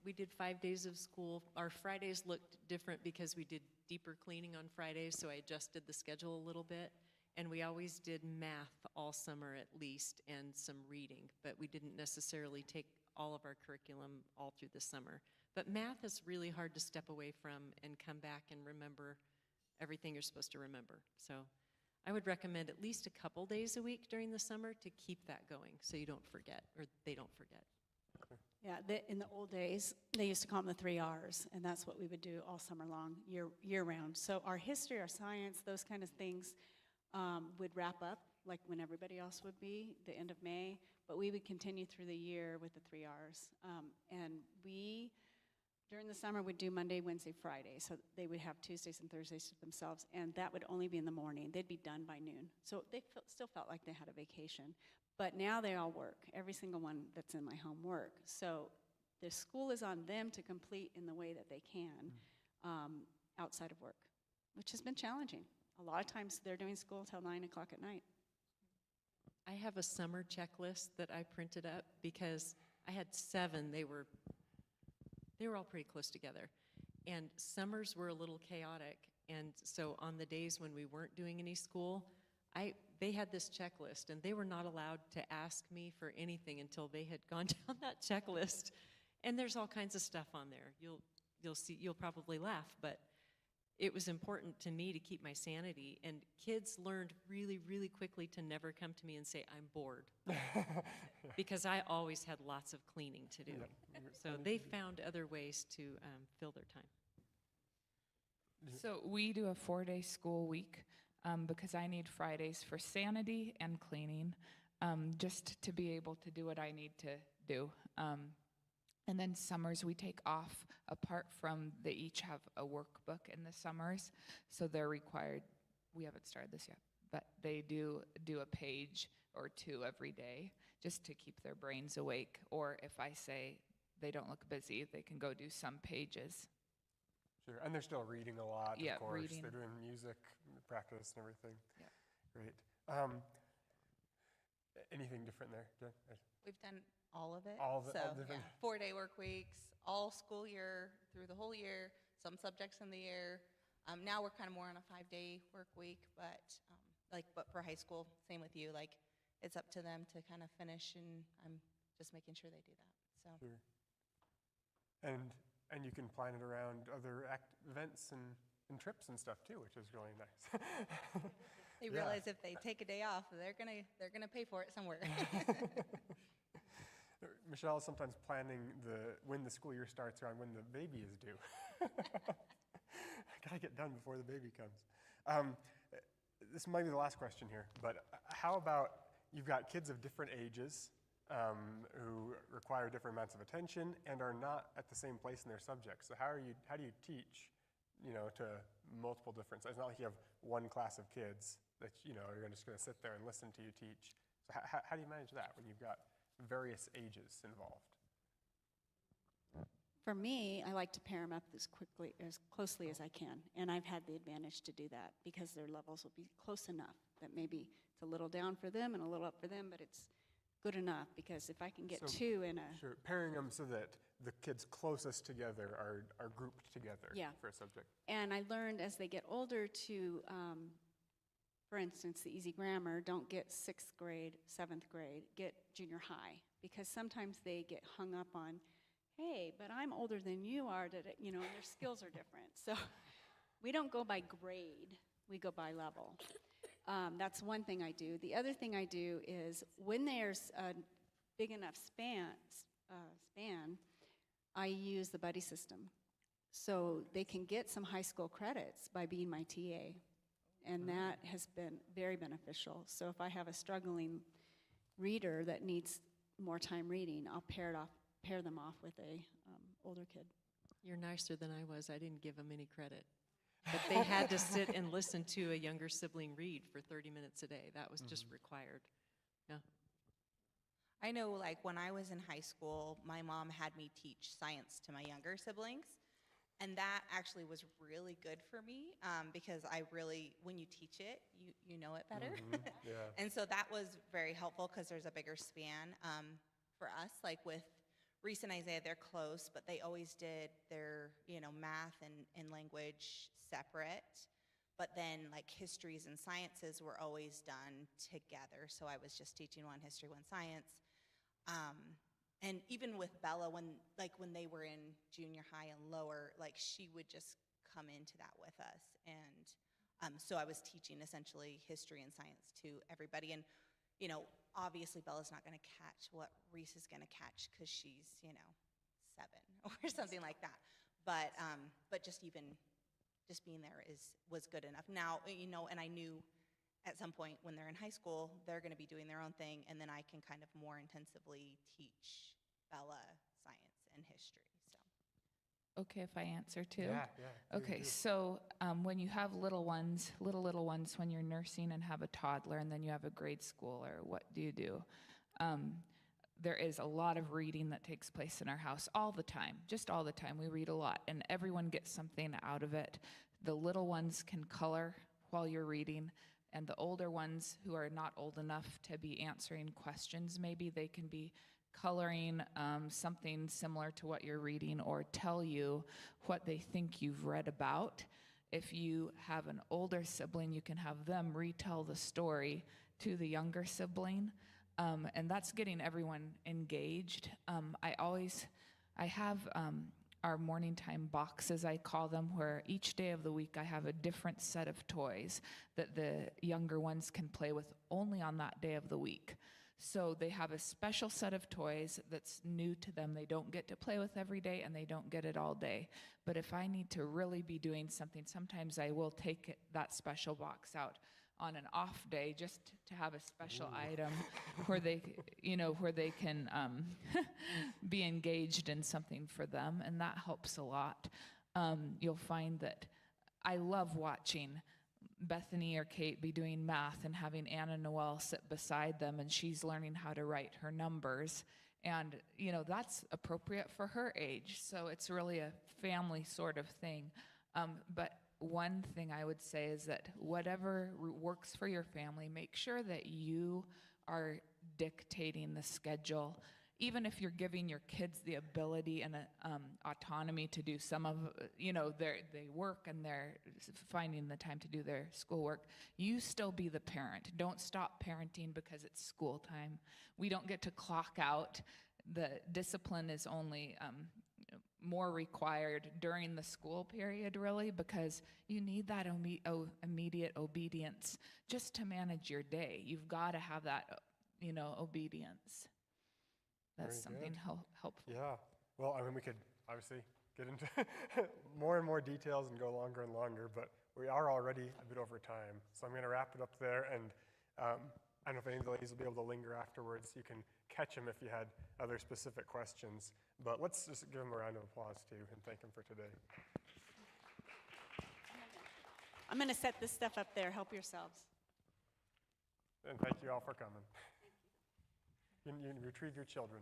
we did 5 days of school. Our Fridays looked different because we did deeper cleaning on Fridays, so I adjusted the schedule a little bit. And we always did math all summer at least, and some reading, but we didn't necessarily take all of our curriculum all through the summer. But math is really hard to step away from and come back and remember everything you're supposed to remember. So I would recommend at least a couple days a week during the summer to keep that going so you don't forget, or they don't forget. Yeah, in the old days, they used to call them the 3 R's, and that's what we would do all summer long, year round. So our history, our science, those kind of things would wrap up, like when everybody else would be, the end of May, but we would continue through the year with the 3 R's. And we, during the summer, would do Monday, Wednesday, Friday, so they would have Tuesdays and Thursdays to themselves, and that would only be in the morning. They'd be done by noon. So they still felt like they had a vacation. But now they all work. Every single one that's in my home work. So the school is on them to complete in the way that they can outside of work, which has been challenging. A lot of times they're doing school till 9 o'clock at night. I have a summer checklist that I printed up because I had 7. They were all pretty close together. And summers were a little chaotic. And so on the days when we weren't doing any school, they had this checklist, and they were not allowed to ask me for anything until they had gone down that checklist. And there's all kinds of stuff on there. You'll probably laugh, but it was important to me to keep my sanity. And kids learned really, really quickly to never come to me and say, I'm bored. Because I always had lots of cleaning to do. Yeah. So they found other ways to fill their time. So we do a 4-day school week because I need Fridays for sanity and cleaning, just to be able to do what I need to do. And then summers we take off, apart from they each have a workbook in the summers, so they're required, we haven't started this yet, but they do a page or 2 every day just to keep their brains awake. Or if I say they don't look busy, they can go do some pages. Sure, and they're still reading a lot, Yeah, of course. reading. They're doing music practice and everything. Yeah. Great. Anything different there, Jen? We've done all of it. All of it, So, all different- yeah, 4-day work weeks, all school year, through the whole year, some subjects in the year. Now we're kind of more on a 5-day work week, but for high school, same with you, like it's up to them to kind of finish, and I'm just making sure they do that. So Sure. And you can plan it around other events and trips and stuff too, which is really nice. they Yeah. realize if they take a day off, they're gonna pay for it somewhere. Michelle is sometimes planning when the school year starts around when the baby is due. Gotta get done before the baby comes. This might be the last question here, but how about you've got kids of different ages who require different amounts of attention and are not at the same place in their subjects. So how do you teach, to multiple different sizes? It's not like you have one class of kids that, you're just going to sit there and listen to you teach. So how do you manage that when you've got various ages involved? For me, I like to pair them up as closely as I can, and I've had the advantage to do that because their levels will be close enough that maybe it's a little down for them and a little up for them, but it's good enough because if I can get So, two in a Sure, pairing them so that the kids closest together are grouped together Yeah. for a subject. And I learned as they get older to, for instance, the easy grammar, don't get 6th grade, 7th grade, get junior high. Because sometimes they get hung up on, hey, but I'm older than you are, and their skills are different. So we don't go by grade, we go by level. That's one thing I do. The other thing I do is when there's a big enough span, I use the buddy system. So they can get some high school credits by being my TA. And that has been very beneficial. So if I have a struggling reader that needs more time reading, I'll pair them off with a older kid. You're nicer than I was. I didn't give them any credit. But they had to sit and listen to a younger sibling read for 30 minutes a day. That was just required. Yeah. I know, like, when I was in high school, my mom had me teach science to my younger siblings. And that actually was really good for me because when you teach it, you know it better. Yeah. And so that was very helpful because there's a bigger span for us. Like with Reese and Isaiah, they're close, but they always did their, math and language separate. But then like histories and sciences were always done together. So I was just teaching one history, one science. And even with Bella, when they were in junior high and lower, like she would just come into that with us. And so I was teaching essentially history and science to everybody. And, obviously Bella's not going to catch what Reese is going to catch because she's, 7 or something like that. But just being there was good enough. Now, and I knew at some point when they're in high school, they're going to be doing their own thing, and then I can kind of more intensively teach Bella science and history. So. Okay, if I answer too? Yeah. Okay, so when you have little ones, when you're nursing and have a toddler, and then you have a grade schooler, what do? There is a lot of reading that takes place in our house all the time, just all the time. We read a lot, and everyone gets something out of it. The little ones can color while you're reading, and the older ones who are not old enough to be answering questions, maybe they can be coloring something similar to what you're reading or tell you what they think you've read about. If you have an older sibling, you can have them retell the story to the younger sibling, and that's getting everyone engaged. I have our morning time boxes, I call them, where each day of the week I have a different set of toys that the younger ones can play with only on that day of the week. So they have a special set of toys that's new to them. They don't get to play with every day, and they don't get it all day. But if I need to really be doing something, sometimes I will take that special box out on an off day just to have a special item where they can be engaged in something for them, and that helps a lot. You'll find that I love watching Bethany or Kate be doing math and having Anna Noel sit beside them, and she's learning how to write her numbers. And, that's appropriate for her age. So it's really a family sort of thing. But one thing I would say is that whatever works for your family, make sure that you are dictating the schedule even if you're giving your kids the ability and autonomy to do some of, they work and they're finding the time to do their schoolwork, you still be the parent. Don't stop parenting because it's school time. We don't get to clock out. The discipline is only more required during the school period, really, because you need that immediate obedience just to manage your day. You've got to have that, obedience. That's Very something good. helpful. Yeah. Well, I mean, we could obviously get into more and more details and go longer and longer, but we are already a bit over time. So I'm going to wrap it up there. And I don't know if any of the ladies will be able to linger afterwards. You can catch them if you had other specific questions. But let's just give them a round of applause, too, and thank them for today. I'm going to set this stuff up there. Help yourselves. And thank you all for coming. You can retrieve your children.